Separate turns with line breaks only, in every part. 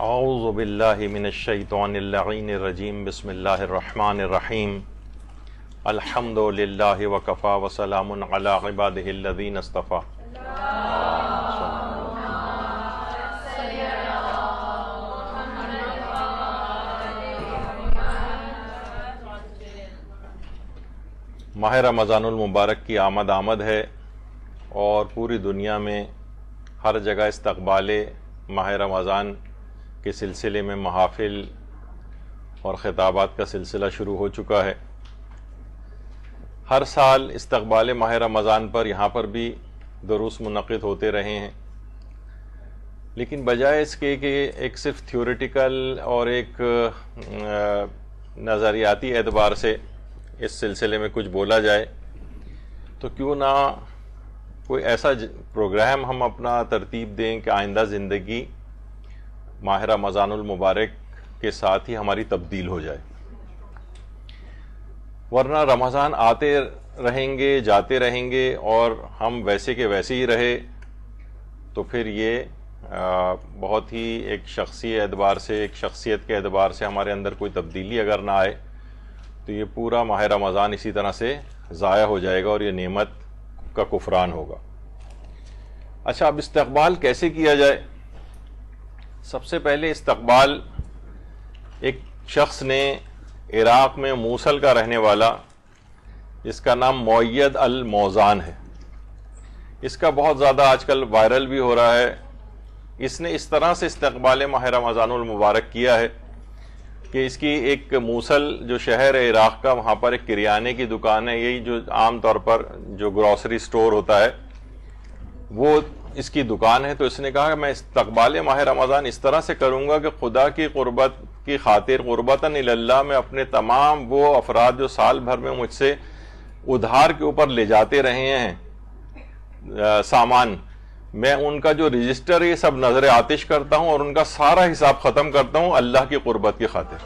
اعوذ باللہ من الشیطان اللعین الرجیم بسم اللہ الرحمن الرحیم الحمد للہ وکفا وسلام علی عبادہ الذین اصطفیٰ. ماہ رمضان المبارک کی آمد ہے اور پوری دنیا میں ہر جگہ استقبال ماہ رمضان کے سلسلے میں محافل اور خطابات کا سلسلہ شروع ہو چکا ہے. ہر سال استقبال ماہ رمضان پر یہاں پر بھی دروس منعقد ہوتے رہے ہیں، لیکن بجائے اس کے کہ ایک صرف تھیوریٹیکل اور ایک نظریاتی اعتبار سے اس سلسلے میں کچھ بولا جائے، تو کیوں نہ کوئی ایسا پروگرام ہم اپنا ترتیب دیں کہ آئندہ زندگی ماہ رمضان المبارک کے ساتھ ہی ہماری تبدیل ہو جائے. ورنہ رمضان آتے رہیں گے جاتے رہیں گے اور ہم ویسے کے ویسے ہی رہے تو پھر یہ بہت ہی ایک شخصی اعتبار سے، ایک شخصیت کے اعتبار سے ہمارے اندر کوئی تبدیلی اگر نہ آئے تو یہ پورا ماہ رمضان اسی طرح سے ضائع ہو جائے گا اور یہ نعمت کا کفران ہوگا. اچھا، اب استقبال کیسے کیا جائے؟ سب سے پہلے استقبال ایک شخص نے عراق میں موصل کا رہنے والا، جس کا نام مؤید الموزان ہے، اس کا بہت زیادہ آج کل وائرل بھی ہو رہا ہے. اس نے اس طرح سے استقبال ماہ رمضان المبارک کیا ہے کہ اس کی ایک موصل جو شہر ہے عراق کا، وہاں پر ایک کریانے کی دکان ہے، یہی جو عام طور پر جو گروسری سٹور ہوتا ہے وہ اس کی دکان ہے. تو اس نے کہا کہ میں استقبال ماہ رمضان اس طرح سے کروں گا کہ خدا کی قربت کی خاطر قربتاً اللہ میں اپنے تمام وہ افراد جو سال بھر میں مجھ سے ادھار کے اوپر لے جاتے رہے ہیں سامان، میں ان کا جو رجسٹر یہ سب نظر آتش کرتا ہوں اور ان کا سارا حساب ختم کرتا ہوں اللہ کی قربت کی خاطر.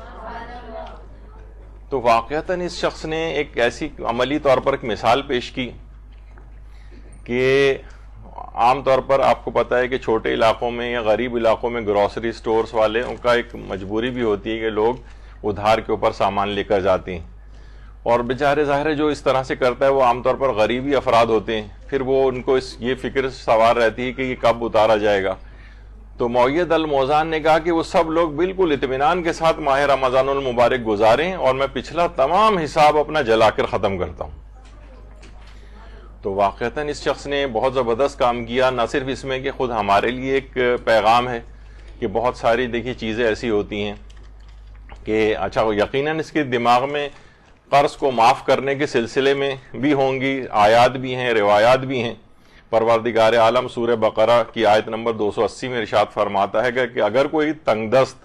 تو واقعتاً اس شخص نے ایک ایسی عملی طور پر ایک مثال پیش کی کہ عام طور پر آپ کو پتہ ہے کہ چھوٹے علاقوں میں یا غریب علاقوں میں گروسری سٹورز والے ان کا ایک مجبوری بھی ہوتی ہے کہ لوگ ادھار کے اوپر سامان لے کر جاتے ہیں، اور بیچارے ظاہر جو اس طرح سے کرتا ہے وہ عام طور پر غریبی افراد ہوتے ہیں، پھر وہ ان کو یہ فکر سوار رہتی ہے کہ یہ کب اتارا جائے گا. تو مؤید الموزان نے کہا کہ وہ سب لوگ بالکل اطمینان کے ساتھ ماہ رمضان المبارک گزاریں اور میں پچھلا تمام حساب اپنا جلا کر ختم کرتا ہوں. تو واقعتاً اس شخص نے بہت زبردست کام کیا. نہ صرف اس میں کہ خود ہمارے لیے ایک پیغام ہے کہ بہت ساری دیکھیے چیزیں ایسی ہوتی ہیں کہ اچھا یقیناً اس کے دماغ میں قرض کو معاف کرنے کے سلسلے میں بھی ہوں گی، آیات بھی ہیں، روایات بھی ہیں. پروردگار عالم سورہ بقرہ کی آیت نمبر 280 میں ارشاد فرماتا ہے کہ اگر کوئی تنگ دست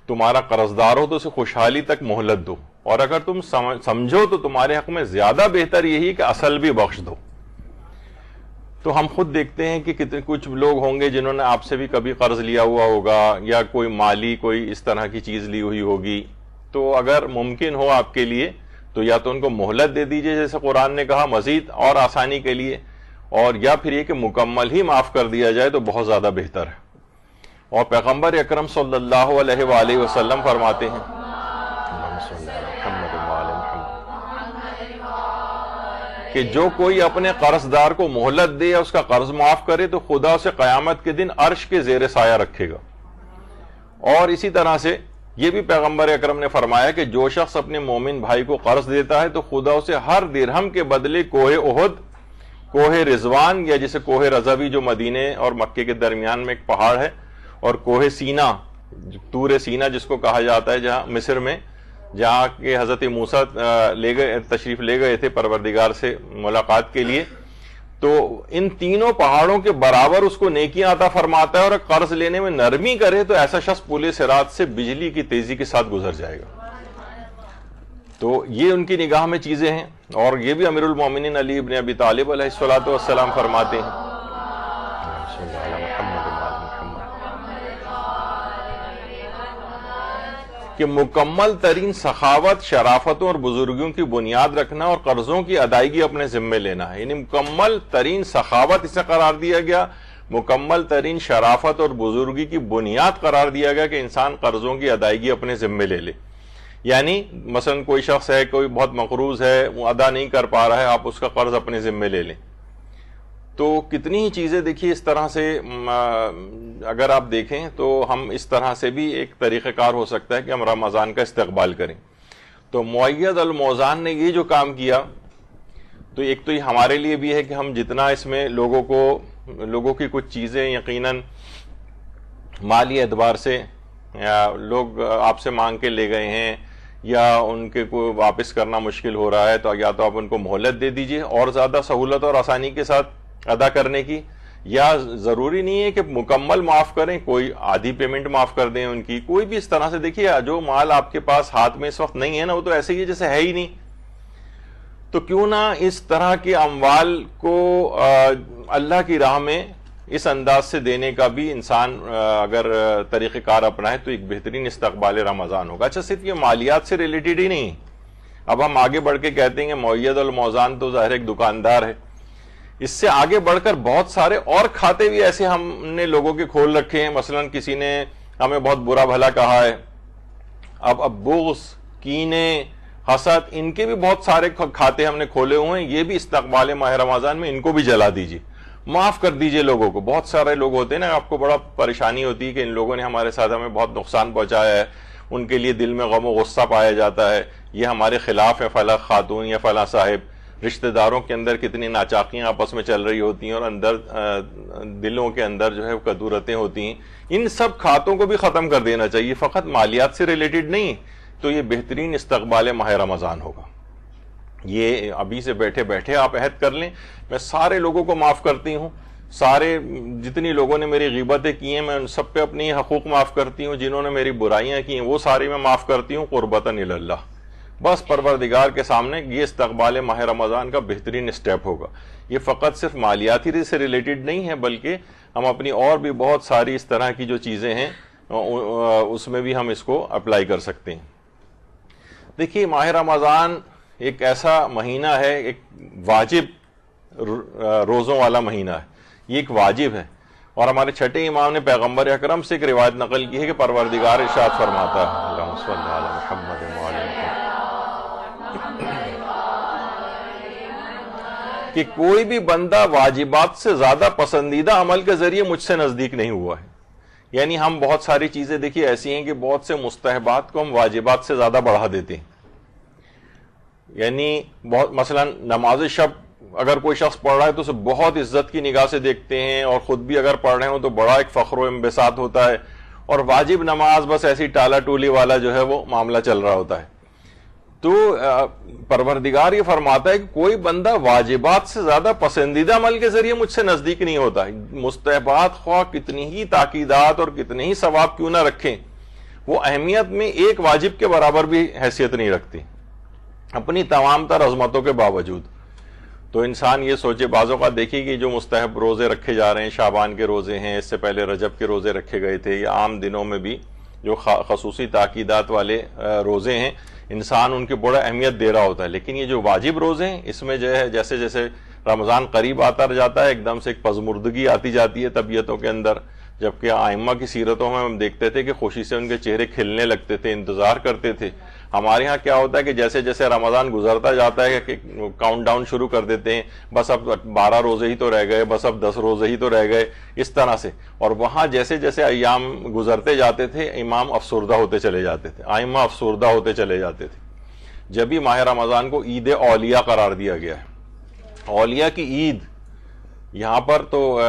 تمہارا قرضدار ہو تو اسے خوشحالی تک مہلت دو، اور اگر تم سمجھو تو تمہارے حق میں زیادہ بہتر یہی کہ اصل بھی بخش دو. تو ہم خود دیکھتے ہیں کہ کچھ لوگ ہوں گے جنہوں نے آپ سے بھی کبھی قرض لیا ہوا ہوگا یا کوئی مالی کوئی اس طرح کی چیز لی ہوئی ہوگی. تو اگر ممکن ہو آپ کے لیے تو یا تو ان کو مہلت دے دیجئے جیسے قرآن نے کہا مزید اور آسانی کے لیے، اور یا پھر یہ کہ مکمل ہی معاف کر دیا جائے تو بہت زیادہ بہتر ہے. اور پیغمبر اکرم صلی اللہ علیہ وآلہ وسلم فرماتے ہیں کہ جو کوئی اپنے قرض دار کو مہلت دے یا اس کا قرض معاف کرے تو خدا اسے قیامت کے دن عرش کے زیر سایہ رکھے گا. اور اسی طرح سے یہ بھی پیغمبر اکرم نے فرمایا کہ جو شخص اپنے مومن بھائی کو قرض دیتا ہے تو خدا اسے ہر درہم کے بدلے کوہ احد، کوہ رضوان یا جسے کوہ رضوی جو مدینے اور مکے کے درمیان میں ایک پہاڑ ہے، اور کوہ سینا، طور سینا جس کو کہا جاتا ہے جہاں مصر میں، جہاں کہ حضرت موسیٰ تشریف لے گئے تھے پروردگار سے ملاقات کے لیے، تو ان تینوں پہاڑوں کے برابر اس کو نیکیاں عطا فرماتا ہے. اور قرض لینے میں نرمی کرے تو ایسا شخص پل صراط سے بجلی کی تیزی کے ساتھ گزر جائے گا. تو یہ ان کی نگاہ میں چیزیں ہیں. اور یہ بھی امیر المومنین علی ابن ابی طالب علیہ السلام فرماتے ہیں کہ مکمل ترین سخاوت شرافتوں اور بزرگوں کی بنیاد رکھنا اور قرضوں کی ادائیگی اپنے ذمے لینا ہے. یعنی مکمل ترین سخاوت اسے قرار دیا گیا، مکمل ترین شرافت اور بزرگی کی بنیاد قرار دیا گیا کہ انسان قرضوں کی ادائیگی اپنے ذمے لے لے. یعنی مثلا کوئی شخص ہے, کوئی بہت مقروض ہے, وہ ادا نہیں کر پا رہا ہے, آپ اس کا قرض اپنے ذمے لے لیں. تو کتنی ہی چیزیں دیکھیے اس طرح سے اگر آپ دیکھیں تو ہم اس طرح سے بھی ایک طریقہ کار ہو سکتا ہے کہ ہم رمضان کا استقبال کریں. تو مؤید الموزان نے یہ جو کام کیا, تو ایک تو یہ ہمارے لیے بھی ہے کہ ہم جتنا اس میں لوگوں کی کچھ چیزیں یقیناً مالی اعتبار سے یا لوگ آپ سے مانگ کے لے گئے ہیں یا ان کے کو واپس کرنا مشکل ہو رہا ہے, تو یا تو آپ ان کو مہلت دے دیجئے اور زیادہ سہولت اور آسانی کے ساتھ ادا کرنے کی, یا ضروری نہیں ہے کہ مکمل معاف کریں, کوئی آدھی پیمنٹ معاف کر دیں ان کی. کوئی بھی اس طرح سے دیکھیے جو مال آپ کے پاس ہاتھ میں اس وقت نہیں ہے نا, وہ تو ایسے ہی ہے جیسے ہے ہی نہیں. تو کیوں نہ اس طرح کے اموال کو اللہ کی راہ میں اس انداز سے دینے کا بھی انسان اگر طریقہ کار اپنائے تو ایک بہترین استقبال رمضان ہوگا. اچھا, صرف یہ مالیات سے ریلیٹڈ ہی نہیں, اب ہم آگے بڑھ کے کہتے ہیں کہ مؤید الموزان تو ظاہر ایک دکاندار ہے, اس سے آگے بڑھ کر بہت سارے اور کھاتے بھی ایسے ہم نے لوگوں کے کھول رکھے ہیں. مثلا کسی نے ہمیں بہت برا بھلا کہا ہے, اب بغض, کینے, حسد, ان کے بھی بہت سارے کھاتے ہم نے کھولے ہوئے ہیں. یہ بھی استقبال ماہ رمضان میں ان کو بھی جلا دیجیے, معاف کر دیجئے لوگوں کو. بہت سارے لوگ ہوتے ہیں نا, آپ کو بڑا پریشانی ہوتی ہے کہ ان لوگوں نے ہمارے ساتھ ہمیں بہت نقصان پہنچایا ہے, ان کے لیے دل میں غم و غصہ پایا جاتا ہے, یہ ہمارے خلاف ہے فلاں خاتون یا فلاں صاحب. رشتہ داروں کے اندر کتنی ناچاکیاں آپس میں چل رہی ہوتی ہیں اور اندر دلوں کے اندر جو ہے کدورتیں ہوتی ہیں. ان سب کھاتوں کو بھی ختم کر دینا چاہیے, فقط مالیات سے ریلیٹڈ نہیں. تو یہ بہترین استقبال ماہ رمضان ہوگا. یہ ابھی سے بیٹھے بیٹھے آپ عہد کر لیں, میں سارے لوگوں کو معاف کرتی ہوں, سارے جتنی لوگوں نے میری غیبتیں کی ہیں میں ان سب پہ اپنی حقوق معاف کرتی ہوں, جنہوں نے میری برائیاں کی ہیں وہ ساری میں معاف کرتی ہوں, قربتاً اللہ. بس پروردگار کے سامنے یہ استقبال ماہ رمضان کا بہترین اسٹیپ ہوگا. یہ فقط صرف مالیاتی سے ریلیٹڈ نہیں ہے, بلکہ ہم اپنی اور بھی بہت ساری اس طرح کی جو چیزیں ہیں اس میں بھی ہم اس کو اپلائی کر سکتے ہیں. دیکھیے, ماہ رمضان ایک ایسا مہینہ ہے, ایک واجب روزوں والا مہینہ ہے, یہ ایک واجب ہے. اور ہمارے چھٹے امام نے پیغمبر اکرم سے ایک روایت نقل کی ہے کہ پروردگار ارشاد فرماتا ہے, اللہم صلی علی محمد وعلی کہ کوئی بھی بندہ واجبات سے زیادہ پسندیدہ عمل کے ذریعے مجھ سے نزدیک نہیں ہوا ہے. یعنی ہم بہت ساری چیزیں دیکھیے ایسی ہیں کہ بہت سے مستحبات کو ہم واجبات سے زیادہ بڑھا دیتے ہیں. یعنی بہت مثلا نماز شب اگر کوئی شخص پڑھ رہا ہے تو اسے بہت عزت کی نگاہ سے دیکھتے ہیں, اور خود بھی اگر پڑھ رہے ہوں تو بڑا ایک فخر و انبساط ہوتا ہے. اور واجب نماز بس ایسی ٹالا ٹولی والا جو ہے وہ معاملہ چل رہا ہوتا ہے. تو پروردگار یہ فرماتا ہے کہ کوئی بندہ واجبات سے زیادہ پسندیدہ عمل کے ذریعے مجھ سے نزدیک نہیں ہوتا. مستحبات خواہ کتنی ہی تاکیدات اور کتنے ہی ثواب کیوں نہ رکھیں, وہ اہمیت میں ایک واجب کے برابر بھی حیثیت نہیں رکھتی اپنی تمام تر عظمتوں کے باوجود. تو انسان یہ سوچے, بعضوں کا دیکھیے کہ جو مستحب روزے رکھے جا رہے ہیں, شعبان کے روزے ہیں, اس سے پہلے رجب کے روزے رکھے گئے تھے, یا عام دنوں میں بھی جو خصوصی تاکیدات والے روزے ہیں, انسان ان کی بڑا اہمیت دے رہا ہوتا ہے. لیکن یہ جو واجب روزے ہیں اس میں جو ہے جیسے جیسے رمضان قریب آتا جاتا ہے ایک دم سے ایک پزمردگی آتی جاتی ہے طبیعتوں کے اندر. جبکہ ائمہ کی سیرتوں میں ہم دیکھتے تھے کہ خوشی سے ان کے چہرے کھلنے لگتے تھے, انتظار کرتے تھے. ہمارے ہاں کیا ہوتا ہے کہ جیسے جیسے رمضان گزرتا جاتا ہے کہ کاؤنٹ ڈاؤن شروع کر دیتے ہیں, بس اب 12 روزے ہی تو رہ گئے, بس اب 10 روزے ہی تو رہ گئے, اس طرح سے. اور وہاں جیسے جیسے ایام گزرتے جاتے تھے امام افسردہ ہوتے چلے جاتے تھے, ائمہ افسردہ ہوتے چلے جاتے تھے. جب ہی ماہ رمضان کو عید اولیاء قرار دیا گیا ہے, اولیاء کی عید, یہاں پر تو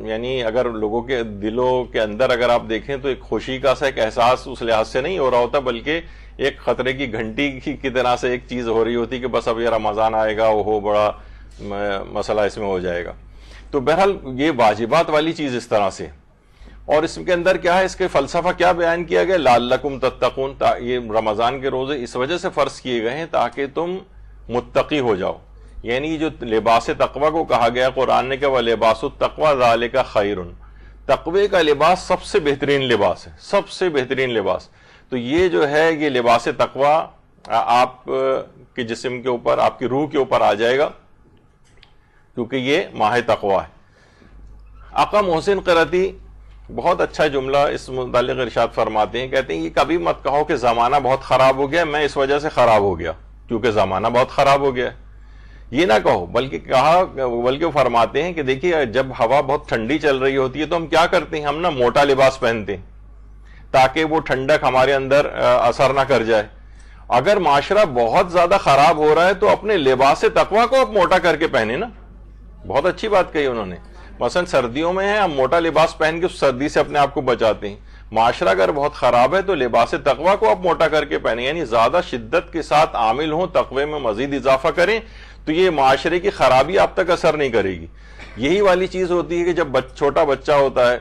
یعنی اگر لوگوں کے دلوں کے اندر اگر آپ دیکھیں تو ایک خوشی کا سا ایک احساس اس لحاظ سے نہیں ہو رہا ہوتا, بلکہ ایک خطرے کی گھنٹی کی طرح سے ایک چیز ہو رہی ہوتی کہ بس اب یہ رمضان آئے گا, وہ بڑا مسئلہ اس میں ہو جائے گا. تو بہرحال یہ واجبات والی چیز اس طرح سے. اور اس کے اندر کیا ہے, اس کے فلسفہ کیا بیان کیا گیا, لعلکم تتقون, یہ رمضان کے روزے اس وجہ سے فرض کیے گئے ہیں تاکہ تم متقی ہو جاؤ. یعنی جو لباس تقوی کو کہا گیا قرآن نے کہ وَلِبَاسُ التَّقْوَىٰ ذَلِكَ خَيْرٌ, تقوی کا لباس سب سے بہترین لباس ہے, سب سے بہترین لباس. تو یہ جو ہے یہ لباس تقوی آپ کے جسم کے اوپر, آپ کی روح کے اوپر آ جائے گا, کیونکہ یہ ماہ تقوی ہے. آقا محسن قرطی بہت اچھا جملہ اس متعلق ارشاد فرماتے ہیں، کہتے ہیں یہ کبھی مت کہو کہ زمانہ بہت خراب ہو گیا، میں اس وجہ سے خراب ہو گیا کیونکہ زمانہ بہت خراب ہو گیا، یہ نہ کہو، بلکہ وہ فرماتے ہیں کہ دیکھیے جب ہوا بہت ٹھنڈی چل رہی ہوتی ہے تو ہم کیا کرتے ہیں، ہم نا موٹا لباس پہنتے ہیں تاکہ وہ ٹھنڈک ہمارے اندر اثر نہ کر جائے۔ اگر معاشرہ بہت زیادہ خراب ہو رہا ہے تو اپنے لباس تقویٰ کو آپ موٹا کر کے پہنے نا، بہت اچھی بات کہی انہوں نے۔ مثلا سردیوں میں ہے ہم موٹا لباس پہن کے سردی سے اپنے آپ کو بچاتے ہیں، معاشرہ اگر بہت خراب ہے تو لباس تقویٰ کو آپ موٹا کر کے پہنیں، یعنی زیادہ شدت کے ساتھ عامل ہوں، تقوی میں مزید اضافہ کریں تو یہ معاشرے کی خرابی آپ تک اثر نہیں کرے گی۔ یہی والی چیز ہوتی ہے کہ جب چھوٹا بچہ ہوتا ہے،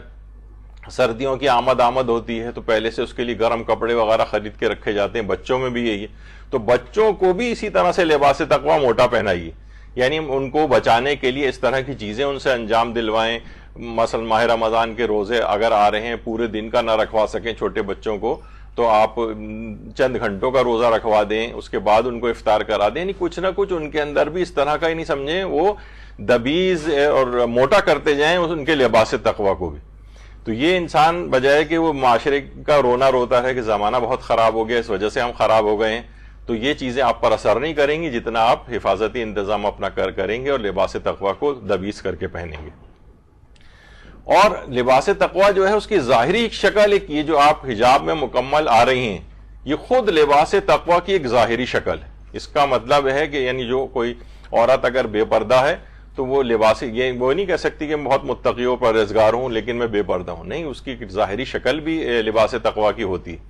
سردیوں کی آمد ہوتی ہے تو پہلے سے اس کے لیے گرم کپڑے وغیرہ خرید کے رکھے جاتے ہیں، بچوں میں بھی یہی ہے، تو بچوں کو بھی اسی طرح سے لباس تقویٰ موٹا پہنائیے، یعنی ان کو بچانے کے لیے اس طرح کی چیزیں ان سے انجام دلوائیں۔ مثلا ماہ رمضان کے روزے اگر آ رہے ہیں، پورے دن کا نہ رکھوا سکیں چھوٹے بچوں کو تو آپ چند گھنٹوں کا روزہ رکھوا دیں، اس کے بعد ان کو افطار کرا دیں، یعنی کچھ نہ کچھ ان کے اندر بھی اس طرح کا ہی نہیں سمجھیں وہ دبیز اور موٹا کرتے جائیں ان کے لباس تقویٰ کو بھی۔ تو یہ انسان بجائے کہ وہ معاشرے کا رونا روتا ہے کہ زمانہ بہت خراب ہو گیا اس وجہ سے ہم خراب ہو گئے ہیں، تو یہ چیزیں آپ پر اثر نہیں کریں گی جتنا آپ حفاظتی انتظام اپنا کریں گے اور لباس تقویٰ کو دبیز کر کے پہنیں گے۔ اور لباس تقویٰ جو ہے اس کی ظاہری شکل ایک یہ جو آپ حجاب میں مکمل آ رہی ہیں، یہ خود لباس تقویٰ کی ایک ظاہری شکل ہے۔ اس کا مطلب ہے کہ یعنی جو کوئی عورت اگر بے پردہ ہے تو وہ لباس، یہ وہ نہیں کہہ سکتی کہ میں بہت متقی و پرہیزگار ہوں لیکن میں بے پردہ ہوں، نہیں، اس کی ظاہری شکل بھی لباس تقویٰ کی ہوتی ہے،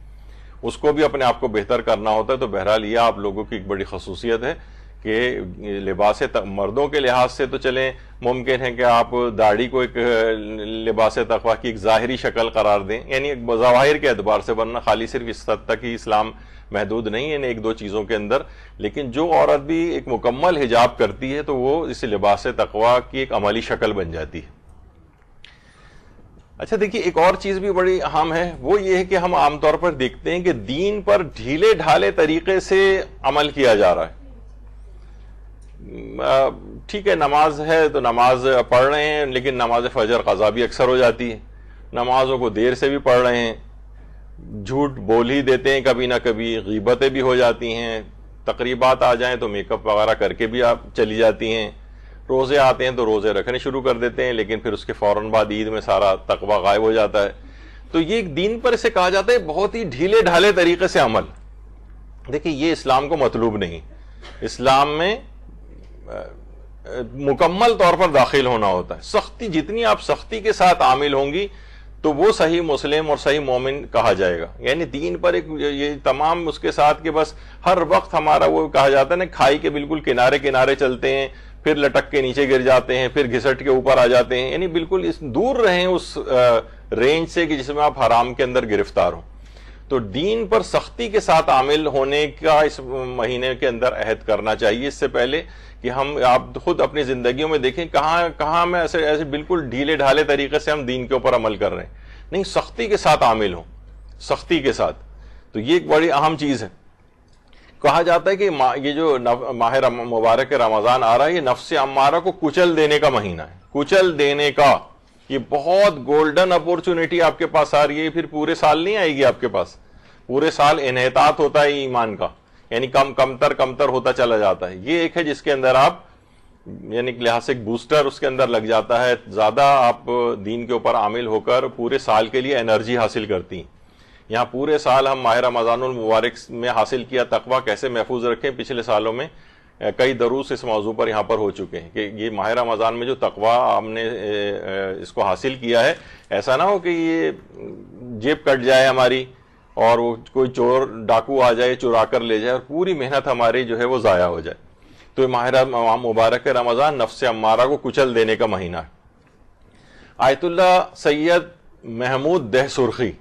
اس کو بھی اپنے آپ کو بہتر کرنا ہوتا ہے۔ تو بہرحال یہ آپ لوگوں کی ایک بڑی خصوصیت ہے کہ لباس مردوں کے لحاظ سے تو چلیں ممکن ہے کہ آپ داڑھی کو ایک لباس تقویٰ کی ایک ظاہری شکل قرار دیں، یعنی ایک ظواہر کے اعتبار سے، ورنہ خالی صرف اس حد تک ہی اسلام محدود نہیں ہے ایک دو چیزوں کے اندر، لیکن جو عورت بھی ایک مکمل حجاب کرتی ہے تو وہ اس لباس تقویٰ کی ایک عملی شکل بن جاتی ہے۔ اچھا دیکھیے ایک اور چیز بھی بڑی اہم ہے، وہ یہ ہے کہ ہم عام طور پر دیکھتے ہیں کہ دین پر ڈھیلے ڈھالے طریقے سے عمل کیا جا رہا ہے۔ ٹھیک ہے نماز ہے تو نماز پڑھ رہے ہیں، لیکن نماز فجر قضا بھی اکثر ہو جاتی ہے، نمازوں کو دیر سے بھی پڑھ رہے ہیں، جھوٹ بول ہی دیتے ہیں کبھی نہ کبھی، غیبتیں بھی ہو جاتی ہیں، تقریبات آ جائیں تو میک اپ وغیرہ کر کے بھی آپ چلی جاتی ہیں، روزے آتے ہیں تو روزے رکھنے شروع کر دیتے ہیں لیکن پھر اس کے فوراً بعد عید میں سارا تقویٰ غائب ہو جاتا ہے۔ تو یہ دین پر اسے کہا جاتا ہے بہت ہی ڈھیلے ڈھالے طریقے سے عمل۔ دیکھیں یہ اسلام کو مطلوب نہیں، اسلام میں مکمل طور پر داخل ہونا ہوتا ہے، سختی جتنی آپ سختی کے ساتھ عامل ہوں گی تو وہ صحیح مسلم اور صحیح مومن کہا جائے گا، یعنی دین پر ایک یہ تمام اس کے ساتھ کہ بس ہر وقت ہمارا وہ کہا جاتا ہے نا کھائی کے بالکل کنارے کنارے چلتے ہیں، پھر لٹک کے نیچے گر جاتے ہیں، پھر گھسٹ کے اوپر آ جاتے ہیں، یعنی بالکل دور رہیں اس رینج سے کہ جس میں آپ حرام کے اندر گرفتار ہوں۔ تو دین پر سختی کے ساتھ عامل ہونے کا اس مہینے کے اندر عہد کرنا چاہیے، اس سے پہلے کہ آپ خود اپنی زندگیوں میں دیکھیں کہاں میں ایسے بالکل ڈھیلے ڈھالے طریقے سے ہم دین کے اوپر عمل کر رہے ہیں، نہیں، سختی کے ساتھ عامل ہوں، سختی کے ساتھ۔ تو یہ ایک بڑی اہم چیز ہے۔ کہا جاتا ہے کہ یہ جو ماہ مبارک رمضان آ رہا ہے یہ نفس امارہ کو کچل دینے کا مہینہ ہے، کچل دینے کا، یہ بہت گولڈن اپورچونٹی آپ کے پاس آ رہی ہے، پھر پورے سال نہیں آئے گی آپ کے پاس، پورے سال انحطاط ہوتا ہے ایمان کا، یعنی کمتر ہوتا چلا جاتا ہے، یہ ایک ہے جس کے اندر آپ یعنی لحاظ سے ایک بوسٹر اس کے اندر لگ جاتا ہے، زیادہ آپ دین کے اوپر عامل ہو کر پورے سال کے لیے انرجی حاصل کرتی ہیں۔ یہاں پورے سال ہم ماہ رمضان المبارک میں حاصل کیا تقویٰ کیسے محفوظ رکھیں، پچھلے سالوں میں کئی دروس اس موضوع پر یہاں پر ہو چکے ہیں کہ یہ ماہ رمضان میں جو تقویٰ ہم نے اس کو حاصل کیا ہے، ایسا نہ ہو کہ یہ جیب کٹ جائے ہماری اور وہ کوئی چور ڈاکو آ جائے چرا کر لے جائے اور پوری محنت ہماری جو ہے وہ ضائع ہو جائے۔ تو ماہ مبارک رمضان نفس امارہ کو کچل دینے کا مہینہ ہے۔ آیت اللہ سید محمود دہ سرخی،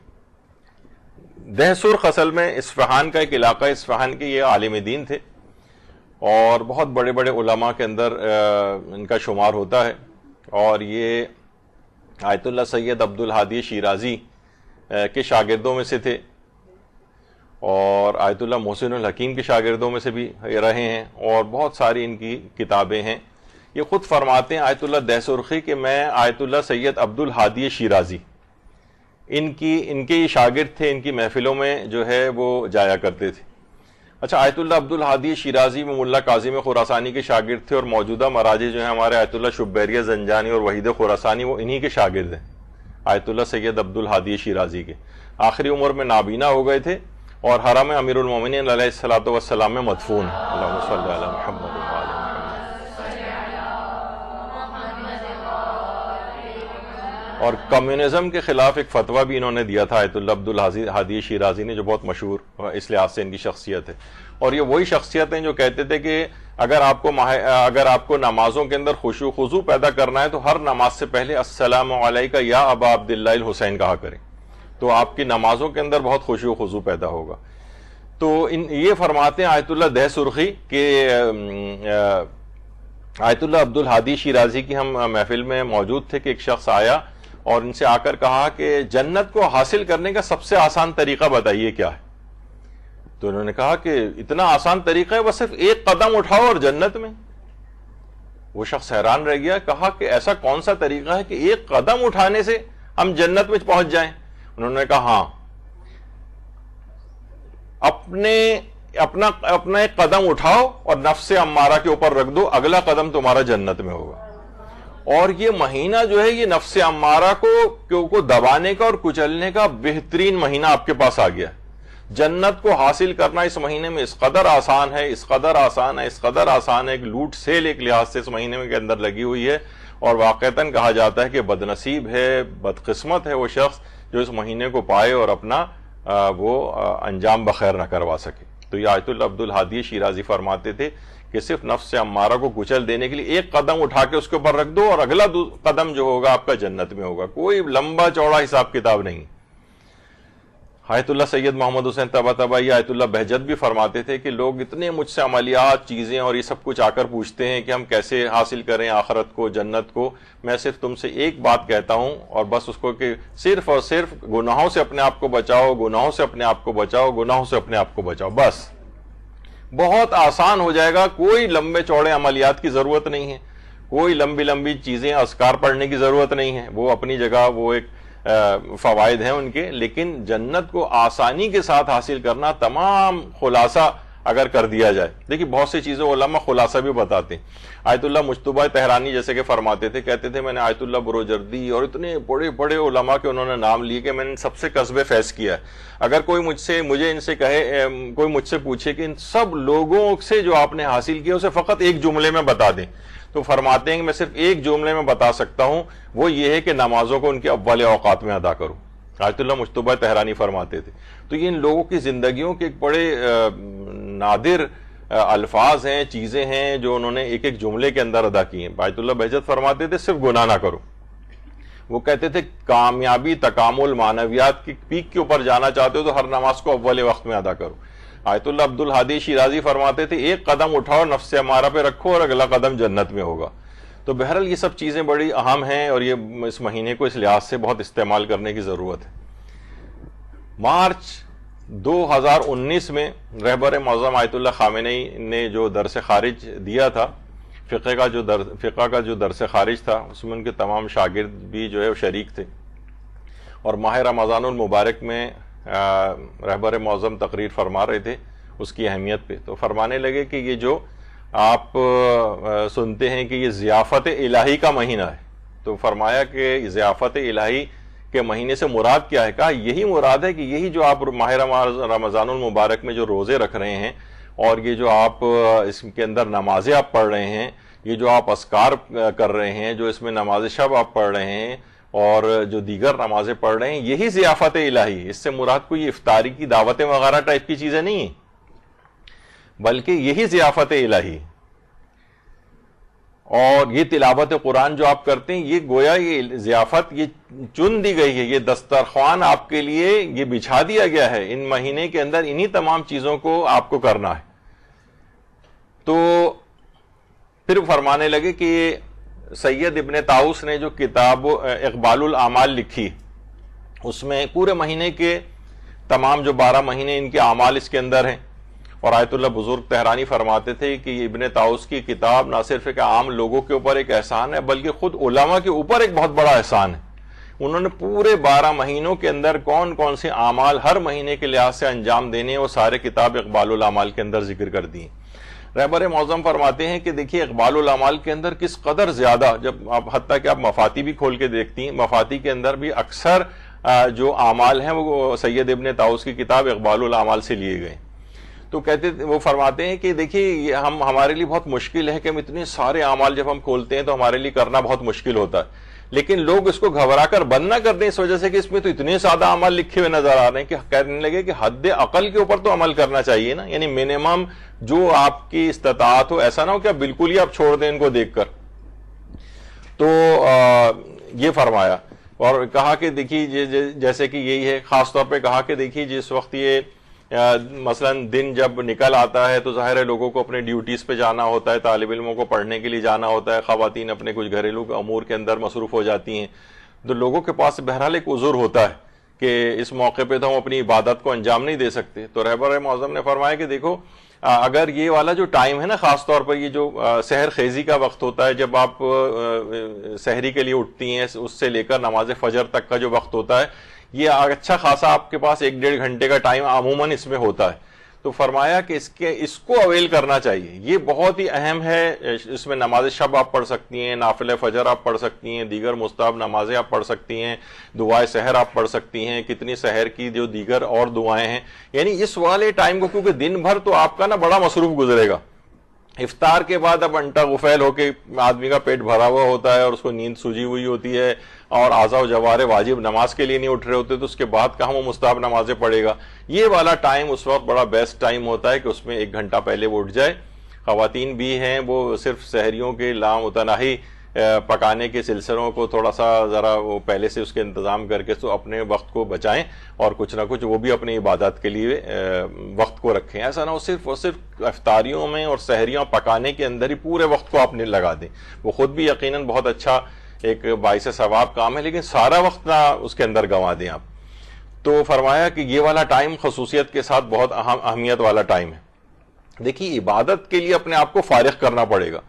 دہ سرخ اصل میں اصفہان کا ایک علاقہ ہے، اصفہان کے یہ عالم دین تھے اور بہت بڑے بڑے علماء کے اندر ان کا شمار ہوتا ہے، اور یہ آیت اللہ سید عبد الہادی شیرازی کے شاگردوں میں سے تھے اور آیت اللہ محسن الحکیم کے شاگردوں میں سے بھی رہے ہیں، اور بہت ساری ان کی کتابیں ہیں۔ یہ خود فرماتے ہیں آیت اللہ دہ سرخی کہ میں آیت اللہ سید عبد الہادی شیرازی ان کے یہ شاگرد تھے، ان کی محفلوں میں جو ہے وہ جایا کرتے تھے۔ اچھا، آیت اللہ عبد الہادی شیرازی میں ملا کاظم خراسانی کے شاگرد تھے، اور موجودہ مراجع جو ہیں ہمارے آیت اللہ شبیریہ زنجانی اور وحید خراسانی وہ انہی کے شاگرد ہیں، آیت اللہ سید عبد الہادی شیرازی کے۔ آخری عمر میں نابینا ہو گئے تھے اور حرم امیر المومنین علیہ الصلوۃ والسلام میں مدفون ہیں۔ اللہم صلی علی محمد و آل محمد۔ اور کمیونزم کے خلاف ایک فتویٰ بھی انہوں نے دیا تھا آیت اللہ عبد الہادی شیرازی نے، جو بہت مشہور اس لحاظ سے ان کی شخصیت ہے۔ اور یہ وہی شخصیت ہیں جو کہتے تھے کہ اگر آپ کو نمازوں کے اندر خشوع خضوع پیدا کرنا ہے تو ہر نماز سے پہلے السلام علیکہ یا ابا عبداللہ الحسین کہا کریں، تو آپ کی نمازوں کے اندر بہت خشوع خضوع پیدا ہوگا۔ تو یہ فرماتے ہیں آیت اللہ دہ سرخی کہ آیت اللہ عبد الہادی شیرازی کی ہم محفل میں موجود تھے کہ ایک شخص آیا اور ان سے آ کر کہا کہ جنت کو حاصل کرنے کا سب سے آسان طریقہ بتائیے کیا ہے؟ تو انہوں نے کہا کہ اتنا آسان طریقہ ہے، بس صرف ایک قدم اٹھاؤ اور جنت میں۔ وہ شخص حیران رہ گیا، کہا کہ ایسا کون سا طریقہ ہے کہ ایک قدم اٹھانے سے ہم جنت میں پہنچ جائیں؟ انہوں نے کہا ہاں، اپنا ایک قدم اٹھاؤ اور نفس امارہ کے اوپر رکھ دو، اگلا قدم تمہارا جنت میں ہوگا۔ اور یہ مہینہ جو ہے یہ نفس امارہ کو دبانے کا اور کچلنے کا بہترین مہینہ آپ کے پاس آ گیا۔ جنت کو حاصل کرنا اس مہینے میں اس قدر آسان ہے، اس قدر آسان ہے، اس قدر آسان ہے، ایک لوٹ سیل ایک لحاظ سے اس مہینے میں کے اندر لگی ہوئی ہے، اور واقعتاً کہا جاتا ہے کہ بد نصیب ہے، بدقسمت ہے وہ شخص جو اس مہینے کو پائے اور اپنا وہ انجام بخیر نہ کروا سکے۔ تو یہ آیت اللہ عبد الہادی شیرازی فرماتے تھے کہ صرف نفس امارہ کو کچل دینے کے لیے ایک قدم اٹھا کے اس کے اوپر رکھ دو اور اگلا قدم جو ہوگا آپ کا جنت میں ہوگا، کوئی لمبا چوڑا حساب کتاب نہیں۔ آیت اللہ سید محمد حسین طباطبائی آیت اللہ بہجت بھی فرماتے تھے کہ لوگ اتنے مجھ سے عملیات، چیزیں اور یہ سب کچھ آ کر پوچھتے ہیں کہ ہم کیسے حاصل کریں آخرت کو، جنت کو، میں صرف تم سے ایک بات کہتا ہوں اور بس اس کو کہ صرف اور صرف گناہوں سے اپنے آپ کو بچاؤ، گناہوں سے اپنے آپ کو بچاؤ، گناہوں سے اپنے آپ کو بچاؤ، بس بہت آسان ہو جائے گا، کوئی لمبے چوڑے عملیات کی ضرورت نہیں ہے، کوئی لمبی چیزیں اذکار پڑھنے کی ضرورت نہیں ہے، وہ اپنی جگہ وہ ایک فوائد ہیں ان کے، لیکن جنت کو آسانی کے ساتھ حاصل کرنا تمام خلاصہ اگر کر دیا جائے۔ دیکھیے بہت سی چیزیں علماء خلاصہ بھی بتاتے ہیں۔ آیت اللہ مجتبہ تہرانی جیسے کہ فرماتے تھے، کہتے تھے میں نے آیت اللہ بروجردی اور اتنے بڑے بڑے علماء کے انہوں نے نام لیے کہ میں نے سب سے قصب فیض کیا ہے۔ اگر کوئی مجھے ان سے کہے، کوئی مجھ سے پوچھے کہ ان سب لوگوں سے جو آپ نے حاصل کیا اسے فقط ایک جملے میں بتا دیں، تو فرماتے ہیں کہ میں صرف ایک جملے میں بتا سکتا ہوں، وہ یہ ہے کہ نمازوں کو ان کے اول اوقات میں ادا کروں۔ آیت اللہ مجتبہ تہرانی فرماتے تھے۔ تو یہ ان لوگوں کی زندگیوں کے ایک بڑے نادر الفاظ ہیں، چیزیں ہیں جو انہوں نے ایک ایک جملے کے اندر ادا کی ہیں۔ آیت اللہ بہجت فرماتے تھے صرف گناہ نہ کرو۔ وہ کہتے تھے کامیابی، تکامل، معنویات کی پیک کے اوپر جانا چاہتے ہو تو ہر نماز کو اول وقت میں ادا کرو۔ آیت اللہ عبد الہادی شیرازی فرماتے تھے ایک قدم اٹھاؤ، نفس امارہ پہ رکھو اور اگلا قدم جنت میں ہوگا۔ تو بہرحال یہ سب چیزیں بڑی اہم ہیں اور یہ اس مہینے کو اس لحاظ سے بہت استعمال کرنے کی ضرورت ہے۔ مارچ 2019 میں رہبر معظم آیت اللہ خامنئی نے جو درس خارج دیا تھا، فقہ کا جو درس خارج تھا، اس میں ان کے تمام شاگرد بھی جو ہے وہ شریک تھے، اور ماہ رمضان المبارک میں رہبر معظم تقریر فرما رہے تھے اس کی اہمیت پہ، تو فرمانے لگے کہ یہ جو آپ سنتے ہیں کہ یہ ضیافت الہی کا مہینہ ہے، تو فرمایا کہ ضیافت الہی کے مہینے سے مراد کیا ہے؟ کہا یہی مراد ہے کہ یہی جو آپ ماہ رمضان المبارک میں جو روزے رکھ رہے ہیں اور یہ جو آپ اس کے اندر نمازیں آپ پڑھ رہے ہیں، یہ جو آپ اذکار کر رہے ہیں، جو اس میں نماز شب آپ پڑھ رہے ہیں اور جو دیگر نمازیں پڑھ رہے ہیں، یہی ضیافت الہی۔ اس سے مراد کوئی افطاری کی دعوتیں وغیرہ ٹائپ کی چیزیں نہیں ہیں، بلکہ یہی ضیافت الہی۔ اور یہ تلاوت قرآن جو آپ کرتے ہیں، یہ گویا یہ ضیافت یہ چن دی گئی ہے، یہ دسترخوان آپ کے لیے یہ بچھا دیا گیا ہے، ان مہینے کے اندر انہی تمام چیزوں کو آپ کو کرنا ہے۔ تو پھر فرمانے لگے کہ سید ابن طاؤس نے جو کتاب اقبال الاعمال لکھی، اس میں پورے مہینے کے تمام جو 12 مہینے ان کے اعمال اس کے اندر ہیں، اور آیت اللہ بزرگ تہرانی فرماتے تھے کہ ابن طاؤس کی کتاب نہ صرف ایک عام لوگوں کے اوپر ایک احسان ہے بلکہ خود علماء کے اوپر ایک بہت بڑا احسان ہے. انہوں نے پورے 12 مہینوں کے اندر کون کون سے اعمال ہر مہینے کے لحاظ سے انجام دینے وہ سارے کتاب اقبال الاعمال کے اندر ذکر کر دی. رہبر معظم فرماتے ہیں کہ دیکھیے اقبال الاعمال کے اندر کس قدر زیادہ، جب آپ حتیٰ کہ آپ مفاتی بھی کھول کے دیکھتی ہیں، مفاتی کے اندر بھی اکثر جو اعمال ہیں وہ سید ابن طاؤس کی کتاب اقبال الاعمال سے لیے گئے. تو وہ فرماتے ہیں کہ دیکھیے ہمارے لیے بہت مشکل ہے کہ ہم اتنے سارے اعمال جب ہم کھولتے ہیں تو ہمارے لیے کرنا بہت مشکل ہوتا ہے، لیکن لوگ اس کو گھبرا کر بند نہ کر دیں اس وجہ سے کہ اس میں تو اتنے سادہ اعمال لکھے ہوئے نظر آ رہے ہیں کہ کہنے لگے کہ حد عقل کے اوپر تو عمل کرنا چاہیے نا، یعنی منیمم جو آپ کی استطاعت ہو، ایسا نہ ہو کہ آپ بالکل ہی آپ چھوڑ دیں ان کو دیکھ کر. تو یہ فرمایا اور کہا کہ دیکھیے جیسے کہ یہی ہے، خاص طور پہ کہا کہ دیکھیے جس وقت یہ مثلا دن جب نکل آتا ہے تو ظاہر ہے لوگوں کو اپنے ڈیوٹیز پہ جانا ہوتا ہے، طالب علموں کو پڑھنے کے لیے جانا ہوتا ہے، خواتین اپنے کچھ گھریلو امور کے اندر مصروف ہو جاتی ہیں، تو لوگوں کے پاس بہرحال ایک عذر ہوتا ہے کہ اس موقع پہ تو ہم اپنی عبادت کو انجام نہیں دے سکتے. تو رہبر معظم نے فرمایا کہ دیکھو اگر یہ والا جو ٹائم ہے نا، خاص طور پر یہ جو سحر خیزی کا وقت ہوتا ہے، جب آپ سحری کے لیے اٹھتی ہیں، اس سے لے کر نماز فجر تک کا جو وقت ہوتا ہے، یہ اچھا خاصا آپ کے پاس 1-1.5 گھنٹے کا ٹائم عموماً اس میں ہوتا ہے. تو فرمایا کہ اس کو اویل کرنا چاہیے، یہ بہت ہی اہم ہے. اس میں نماز شب آپ پڑھ سکتی ہیں، نافل فجر آپ پڑھ سکتی ہیں، دیگر مستحب نمازیں آپ پڑھ سکتی ہیں، دعائے سحر آپ پڑھ سکتی ہیں، کتنی سحر کی جو دیگر اور دعائیں ہیں. یعنی اس والے ٹائم کو، کیونکہ دن بھر تو آپ کا نا بڑا مصروف گزرے گا، افطار کے بعد اب انٹا غفیل ہو کے آدمی کا پیٹ بھرا ہوا ہوتا ہے اور اس کو نیند سوجی ہوئی ہوتی ہے اور اعضاء و جوارح واجب نماز کے لیے نہیں اٹھ رہے ہوتے، تو اس کے بعد کہاں وہ مستحب نمازیں پڑھے گا. یہ والا ٹائم اس وقت بڑا بیسٹ ٹائم ہوتا ہے کہ اس میں 1 گھنٹہ پہلے وہ اٹھ جائے. خواتین بھی ہیں وہ صرف سحریوں کے لامتناہی پکانے کے سلسلوں کو تھوڑا سا ذرا وہ پہلے سے اس کے انتظام کر کے تو اپنے وقت کو بچائیں اور کچھ نہ کچھ وہ بھی اپنی عبادات کے لیے وقت کو رکھیں. ایسا نہ ہو صرف افطاریوں میں اور سحریاں پکانے کے اندر ہی پورے وقت کو آپ نے لگا دیں. وہ خود بھی یقیناً بہت اچھا ایک باعث ثواب کام ہے، لیکن سارا وقت نہ اس کے اندر گنوا دیں آپ. تو فرمایا کہ یہ والا ٹائم خصوصیت کے ساتھ بہت اہمیت والا ٹائم ہے. دیکھیے عبادت کے لیے اپنے آپ کو فارغ کرنا پڑے گا.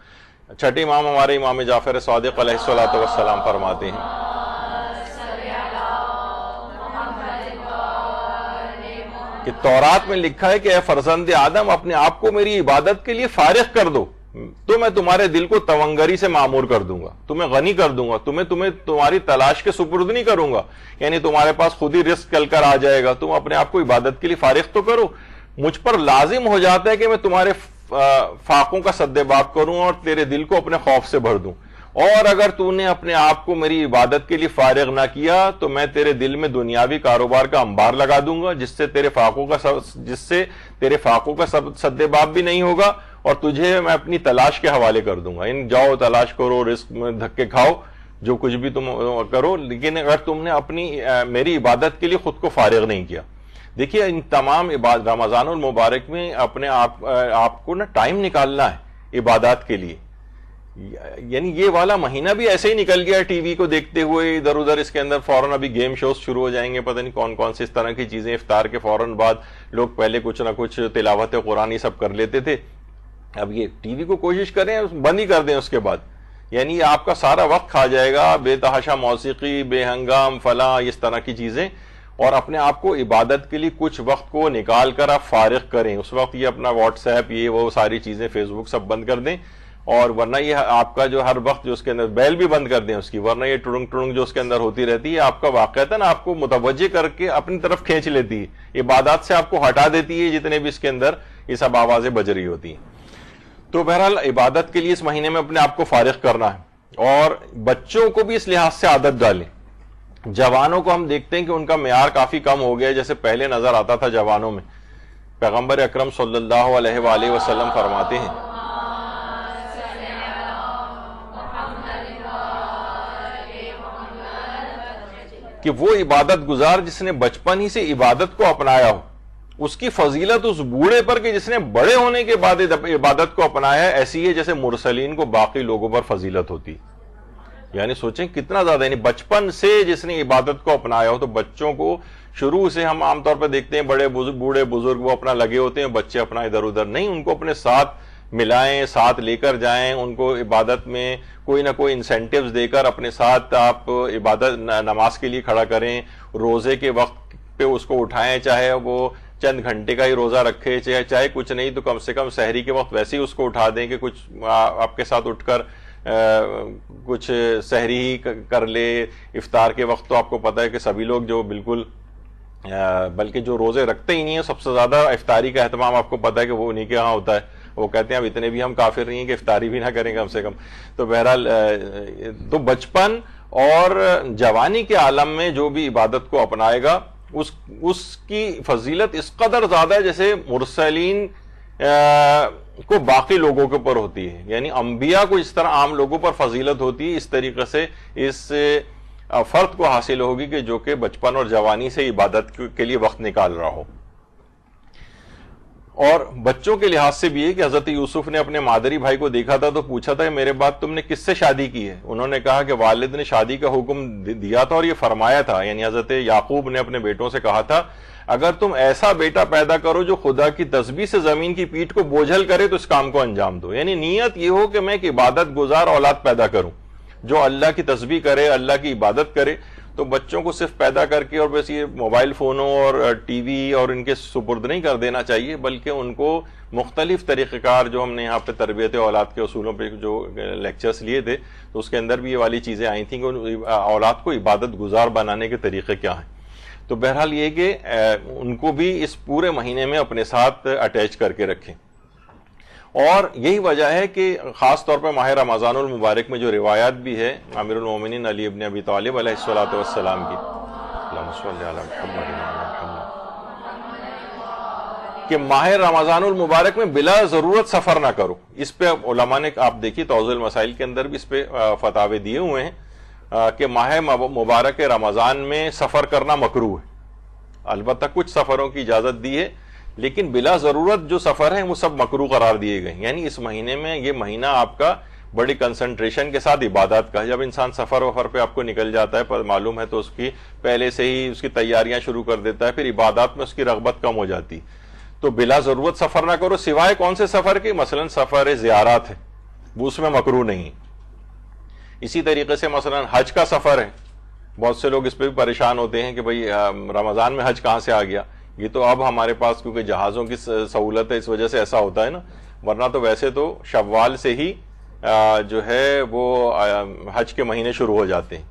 چھٹے امام ہمارے امام جعفر صادق علیہ الصلوۃ والسلام فرماتے ہیں کہ تورات میں لکھا ہے کہ اے فرزند آدم اپنے آپ کو میری عبادت کے لیے فارغ کر دو تو میں تمہارے دل کو تونگری سے معمور کر دوں گا، تمہیں غنی کر دوں گا، تمہیں تمہاری تلاش کے سپرد نہیں کروں گا. یعنی تمہارے پاس خود ہی رزق چل کر آ جائے گا، تم اپنے آپ کو عبادت کے لیے فارغ تو کرو. مجھ پر لازم ہو جاتا ہے کہ میں تمہارے فاقوں کا سد باب کروں اور تیرے دل کو اپنے خوف سے بھر دوں. اور اگر تو نے اپنے آپ کو میری عبادت کے لیے فارغ نہ کیا تو میں تیرے دل میں دنیاوی کاروبار کا انبار لگا دوں گا جس سے تیرے فاقوں کا سد باب بھی نہیں ہوگا اور تجھے میں اپنی تلاش کے حوالے کر دوں گا. جاؤ تلاش کرو، رزق میں دھکے کھاؤ، جو کچھ بھی تم کرو، لیکن اگر تم نے اپنی میری عبادت کے لیے خود کو فارغ نہیں کیا. دیکھیے ان تمام رمضان المبارک میں اپنے آپ کو نا ٹائم نکالنا ہے عبادات کے لیے. یعنی یہ والا مہینہ بھی ایسے ہی نکل گیا ٹی وی کو دیکھتے ہوئے ادھر ادھر. اس کے اندر فوراً ابھی گیم شوز شروع ہو جائیں گے، پتہ نہیں کون کون سی اس طرح کی چیزیں. افطار کے فوراً بعد لوگ پہلے کچھ نہ کچھ تلاوت قرآن سب کر لیتے تھے، اب یہ ٹی وی کو کوشش کریں بند ہی کر دیں اس کے بعد. یعنی آپ کا سارا وقت کھا جائے گا بے تحاشا موسیقی، بے ہنگام فلاں اس طرح کی چیزیں. اور اپنے آپ کو عبادت کے لیے کچھ وقت کو نکال کر آپ فارغ کریں. اس وقت یہ اپنا واٹس ایپ یہ وہ ساری چیزیں فیس بک سب بند کر دیں، اور ورنہ یہ آپ کا جو ہر وقت جو اس کے اندر بیل بھی بند کر دیں اس کی، ورنہ یہ ٹڑنگ ٹڑنگ جو اس کے اندر ہوتی رہتی ہے آپ کا واقعتاً آپ کو متوجہ کر کے اپنی طرف کھینچ لیتی ہے، عبادات سے آپ کو ہٹا دیتی ہے جتنے بھی اس کے اندر یہ سب آوازیں بج رہی ہوتی ہیں. تو بہرحال عبادت کے لیے اس مہینے میں اپنے آپ کو فارغ کرنا ہے، اور بچوں کو بھی اس لحاظ سے عادت ڈالیں. جوانوں کو ہم دیکھتے ہیں کہ ان کا معیار کافی کم ہو گیا جیسے پہلے نظر آتا تھا جوانوں میں. پیغمبر اکرم صلی اللہ علیہ وآلہ وسلم فرماتے ہیں کہ وہ عبادت گزار جس نے بچپن ہی سے عبادت کو اپنایا ہو، اس کی فضیلت اس بوڑھے پر کہ جس نے بڑے ہونے کے بعد عبادت کو اپنایا ہے ایسی ہے جیسے مرسلین کو باقی لوگوں پر فضیلت ہوتی. یعنی سوچیں کتنا زیادہ، یعنی بچپن سے جس نے عبادت کو اپنایا ہو. تو بچوں کو شروع سے ہم عام طور پہ دیکھتے ہیں بڑے بوڑھے بزرگ وہ اپنا لگے ہوتے ہیں, بچے اپنا ادھر ادھر نہیں, ان کو اپنے ساتھ ملائیں, ساتھ لے کر جائیں, ان کو عبادت میں کوئی نہ کوئی انسینٹیوز دے کر اپنے ساتھ آپ عبادت نماز کے لیے کھڑا کریں, روزے کے وقت پہ اس کو اٹھائیں, چاہے وہ چند گھنٹے کا ہی روزہ رکھے, چاہے کچھ نہیں تو کم سے کم سحری کے وقت ویسے ہی اس کو اٹھا دیں کہ کچھ آپ کے ساتھ اٹھ کر کچھ سحری ہی کر لے. افطار کے وقت تو آپ کو پتہ ہے کہ سبھی لوگ جو بالکل بلکہ جو روزے رکھتے ہی نہیں ہیں, سب سے زیادہ افطاری کا اہتمام آپ کو پتہ ہے کہ وہ انہی کے ہاں ہوتا ہے. وہ کہتے ہیں اب اتنے بھی ہم کافر نہیں ہیں کہ افطاری بھی نہ کریں کم سے کم. تو بہرحال تو بچپن اور جوانی کے عالم میں جو بھی عبادت کو اپنائے گا اس کی فضیلت اس قدر زیادہ ہے جیسے مرسلین کو باقی لوگوں کے اوپر ہوتی ہے. یعنی انبیاء کو اس طرح عام لوگوں پر فضیلت ہوتی ہے, اس طریقے سے اس فرد کو حاصل ہوگی کہ جو کہ بچپن اور جوانی سے عبادت کے لیے وقت نکال رہا ہو. اور بچوں کے لحاظ سے بھی ہے کہ حضرت یوسف نے اپنے مادری بھائی کو دیکھا تھا تو پوچھا تھا کہ میرے بعد تم نے کس سے شادی کی ہے؟ انہوں نے کہا کہ والد نے شادی کا حکم دیا تھا اور یہ فرمایا تھا, یعنی حضرت یعقوب نے اپنے بیٹوں سے کہا تھا اگر تم ایسا بیٹا پیدا کرو جو خدا کی تسبیح سے زمین کی پیٹھ کو بوجھل کرے تو اس کام کو انجام دو. یعنی نیت یہ ہو کہ میں ایک عبادت گزار اولاد پیدا کروں جو اللہ کی تسبیح کرے, اللہ کی عبادت کرے. تو بچوں کو صرف پیدا کر کے اور بس یہ موبائل فونوں اور ٹی وی اور ان کے سپرد نہیں کر دینا چاہیے, بلکہ ان کو مختلف طریقہ کار جو ہم نے یہاں پہ تربیت اولاد کے اصولوں پہ جو لیکچرز لیے تھے تو اس کے اندر بھی یہ والی چیزیں آئی تھیں کہ اولاد کو عبادت گزار بنانے کے طریقے کیا ہیں. تو بہرحال یہ کہ ان کو بھی اس پورے مہینے میں اپنے ساتھ اٹیچ کر کے رکھیں. اور یہی وجہ ہے کہ خاص طور پہ ماہ رمضان المبارک میں جو روایات بھی ہے امیر المومنین علی ابن ابی طالب علیہ الصلوۃ والسلام کی, اللہم صلی علی محمد کہ ماہ رمضان المبارک میں بلا ضرورت سفر نہ کرو. اس پہ علماء نے آپ دیکھیے توضیح المسائل کے اندر بھی اس پہ فتاوے دیے ہوئے ہیں کہ ماہ مبارک رمضان میں سفر کرنا مکروہ ہے. البتہ کچھ سفروں کی اجازت دی ہے لیکن بلا ضرورت جو سفر ہیں وہ سب مکروہ قرار دیے گئے. یعنی اس مہینے میں یہ مہینہ آپ کا بڑی کنسنٹریشن کے ساتھ عبادات کا ہے. جب انسان سفر وفر پہ آپ کو نکل جاتا ہے پر معلوم ہے تو اس کی پہلے سے ہی اس کی تیاریاں شروع کر دیتا ہے, پھر عبادات میں اس کی رغبت کم ہو جاتی. تو بلا ضرورت سفر نہ کرو سوائے کون سے سفر کے, مثلا سفر زیارات ہے وہ اس میں مکروہ نہیں. اسی طریقے سے مثلا حج کا سفر ہے, بہت سے لوگ اس پہ بھی پریشان ہوتے ہیں کہ بھئی رمضان میں حج کہاں سے آ گیا. یہ تو اب ہمارے پاس کیونکہ جہازوں کی سہولت ہے اس وجہ سے ایسا ہوتا ہے نا, ورنہ تو ویسے تو شوال سے ہی جو ہے وہ حج کے مہینے شروع ہو جاتے ہیں.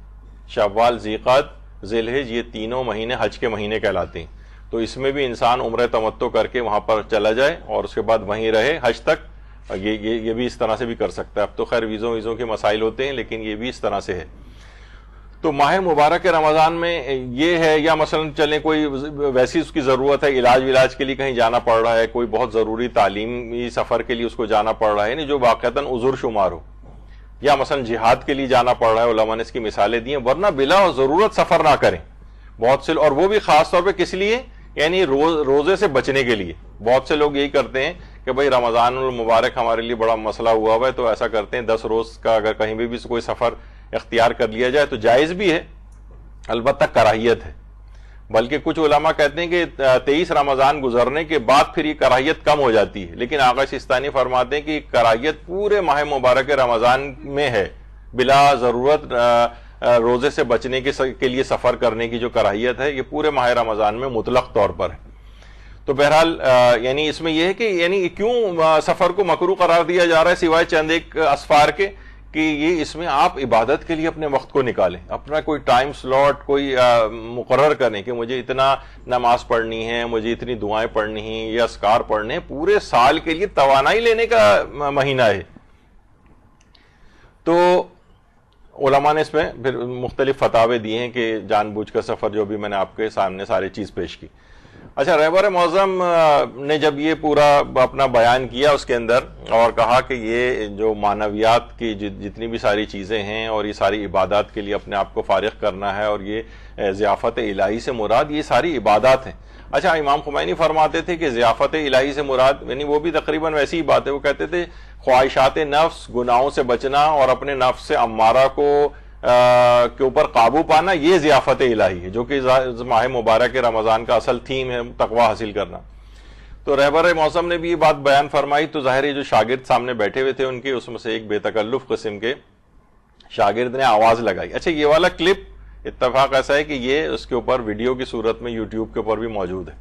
شوال, ذیقعد, ذی الحج یہ تینوں مہینے حج کے مہینے کہلاتے ہیں. تو اس میں بھی انسان عمرہ تمتع کر کے وہاں پر چلا جائے اور اس کے بعد وہیں رہے حج تک. یہ بھی اس طرح سے بھی کر سکتا ہے. اب تو خیر ویزوں کے مسائل ہوتے ہیں لیکن یہ بھی اس طرح سے ہے. تو ماہ مبارک رمضان میں یہ ہے, یا مثلا چلیں کوئی ویسی اس کی ضرورت ہے, علاج کے لیے کہیں جانا پڑ رہا ہے, کوئی بہت ضروری تعلیمی سفر کے لیے اس کو جانا پڑ رہا ہے, یعنی جو واقعتاً عذر شمار ہو, یا مثلا جہاد کے لیے جانا پڑ رہا ہے, علماء نے اس کی مثالیں دی ہیں. ورنہ بلا ضرورت سفر نہ کریں بہت سے, اور وہ بھی خاص طور پہ کس لیے, یعنی روزے سے بچنے کے لیے. بہت سے لوگ یہی کرتے ہیں کہ بھئی رمضان المبارک ہمارے لیے بڑا مسئلہ ہوا ہے تو ایسا کرتے ہیں 10 روز کا اگر کہیں بھی کوئی سفر اختیار کر لیا جائے تو جائز بھی ہے, البتہ کراہیت ہے. بلکہ کچھ علماء کہتے ہیں کہ 23 رمضان گزرنے کے بعد پھر یہ کراہیت کم ہو جاتی ہے, لیکن آقا سستانی فرماتے ہیں کہ کراہیت پورے ماہ مبارک رمضان میں ہے. بلا ضرورت روزے سے بچنے کے لیے سفر کرنے کی جو کراہیت ہے یہ پورے ماہ رمضان میں مطلق طور پر ہے. تو بہرحال یعنی اس میں یہ ہے کہ یعنی کیوں سفر کو مکروہ قرار دیا جا رہا ہے سوائے چند ایک اسفار کے, کہ یہ اس میں آپ عبادت کے لیے اپنے وقت کو نکالیں, اپنا کوئی ٹائم سلاٹ کوئی مقرر کریں کہ مجھے اتنا نماز پڑھنی ہے, مجھے اتنی دعائیں پڑھنی ہیں یا اذکار پڑھنے ہیں. پورے سال کے لیے توانائی لینے کا مہینہ ہے. تو علماء نے اس میں پھر مختلف فتاوے دیے ہیں کہ جان بوجھ کر سفر, جو بھی میں نے آپ کے سامنے ساری چیز پیش کی. اچھا, رہبر معظم نے جب یہ پورا اپنا بیان کیا اس کے اندر اور کہا کہ یہ جو معنویات کی جتنی بھی ساری چیزیں ہیں اور یہ ساری عبادات کے لیے اپنے آپ کو فارغ کرنا ہے, اور یہ ضیافت الہی سے مراد یہ ساری عبادات ہیں. اچھا, امام خمینی فرماتے تھے کہ ضیافت الہی سے مراد یعنی وہ بھی تقریباً ویسی ہی بات ہے. وہ کہتے تھے خواہشات نفس, گناہوں سے بچنا اور اپنے نفس سے امارہ کو کے اوپر قابو پانا، یہ ضیافت الہی ہے، جو کہ ماہ مبارک رمضان کا اصل تھیم ہے، تقوی حاصل کرنا۔ تو رہبر معظم نے بھی یہ بات بیان فرمائی، تو ظاہر ہے جو شاگرد سامنے بیٹھے ہوئے تھے ان کے، اس میں سے ایک بے تکلف قسم کے شاگرد نے آواز لگائی۔ اچھا، یہ والا کلپ اتفاق ایسا ہے کہ یہ اس کے اوپر ویڈیو کی صورت میں یوٹیوب کے اوپر بھی موجود ہے۔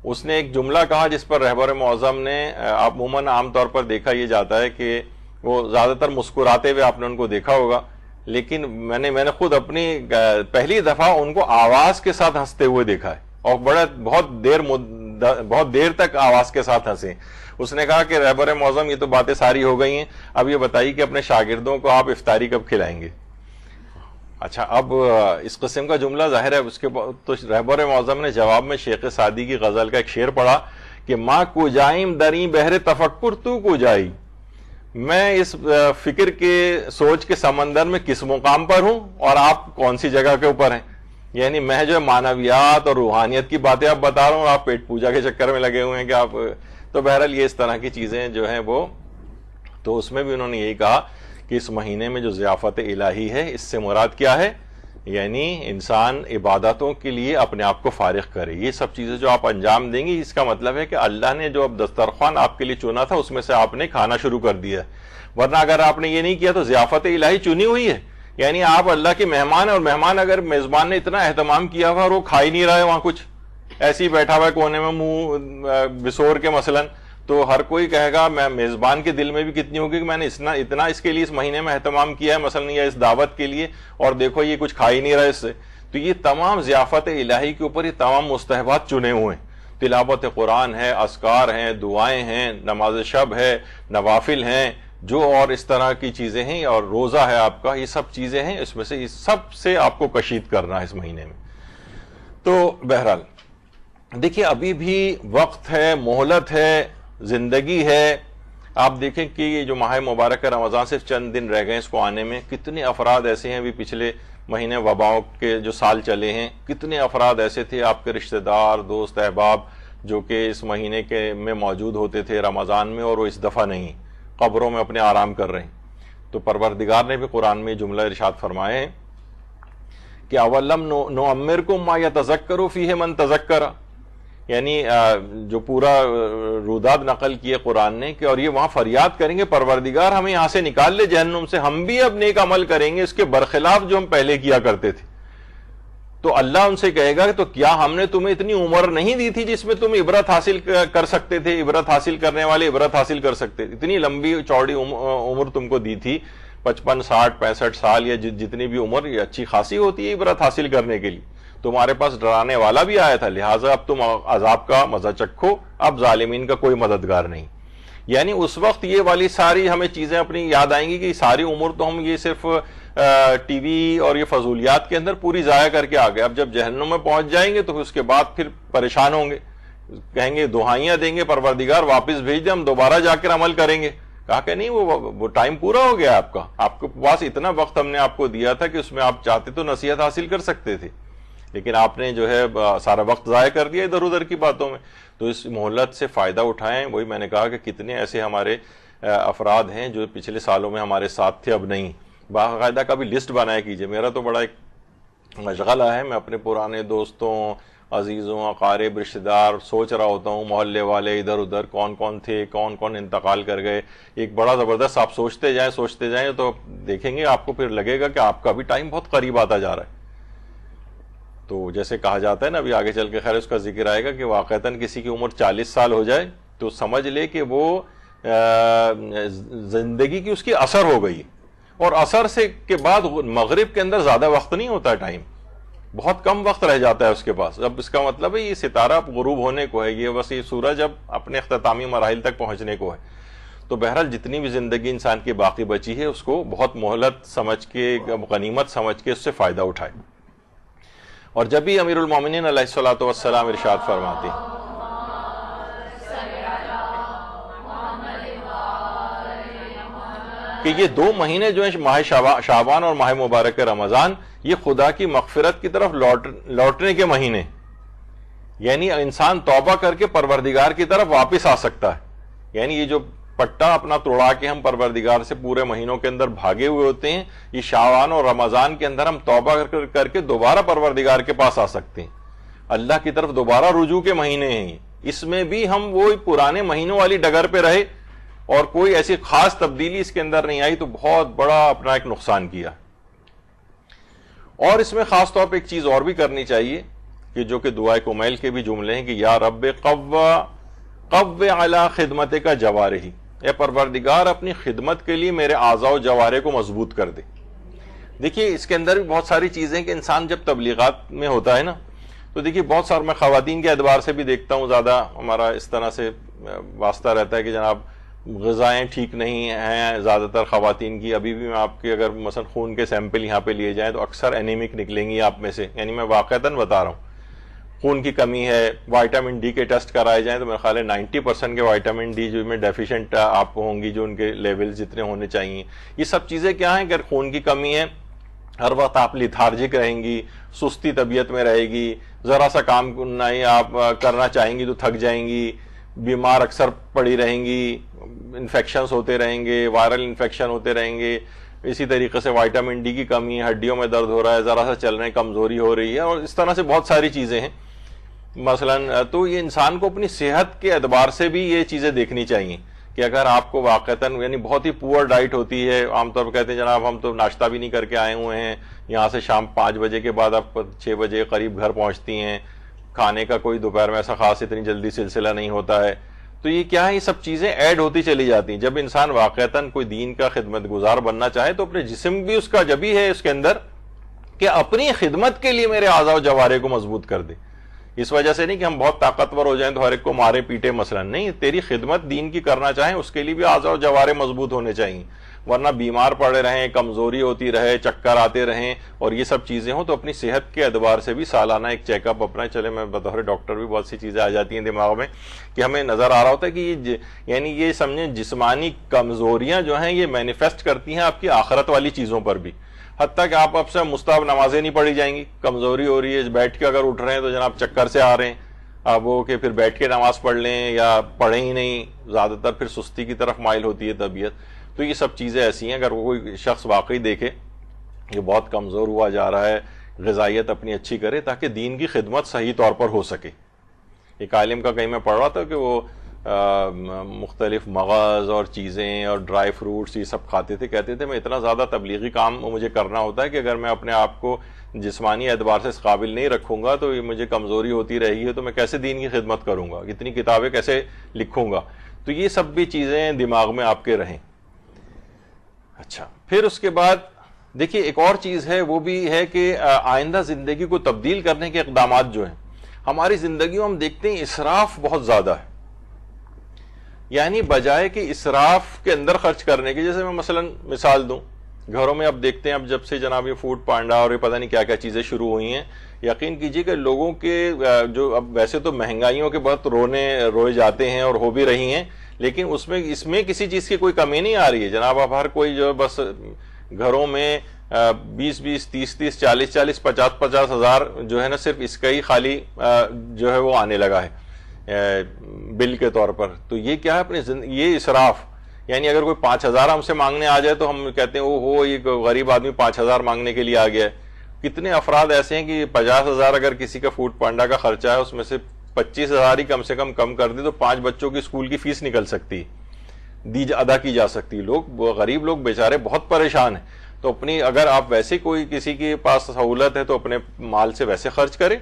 اس نے ایک جملہ کہا جس پر رہبر معظم نے، عموماً عام طور پر دیکھا یہ جاتا ہے کہ وہ زیادہ تر مسکراتے ہوئے آپ نے ان کو دیکھا ہوگا، لیکن میں نے خود اپنی پہلی دفعہ ان کو آواز کے ساتھ ہنستے ہوئے دیکھا ہے، اور بہت دیر تک آواز کے ساتھ ہنسے۔ اس نے کہا کہ رہبر معظم یہ تو باتیں ساری ہو گئی ہیں، اب یہ بتائیے کہ اپنے شاگردوں کو آپ افطاری کب کھلائیں گے؟ اچھا، اب اس قسم کا جملہ ظاہر ہے اس کے تو رہبر معظم نے جواب میں شیخ سعدی کی غزل کا ایک شعر پڑھا کہ ماں کو جائیں دریں بہر تفکر تو کو جائی، میں اس فکر کے سوچ کے سمندر میں کس مقام پر ہوں اور آپ کون سی جگہ کے اوپر ہیں؟ یعنی میں جو معنویات اور روحانیت کی باتیں آپ بتا رہا ہوں، آپ پیٹ پوجا کے چکر میں لگے ہوئے ہیں کہ آپ، تو بہرحال یہ اس طرح کی چیزیں جو ہیں وہ، تو اس میں بھی انہوں نے یہی کہا کہ اس مہینے میں جو ضیافت الہی ہے، اس سے مراد کیا ہے؟ یعنی انسان عبادتوں کے لیے اپنے آپ کو فارغ کرے۔ یہ سب چیزیں جو آپ انجام دیں گی، اس کا مطلب ہے کہ اللہ نے جو اب دسترخوان آپ کے لیے چنا تھا اس میں سے آپ نے کھانا شروع کر دیا، ورنہ اگر آپ نے یہ نہیں کیا تو ضیافت الہی چنی ہوئی ہے، یعنی آپ اللہ کے مہمان ہیں، اور مہمان اگر میزبان نے اتنا اہتمام کیا ہوا اور وہ کھا ہی نہیں رہا ہے وہاں کچھ، ایسے ہی بیٹھا ہوا ہے کونے میں منہ بسور کے مثلاً، تو ہر کوئی کہے گا، میں میزبان کے دل میں بھی کتنی ہوگی کہ میں نے اتنا اس کے لیے اس مہینے میں اہتمام کیا ہے مثلا، یا اس دعوت کے لیے، اور دیکھو یہ کچھ کھا ہی نہیں رہا اس سے۔ تو یہ تمام ضیافت الہی کے اوپر یہ تمام مستحبات چنے ہوئے ہیں، تلاوت قرآن ہے، اذکار ہیں، دعائیں ہیں، نماز شب ہے، نوافل ہیں، جو اور اس طرح کی چیزیں ہیں، اور روزہ ہے آپ کا، یہ سب چیزیں ہیں، اس میں سے یہ سب سے آپ کو کشید کرنا ہے اس مہینے میں۔ تو بہرحال دیکھیے ابھی بھی وقت ہے، مہلت ہے، زندگی ہے۔ آپ دیکھیں کہ یہ جو ماہ مبارک رمضان صرف چند دن رہ گئے اس کو آنے میں، کتنے افراد ایسے ہیں، ابھی پچھلے مہینے وباؤں کے جو سال چلے ہیں، کتنے افراد ایسے تھے آپ کے رشتہ دار، دوست، احباب، جو کہ اس مہینے کے میں موجود ہوتے تھے رمضان میں، اور وہ اس دفعہ نہیں، قبروں میں اپنے آرام کر رہے ہیں۔ تو پروردگار نے بھی قرآن میں جملہ ارشاد فرمائے ہیں کہ اولم نعمرکم ما یتذکر فیہ من تذکر، یعنی جو پورا روداد نقل کیے قرآن نے کہ، اور یہ وہاں فریاد کریں گے پروردگار ہمیں یہاں سے نکال لے جہنم سے، ہم بھی اب نیک عمل کریں گے اس کے برخلاف جو ہم پہلے کیا کرتے تھے۔ تو اللہ ان سے کہے گا کہ تو کیا ہم نے تمہیں اتنی عمر نہیں دی تھی جس میں تم عبرت حاصل کر سکتے تھے؟ عبرت حاصل کرنے والے عبرت حاصل کر سکتے تھے، اتنی لمبی چوڑی عمر تم کو دی تھی، 55 60 65 سال، یا جتنی بھی عمر، یہ اچھی خاصی ہوتی ہے عبرت حاصل کرنے کے لیے۔ تمہارے پاس ڈرانے والا بھی آیا تھا، لہٰذا اب تم عذاب کا مزہ چکھو، اب ظالمین کا کوئی مددگار نہیں۔ یعنی اس وقت یہ والی ساری ہمیں چیزیں اپنی یاد آئیں گی کہ ساری عمر تو ہم یہ صرف ٹی وی اور یہ فضولیات کے اندر پوری ضائع کر کے آ گئے، اب جب جہنم میں پہنچ جائیں گے تو اس کے بعد پھر پریشان ہوں گے، کہیں گے، دعائیاں دیں گے پروردگار واپس بھیج دیں، ہم دوبارہ جا کر عمل کریں گے۔ کہا کہ نہیں، وہ ٹائم پورا ہو گیا آپ کا، آپ کے پاس اتنا وقت ہم نے آپ کو دیا تھا کہ اس میں آپ چاہتے تو نصیحت حاصل کر سکتے تھے، لیکن آپ نے جو ہے سارا وقت ضائع کر دیا ادھر ادھر کی باتوں میں۔ تو اس مہلت سے فائدہ اٹھائیں۔ وہی میں نے کہا کہ کتنے ایسے ہمارے افراد ہیں جو پچھلے سالوں میں ہمارے ساتھ تھے، اب نہیں، باقاعدہ کا بھی لسٹ بنایا کیجئے۔ میرا تو بڑا ایک مشغلہ ہے، میں اپنے پرانے دوستوں، عزیزوں، اقارب، رشتہ دار سوچ رہا ہوتا ہوں، محلے والے ادھر ادھر کون کون تھے، کون کون انتقال کر گئے، ایک بڑا زبردست آپ سوچتے جائیں تو دیکھیں گے آپ کو پھر لگے گا کہ آپ کا بھی ٹائم بہت قریب آتا جا رہا ہے۔ تو جیسے کہا جاتا ہے نا، ابھی آگے چل کے خیر اس کا ذکر آئے گا کہ واقعتاً کسی کی عمر 40 سال ہو جائے تو سمجھ لے کہ وہ زندگی کی اس کی اثر ہو گئی، اور اثر سے کے بعد مغرب کے اندر زیادہ وقت نہیں ہوتا ہے، ٹائم بہت کم وقت رہ جاتا ہے اس کے پاس۔ اب اس کا مطلب ہے یہ ستارہ غروب ہونے کو ہے، یہ بس یہ سورج اب اپنے اختتامی مراحل تک پہنچنے کو ہے۔ تو بہرحال جتنی بھی زندگی انسان کی باقی بچی ہے اس کو بہت مہلت سمجھ کے، غنیمت سمجھ کے اس سے فائدہ اٹھائے۔ اور جب بھی امیر المومنین علیہ الصلوۃ والسلام ارشاد فرماتے ہیں کہ یہ 2 مہینے جو ہیں، ماہ شعبان اور ماہ مبارک رمضان، یہ خدا کی مغفرت کی طرف لوٹنے کے مہینے، یعنی انسان توبہ کر کے پروردگار کی طرف واپس آ سکتا ہے۔ یعنی یہ جو پٹا اپنا توڑا کے ہم پروردگار سے پورے مہینوں کے اندر بھاگے ہوئے ہوتے ہیں. یہ شعبان اور رمضان کے اندر ہم توبہ کر کے دوبارہ پروردگار کے پاس آ سکتے ہیں. اللہ کی طرف دوبارہ رجوع کے مہینے ہیں. اس میں بھی ہم وہ پرانے مہینوں والی ڈگر پہ رہے اور کوئی ایسی خاص تبدیلی اس کے اندر نہیں آئی تو بہت بڑا اپنا ایک نقصان کیا. اور اس میں خاص طور پہ ایک چیز اور بھی کرنی چاہیے کہ جو کہ دعائے کمیل کے بھی جملے ہیں کہ یا رب قو علی خدمت کا جوارحی، اے پروردگار اپنی خدمت کے لیے میرے اعضاء و جوارح کو مضبوط کر دے. دیکھیے اس کے اندر بھی بہت ساری چیزیں کہ انسان جب تبلیغات میں ہوتا ہے نا تو دیکھیے بہت سارے، میں خواتین کے اعتبار سے بھی دیکھتا ہوں، زیادہ ہمارا اس طرح سے واسطہ رہتا ہے کہ جناب غذائیں ٹھیک نہیں ہیں زیادہ تر خواتین کی. ابھی بھی میں آپ کے اگر مثلا خون کے سیمپل یہاں پہ لیے جائیں تو اکثر اینیمک نکلیں گی آپ میں سے، یعنی میں واقعتاً بتا رہا ہوں خون کی کمی ہے. وائٹامن ڈی کے ٹیسٹ کرائے جائیں تو میرا خیال ہے 90% کے وائٹامن ڈی جو میں ڈیفیشنٹ آپ ہوں گی، جو ان کے لیول جتنے ہونے چاہیے. یہ سب چیزیں کیا ہیں؟ اگر خون کی کمی ہے، ہر وقت آپ لیتھارجک رہیں گی، سستی طبیعت میں رہے گی، ذرا سا کام نہیں آپ کرنا چاہیں گی تو تھک جائیں گی، بیمار اکثر پڑی رہیں گی، انفیکشنز ہوتے رہیں گے، وائرل انفیکشن ہوتے رہیں گے. اسی طریقے سے وائٹامن ڈی کی کمی ہے، ہڈیوں میں درد ہو رہا ہے، ذرا سا چلنے میں کمزوری ہو رہی ہے، اور اس طرح سے بہت ساری چیزیں ہیں. مثلا تو یہ انسان کو اپنی صحت کے اعتبار سے بھی یہ چیزیں دیکھنی چاہیے کہ اگر آپ کو واقعتاً یعنی بہت ہی پور ڈائٹ ہوتی ہے، عام طور پر کہتے ہیں جناب ہم تو ناشتہ بھی نہیں کر کے آئے ہوئے ہیں، یہاں سے شام 5 بجے کے بعد آپ 6 بجے قریب گھر پہنچتی ہیں، کھانے کا کوئی دوپہر میں ایسا خاص اتنی جلدی سلسلہ نہیں ہوتا ہے. تو یہ کیا ہے؟ یہ سب چیزیں ایڈ ہوتی چلی جاتی ہیں. جب انسان واقعتاً کوئی دین کا خدمت گزار بننا چاہے تو اپنے جسم بھی اس کا جبھی ہے اس کے اندر کہ اپنی خدمت کے لیے میرے اعضاء و جوارح کو مضبوط کر دے. اس وجہ سے نہیں کہ ہم بہت طاقتور ہو جائیں تو ہر ایک کو مارے پیٹے، مثلا نہیں، تیری خدمت دین کی کرنا چاہیں اس کے لیے بھی اعضاء و جوارح مضبوط ہونے چاہیے. ورنہ بیمار پڑے رہیں، کمزوری ہوتی رہے، چکر آتے رہیں اور یہ سب چیزیں ہوں تو اپنی صحت کے اعتبار سے بھی سالانہ ایک چیک اپ اپنا چلے. میں بطور ڈاکٹر بھی بہت سی چیزیں آ جاتی ہیں دماغ میں کہ ہمیں نظر آ رہا ہوتا ہے کہ یعنی یہ سمجھیں جسمانی کمزوریاں جو ہیں یہ مینیفیسٹ کرتی ہیں آپ کی آخرت والی چیزوں پر بھی. حتیٰ کہ آپ اب سے مستحب نمازیں نہیں پڑھی جائیں گی، کمزوری ہو رہی ہے، بیٹھ کے اگر اٹھ رہے ہیں تو جناب چکر سے آ رہے ہیں آپ وہ کہ پھر بیٹھ کے نماز پڑھ لیں یا پڑھیں ہی نہیں، زیادہ تر پھر سستی کی طرف مائل ہوتی ہے طبیعت. تو یہ سب چیزیں ایسی ہیں اگر وہ کوئی شخص واقعی دیکھے کہ بہت کمزور ہوا جا رہا ہے، غذائیت اپنی اچھی کرے تاکہ دین کی خدمت صحیح طور پر ہو سکے. ایک عالم کا کہیں میں پڑھ رہا تھا کہ وہ مختلف مغز اور چیزیں اور ڈرائی فروٹس یہ سب کھاتے تھے، کہتے تھے میں اتنا زیادہ تبلیغی کام مجھے کرنا ہوتا ہے کہ اگر میں اپنے آپ کو جسمانی اعتبار سے اس قابل نہیں رکھوں گا تو یہ مجھے کمزوری ہوتی رہے گی تو میں کیسے دین کی خدمت کروں گا، اتنی کتابیں کیسے لکھوں گا. تو یہ سب بھی چیزیں دماغ میں آپ کے رہیں. اچھا، پھر اس کے بعد دیکھیے ایک اور چیز ہے، وہ بھی ہے کہ آئندہ زندگی کو تبدیل کرنے کے اقدامات جو ہیں ہماری زندگیوں ہم دیکھتے ہیں اسراف بہت زیادہ ہے. یعنی بجائے کہ اسراف کے اندر خرچ کرنے کی، جیسے میں مثلا مثال دوں، گھروں میں اب دیکھتے ہیں اب جب سے جناب یہ فوڈ پانڈا اور یہ پتہ نہیں کیا کیا چیزیں شروع ہوئی ہیں، یقین کیجیے کہ لوگوں کے جو اب ویسے تو مہنگائیوں کے بہت روئے جاتے ہیں اور ہو بھی رہی ہیں، لیکن اس میں کسی چیز کی کوئی کمی نہیں آ رہی ہے. جناب اب ہر کوئی جو بس گھروں میں 20-20 30-30 40-40 50-50 ہزار جو ہے نا صرف اس کا ہی خالی جو ہے وہ آنے لگا ہے بل کے طور پر. تو یہ کیا ہے؟ اپنے یہ اسراف. یعنی اگر کوئی 5,000 ہم سے مانگنے آ جائے تو ہم کہتے ہیں او یہ غریب آدمی 5,000 مانگنے کے لیے آ گیا ہے. کتنے افراد ایسے ہیں کہ 50,000 اگر کسی کا فوڈ پانڈا کا خرچہ ہے اس میں سے 25,000 ہی کم سے کم کر دی تو 5 بچوں کی اسکول کی فیس نکل سکتی، ادا کی جا سکتی. لوگ غریب لوگ بیچارے بہت پریشان ہیں. تو اپنی اگر آپ ویسے کوئی کسی کے پاس سہولت ہے تو اپنے مال سے ویسے خرچ کریں.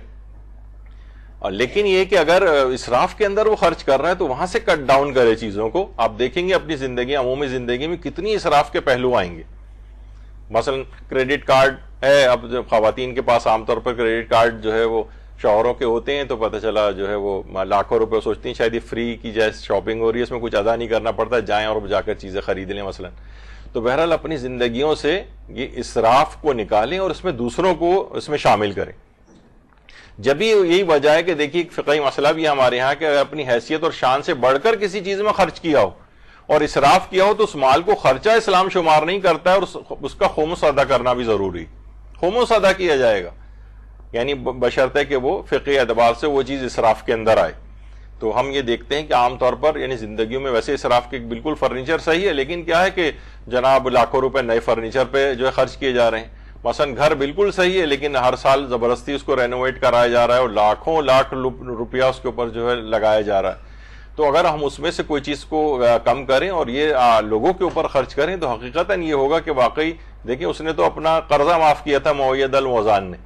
لیکن یہ کہ اگر اسراف کے اندر وہ خرچ کر رہا ہے تو وہاں سے کٹ ڈاؤن کرے چیزوں کو. آپ دیکھیں گے اپنی زندگی، عمومی زندگی میں کتنی اسراف کے پہلو آئیں گے. مثلا کریڈٹ کارڈ ہے، اب خواتین کے پاس عام طور پر کریڈٹ کارڈ جو ہے وہ شوہروں کے ہوتے ہیں تو پتہ چلا جو ہے وہ لاکھوں روپے سوچتی ہیں شاید یہ فری کی جیسے شاپنگ ہو رہی ہے، اس میں کچھ ادا نہیں کرنا پڑتا، جائیں اور جا کر چیزیں خرید لیں مثلا. تو بہرحال اپنی زندگیوں سے یہ اسراف کو نکالیں اور اس میں دوسروں کو اس میں شامل کریں. جب ہی یہی وجہ ہے کہ دیکھیے ایک فقہی مسئلہ بھی ہمارے یہاں کہ اگر اپنی حیثیت اور شان سے بڑھ کر کسی چیز میں خرچ کیا ہو اور اسراف کیا ہو تو اس مال کو خرچہ اسلام شمار نہیں کرتا ہے اور اس کا خمس ادا کرنا بھی ضروری. خمس ادا کیا جائے گا، یعنی بشرطے کہ وہ فقہی اعتبار سے وہ چیز اسراف کے اندر آئے. تو ہم یہ دیکھتے ہیں کہ عام طور پر یعنی زندگیوں میں ویسے اسراف کے بالکل فرنیچر صحیح ہے، لیکن کیا ہے کہ جناب لاکھوں روپے نئے فرنیچر پہ جو ہے خرچ کیے جا رہے ہیں. مثلا گھر بالکل صحیح ہے لیکن ہر سال زبردستی اس کو رینوویٹ کرایا جا رہا ہے اور لاکھوں لاکھ روپیہ اس کے اوپر جو ہے لگایا جا رہا ہے. تو اگر ہم اس میں سے کوئی چیز کو کم کریں اور یہ لوگوں کے اوپر خرچ کریں تو حقیقتاً یہ ہوگا کہ واقعی دیکھیں اس نے تو اپنا قرضہ معاف کیا تھا معید الموزان نے.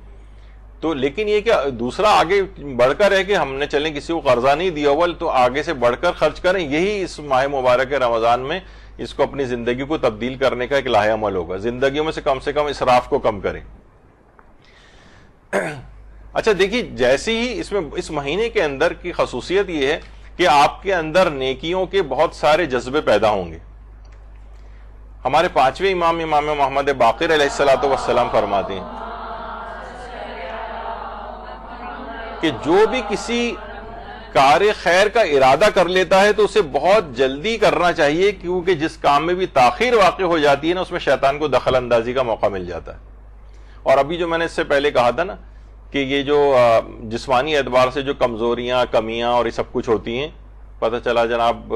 تو لیکن یہ کہ دوسرا آگے بڑھ کر ہے کہ ہم نے چلیں کسی کو قرضہ نہیں دیا اول تو آگے سے بڑھ کر خرچ کریں. یہی اس ماہ مبارک رمضان میں اس کو اپنی زندگی کو تبدیل کرنے کا ایک لاہے عمل ہوگا. زندگیوں میں سے کم اسراف کو کم کریں. اچھا دیکھیے جیسے ہی اس مہینے کے اندر کی خصوصیت یہ ہے کہ آپ کے اندر نیکیوں کے بہت سارے جذبے پیدا ہوں گے. ہمارے 5ویں امام محمد باقر علیہ الصلوۃ والسلام فرماتے ہیں کہ جو بھی کسی کار خیر کا ارادہ کر لیتا ہے تو اسے بہت جلدی کرنا چاہیے، کیونکہ جس کام میں بھی تاخیر واقع ہو جاتی ہے نا اس میں شیطان کو دخل اندازی کا موقع مل جاتا ہے. اور ابھی جو میں نے اس سے پہلے کہا تھا نا کہ یہ جو جسمانی اعتبار سے جو کمزوریاں کمیاں اور یہ سب کچھ ہوتی ہیں، پتہ چلا جناب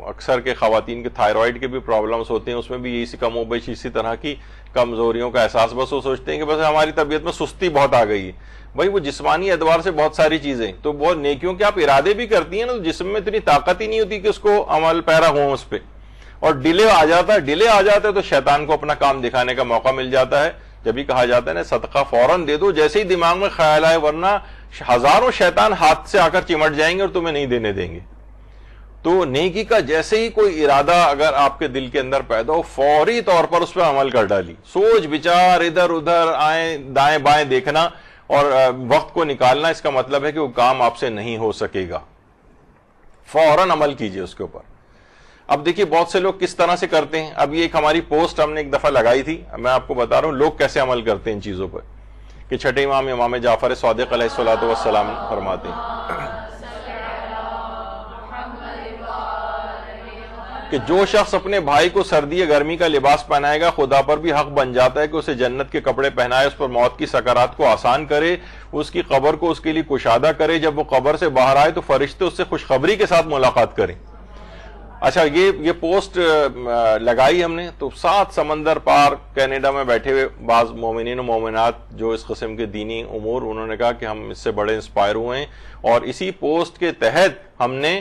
اکثر کے خواتین کے تھائرائیڈ کے بھی پرابلمز ہوتے ہیں، اس میں بھی اسی کم و بیش اسی طرح کی کمزوریوں کا احساس، بس وہ سوچتے ہیں کہ بس ہماری طبیعت میں سستی بہت آ گئی ہے. بھائی وہ جسمانی اعتبار سے بہت ساری چیزیں تو بہت نیکیوں کے آپ ارادے بھی کرتی ہیں نا، تو جسم میں اتنی طاقت ہی نہیں ہوتی کہ اس کو عمل پیرا ہوں اس پہ، اور ڈیلے آ جاتا ہے تو شیطان کو اپنا کام دکھانے کا موقع مل جاتا ہے. جب بھی کہا جاتا ہے نا صدقہ فوراً دے دو، جیسے ہی دماغ میں خیال آئے، ورنہ ہزاروں شیطان ہاتھ سے آ کر چمٹ جائیں گے اور تمہیں نہیں دینے دیں گے. تو نیکی کا جیسے ہی کوئی ارادہ اگر آپ کے دل کے اندر پیدا ہو، فوری طور پر اس پہ عمل کر ڈالی. سوچ بچار ادھر ادھر آئیں دائیں بائیں دیکھنا اور وقت کو نکالنا، اس کا مطلب ہے کہ وہ کام آپ سے نہیں ہو سکے گا. فوراً عمل کیجئے اس کے اوپر. اب دیکھیے بہت سے لوگ کس طرح سے کرتے ہیں. اب یہ ایک ہماری پوسٹ ہم نے ایک دفعہ لگائی تھی، میں آپ کو بتا رہا ہوں لوگ کیسے عمل کرتے ہیں ان چیزوں پر، کہ چھٹے امام جعفر صادق علیہ الصلوۃ والسلام فرماتے ہیں کہ جو شخص اپنے بھائی کو سردی یا گرمی کا لباس پہنائے گا، خدا پر بھی حق بن جاتا ہے کہ اسے جنت کے کپڑے پہنائے، اس پر موت کی سکرات کو آسان کرے، اس کی قبر کو اس کے لیے کشادہ کرے. جب وہ قبر سے باہر آئے تو فرشتے اس سے خوشخبری کے ساتھ ملاقات کریں. اچھا یہ پوسٹ لگائی ہم نے تو 7 سمندر پار کینیڈا میں بیٹھے ہوئے بعض مومنین و مومنات جو اس قسم کے دینی امور، انہوں نے کہا کہ ہم اس سے بڑے انسپائر ہوئے ہیں، اور اسی پوسٹ کے تحت ہم نے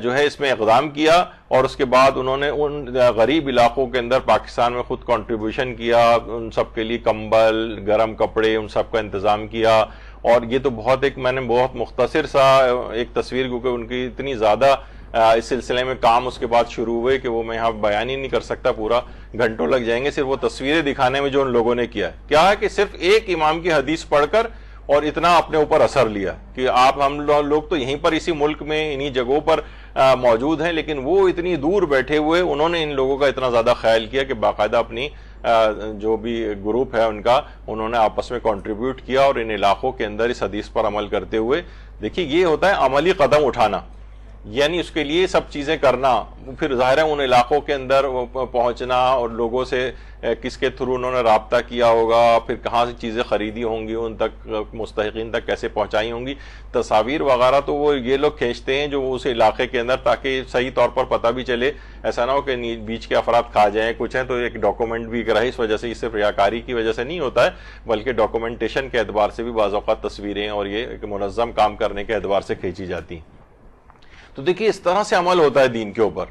جو ہے اس میں اقدام کیا. اور اس کے بعد انہوں نے ان غریب علاقوں کے اندر پاکستان میں خود کنٹریبیوشن کیا، ان سب کے لیے کمبل گرم کپڑے ان سب کا انتظام کیا. اور یہ تو بہت میں نے بہت مختصر سا ایک تصویر، کیونکہ ان کی اتنی زیادہ اس سلسلے میں کام اس کے بعد شروع ہوئے کہ وہ میں یہاں بیان ہی نہیں کر سکتا، پورا گھنٹوں لگ جائیں گے صرف وہ تصویریں دکھانے میں جو ان لوگوں نے کیا ہے. کیا ہے کہ صرف ایک امام کی حدیث پڑھ کر اور اتنا اپنے اوپر اثر لیا کہ ہم لوگ تو یہیں پر اسی ملک میں انہی جگہوں پر موجود ہیں، لیکن وہ اتنی دور بیٹھے ہوئے انہوں نے ان لوگوں کا اتنا زیادہ خیال کیا کہ باقاعدہ اپنی جو بھی گروپ ہے ان کا انہوں نے آپس میں کنٹریبیوٹ کیا اور ان علاقوں کے اندر اس حدیث پر عمل کرتے ہوئے. دیکھیے یہ ہوتا ہے عملی قدم اٹھانا، یعنی اس کے لیے سب چیزیں کرنا. پھر ظاہر ہے ان علاقوں کے اندر پہنچنا اور لوگوں سے کس کے تھرو انہوں نے رابطہ کیا ہوگا، پھر کہاں سے چیزیں خریدی ہوں گی، ان تک مستحقین تک کیسے پہنچائی ہوں گی، تصاویر وغیرہ تو وہ یہ لوگ کھینچتے ہیں جو اس علاقے کے اندر، تاکہ صحیح طور پر پتہ بھی چلے. ایسا نہ ہو کہ بیچ کے افراد کھا جائیں کچھ ہیں تو ایک ڈاکومنٹ بھی رہے. اس وجہ سے یہ صرف ریاکاری کی وجہ سے نہیں ہوتا ہے، بلکہ ڈاکومنٹیشن کے اعتبار سے بھی بعض اوقات تصویریں اور یہ ایک منظم کام کرنے کے اعتبار سے کھینچی جاتی ہیں. تو دیکھیے اس طرح سے عمل ہوتا ہے دین کے اوپر.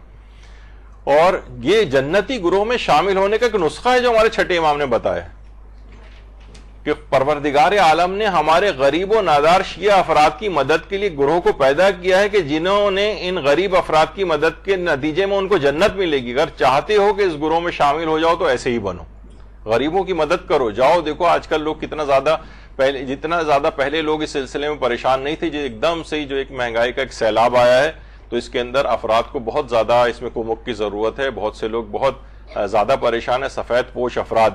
اور یہ جنتی گروہ میں شامل ہونے کا ایک نسخہ ہے جو ہمارے چھٹے امام نے بتایا کہ پروردگار عالم نے ہمارے غریب و نادار شیعہ افراد کی مدد کے لیے گروہ کو پیدا کیا ہے کہ جنہوں نے ان غریب افراد کی مدد کے نتیجے میں ان کو جنت ملے گی. اگر چاہتے ہو کہ اس گروہ میں شامل ہو جاؤ تو ایسے ہی بنو، غریبوں کی مدد کرو. جاؤ دیکھو آج کل لوگ کتنا زیادہ جتنا زیادہ پہلے لوگ اس سلسلے میں پریشان نہیں تھے، جو ایک دم سے جو ایک مہنگائی کا ایک سیلاب آیا ہے تو اس کے اندر افراد کو بہت زیادہ اس میں کمک کی ضرورت ہے. بہت سے لوگ بہت زیادہ پریشان ہیں، سفید پوش افراد.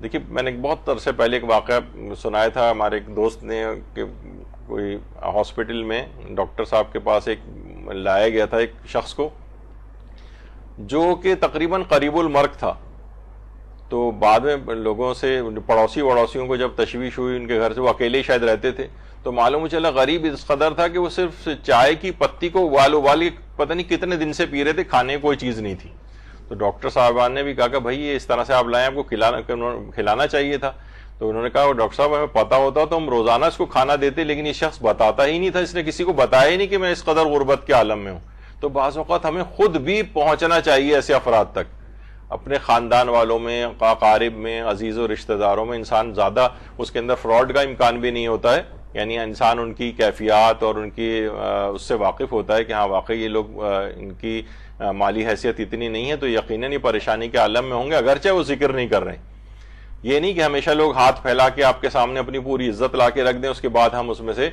دیکھیے میں نے بہت عرصے پہلے ایک واقعہ سنایا تھا، ہمارے ایک دوست نے کہ کوئی ہاسپٹل میں ڈاکٹر صاحب کے پاس ایک لایا گیا تھا ایک شخص کو جو کہ تقریباً قریب المرگ تھا. تو بعد میں لوگوں سے پڑوسیوں کو جب تشویش ہوئی ان کے گھر سے، وہ اکیلے ہی شاید رہتے تھے، تو معلوم چلا غریب اس قدر تھا کہ وہ صرف چائے کی پتی کو ابال کے پتہ نہیں کتنے دن سے پی رہے تھے, کھانے کوئی چیز نہیں تھی. تو ڈاکٹر صاحبان نے بھی کہا کہ بھائی یہ اس طرح سے آپ لائیں, آپ کو کھلانا چاہیے تھا. تو انہوں نے کہا ڈاکٹر صاحب ہمیں پتا ہوتا تو ہم روزانہ اس کو کھانا دیتے, لیکن یہ شخص بتاتا ہی نہیں تھا, اس نے کسی کو بتایا ہی نہیں کہ میں اس قدر غربت کے عالم میں ہوں. تو بعض اوقات ہمیں خود بھی پہنچنا چاہیے ایسے افراد تک, اپنے خاندان والوں میں, اقارب میں, عزیز و رشتہ داروں میں. انسان زیادہ اس کے اندر فراڈ کا امکان بھی نہیں ہوتا ہے, یعنی انسان ان کی کیفیات اور ان کی اس سے واقف ہوتا ہے کہ ہاں واقعی یہ لوگ ان کی مالی حیثیت اتنی نہیں ہے تو یقیناً یہ پریشانی کے عالم میں ہوں گے, اگرچہ وہ ذکر نہیں کر رہے ہیں. یہ نہیں کہ ہمیشہ لوگ ہاتھ پھیلا کے آپ کے سامنے اپنی پوری عزت لا کے رکھ دیں, اس کے بعد ہم اس میں سے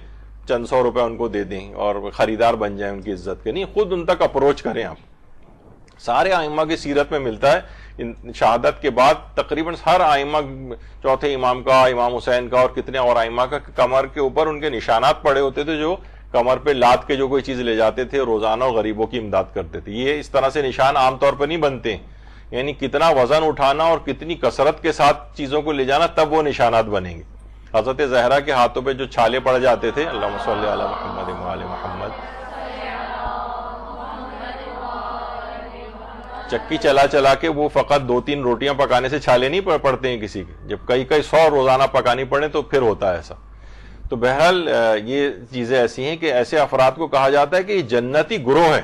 چند سو روپے ان کو دے دیں اور خریدار بن جائیں ان کی عزت کے. نہیں, خود ان تک اپروچ کریں آپ. سارے ائمہ کی سیرت میں ملتا ہے شہادت کے بعد تقریباً ہر ائمہ, چوتھے امام کا, امام حسین کا اور کتنے اور ائمہ کا, کمر کے اوپر ان کے نشانات پڑے ہوتے تھے جو کمر پہ لاد کے جو کوئی چیز لے جاتے تھے, روزانہ غریبوں کی امداد کرتے تھے. یہ اس طرح سے نشان عام طور پر نہیں بنتے, یعنی کتنا وزن اٹھانا اور کتنی کثرت کے ساتھ چیزوں کو لے جانا تب وہ نشانات بنیں گے. حضرت زہرا کے ہاتھوں پہ جو چھالے پڑ جاتے تھے, اللہم صلی علی محمد و آل محمد, چکی چلا چلا کے وہ فقط 2-3 روٹیاں پکانے سے چھالے نہیں پڑتے ہیں کسی کے, جب کئی 100 روزانہ پکانی پڑے تو پھر ہوتا ہے ایسا. تو بہرحال یہ چیزیں ایسی ہیں کہ ایسے افراد کو کہا جاتا ہے کہ یہ جنتی گروہ ہے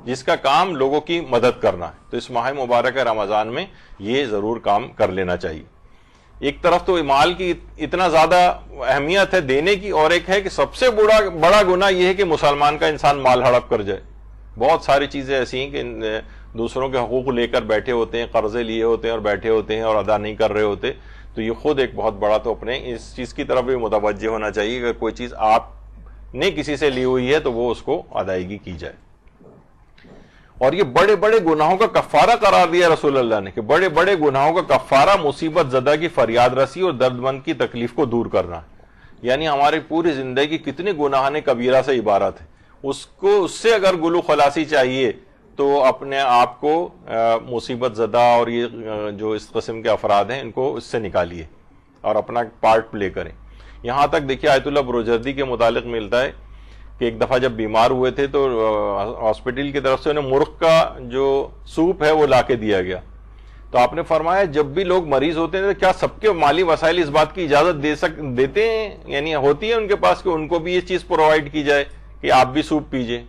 جس کا کام لوگوں کی مدد کرنا ہے. تو اس ماہ مبارک رمضان میں یہ ضرور کام کر لینا چاہیے. ایک طرف تو مال کی اتنا زیادہ اہمیت ہے دینے کی, اور ایک ہے کہ سب سے بڑا گناہ یہ ہے کہ مسلمان کا انسان مال ہڑپ کر جائے. بہت ساری چیزیں ایسی ہیں کہ دوسروں کے حقوق لے کر بیٹھے ہوتے ہیں, قرضے لیے ہوتے ہیں اور بیٹھے ہوتے ہیں اور ادا نہیں کر رہے ہوتے. تو یہ خود ایک بہت بڑا, تو اپنے اس چیز کی طرف بھی متوجہ ہونا چاہیے. اگر کوئی چیز آپ نے کسی سے لی ہوئی ہے تو وہ اس کو ادائیگی کی جائے. اور یہ بڑے بڑے گناہوں کا کفارہ قرار دیا رسول اللہ نے کہ بڑے بڑے گناہوں کا کفارہ مصیبت زدہ کی فریاد رسی اور درد مند کی تکلیف کو دور کرنا ہے. یعنی ہماری پوری زندگی کتنے گناہ کبیرہ سے عبارت ہے, اس سے اگر گلو خلاصی چاہیے تو اپنے آپ کو مصیبت زدہ اور یہ جو اس قسم کے افراد ہیں ان کو اس سے نکالیے اور اپنا پارٹ پلے کریں. یہاں تک دیکھیے آیت اللہ بروجردی کے متعلق ملتا ہے کہ ایک دفعہ جب بیمار ہوئے تھے تو ہاسپٹل کی طرف سے انہیں مرغ کا جو سوپ ہے وہ لا کے دیا گیا. تو آپ نے فرمایا جب بھی لوگ مریض ہوتے ہیں تو کیا سب کے مالی وسائل اس بات کی اجازت دیتے ہیں, یعنی ہوتی ہے ان کے پاس کہ ان کو بھی یہ چیز پرووائڈ کی جائے کہ آپ بھی سوپ پیجئے؟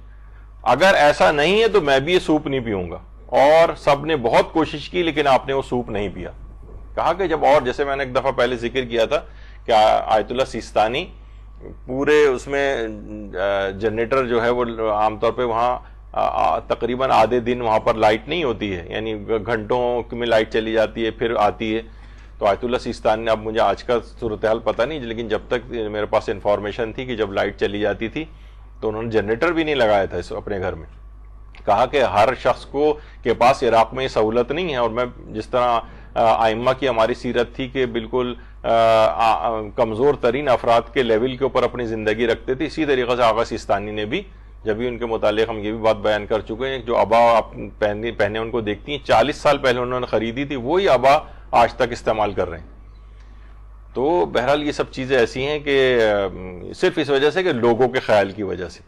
اگر ایسا نہیں ہے تو میں بھی یہ سوپ نہیں پیوں گا. اور سب نے بہت کوشش کی لیکن آپ نے وہ سوپ نہیں پیا. کہا کہ جب, اور جیسے میں نے ایک دفعہ پہلے ذکر کیا تھا کہ آیت اللہ سیستانی پورے اس میں جنریٹر جو ہے وہ عام طور پہ وہاں تقریباً آدھے دن وہاں پر لائٹ نہیں ہوتی ہے, یعنی گھنٹوں میں لائٹ چلی جاتی ہے پھر آتی ہے. تو آیت اللہ سیستانی نے, اب مجھے آج کا صورتحال پتہ نہیں, لیکن جب تک میرے پاس انفارمیشن تھی کہ جب لائٹ چلی جاتی تھی تو انہوں نے جنریٹر بھی نہیں لگایا تھا اپنے گھر میں. کہا کہ ہر شخص کے پاس عراق میں یہ سہولت نہیں ہے, اور میں جس طرح ائمہ کی ہماری سیرت تھی کہ بالکل کمزور ترین افراد کے لیول کے اوپر اپنی زندگی رکھتے تھے, اسی طریقے سے آغا سیستانی نے بھی, جب بھی ان کے متعلق ہم یہ بھی بات بیان کر چکے ہیں, جو ابا آپ پہنے ان کو دیکھتی ہیں 40 سال پہلے انہوں نے خریدی تھی وہی ابا آج تک استعمال کر رہے ہیں. تو بہرحال یہ سب چیزیں ایسی ہیں کہ صرف اس وجہ سے کہ لوگوں کے خیال کی وجہ سے.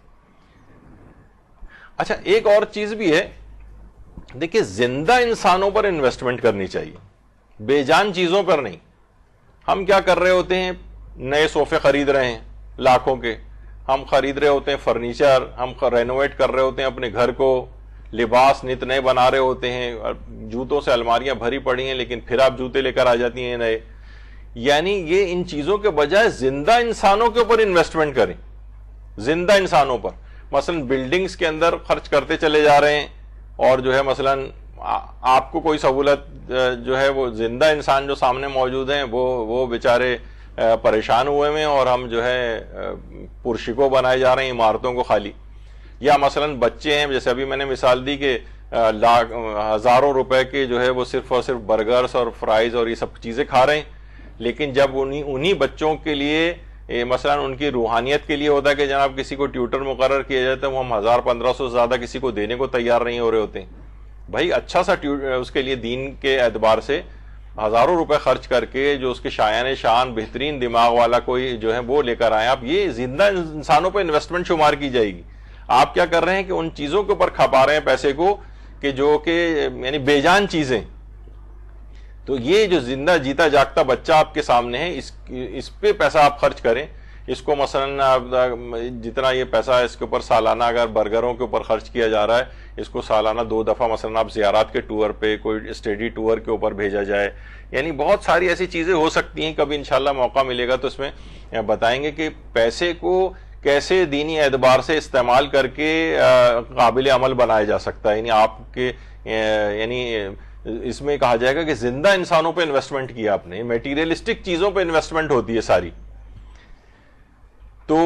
اچھا ایک اور چیز بھی ہے, دیکھیں زندہ انسانوں پر انویسٹمنٹ کرنی چاہیے, بے جان چیزوں پر نہیں. ہم کیا کر رہے ہوتے ہیں, نئے صوفے خرید رہے ہیں لاکھوں کے, ہم خرید رہے ہوتے ہیں فرنیچر, ہم رینوویٹ کر رہے ہوتے ہیں اپنے گھر کو, لباس نت نئے بنا رہے ہوتے ہیں, جوتوں سے الماریاں بھری پڑی ہیں لیکن پھر آپ جوتے لے کر آ جاتی ہیں نئے. یعنی یہ ان چیزوں کے بجائے زندہ انسانوں کے اوپر انویسٹمنٹ کریں, زندہ انسانوں پر. مثلا بلڈنگز کے اندر خرچ کرتے چلے جا رہے ہیں, اور جو ہے مثلا آپ کو کوئی سہولت جو ہے وہ زندہ انسان جو سامنے موجود ہیں وہ بیچارے پریشان ہوئے ہیں, اور ہم جو ہے پرشکو بنائے جا رہے ہیں عمارتوں کو خالی. یا مثلا بچے ہیں, جیسے ابھی میں نے مثال دی کہ ہزاروں روپے کے جو ہے وہ صرف اور صرف برگرز اور فرائز اور یہ سب چیزیں کھا رہے ہیں, لیکن جب انہی بچوں کے لیے مثلا ان کی روحانیت کے لیے ہوتا ہے کہ جناب کسی کو ٹیوٹر مقرر کیا جاتا ہے, وہ ہم 1000-1500 سے زیادہ کسی کو دینے کو تیار نہیں ہو رہے ہوتے ہیں. بھائی اچھا سا اس کے لیے دین کے اعتبار سے ہزاروں روپے خرچ کر کے جو اس کے شایان شان بہترین دماغ والا کوئی جو ہے وہ لے کر آئیں آپ، یہ زندہ انسانوں پہ انویسٹمنٹ شمار کی جائے گی. آپ کیا کر رہے ہیں کہ ان چیزوں کے اوپر کھپا رہے ہیں پیسے کو کہ جو کہ یعنی بے جان چیزیں. تو یہ جو زندہ جیتا جاگتا بچہ آپ کے سامنے ہے، اس پہ پیسہ آپ خرچ کریں. اس کو مثلا جتنا یہ پیسہ اس کے اوپر سالانہ اگر برگروں کے اوپر خرچ کیا جا رہا ہے، اس کو سالانہ 2 دفعہ مثلا آپ زیارات کے ٹور پہ کوئی اسٹڈی ٹور کے اوپر بھیجا جائے. یعنی بہت ساری ایسی چیزیں ہو سکتی ہیں. کبھی انشاءاللہ موقع ملے گا تو اس میں بتائیں گے کہ پیسے کو کیسے دینی اعتبار سے استعمال کر کے قابل عمل بنایا جا سکتا ہے. یعنی آپ کے یعنی اس میں کہا جائے گا کہ زندہ انسانوں پہ انویسٹمنٹ کیا آپ نے، میٹیریلسٹک چیزوں پہ انویسٹمنٹ ہوتی ہے ساری. تو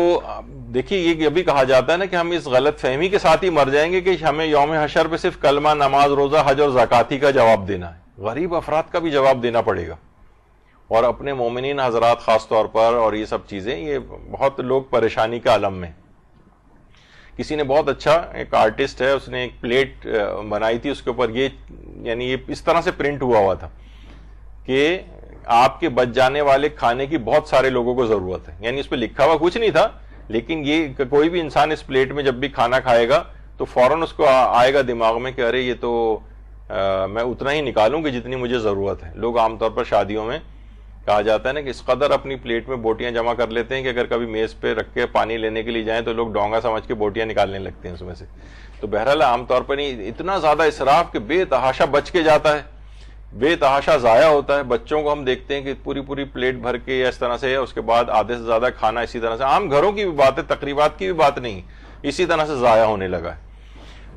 دیکھیے یہ بھی کہا جاتا ہے نا کہ ہم اس غلط فہمی کے ساتھ ہی مر جائیں گے کہ ہمیں یوم حشر پہ صرف کلمہ، نماز، روزہ، حج اور زکاتی کا جواب دینا ہے. غریب افراد کا بھی جواب دینا پڑے گا، اور اپنے مومنین حضرات خاص طور پر. اور یہ سب چیزیں یہ بہت لوگ پریشانی کا عالم میں. کسی نے بہت اچھا، ایک آرٹسٹ ہے، اس نے ایک پلیٹ بنائی تھی، اس کے اوپر یہ یعنی یہ اس طرح سے پرنٹ ہوا تھا کہ آپ کے بچ جانے والے کھانے کی بہت سارے لوگوں کو ضرورت ہے. یعنی اس پہ لکھا ہوا کچھ نہیں تھا، لیکن یہ کوئی بھی انسان اس پلیٹ میں جب بھی کھانا کھائے گا تو فوراً اس کو آئے گا دماغ میں کہ ارے یہ تو میں اتنا ہی نکالوں کہ جتنی مجھے ضرورت ہے. لوگ عام طور پر شادیوں میں کہا جاتا ہے نا کہ اس قدر اپنی پلیٹ میں بوٹیاں جمع کر لیتے ہیں کہ اگر کبھی میز پہ رکھ کے پانی لینے کے لیے جائیں تو لوگ ڈونگا سمجھ کے بوٹیاں نکالنے لگتے ہیں اس میں سے. تو بہرحال عام طور پر اتنا زیادہ اسراف کہ بے تحاشا بچ کے جاتا ہے، بے تحاشا ضائع ہوتا ہے. بچوں کو ہم دیکھتے ہیں کہ پوری پلیٹ بھر کے یا اس طرح سے، اس کے بعد آدھے سے زیادہ کھانا اسی طرح سے، عام گھروں کی بھی بات ہے، تقریبات کی بھی بات نہیں، اسی طرح سے ضائع ہونے لگا ہے.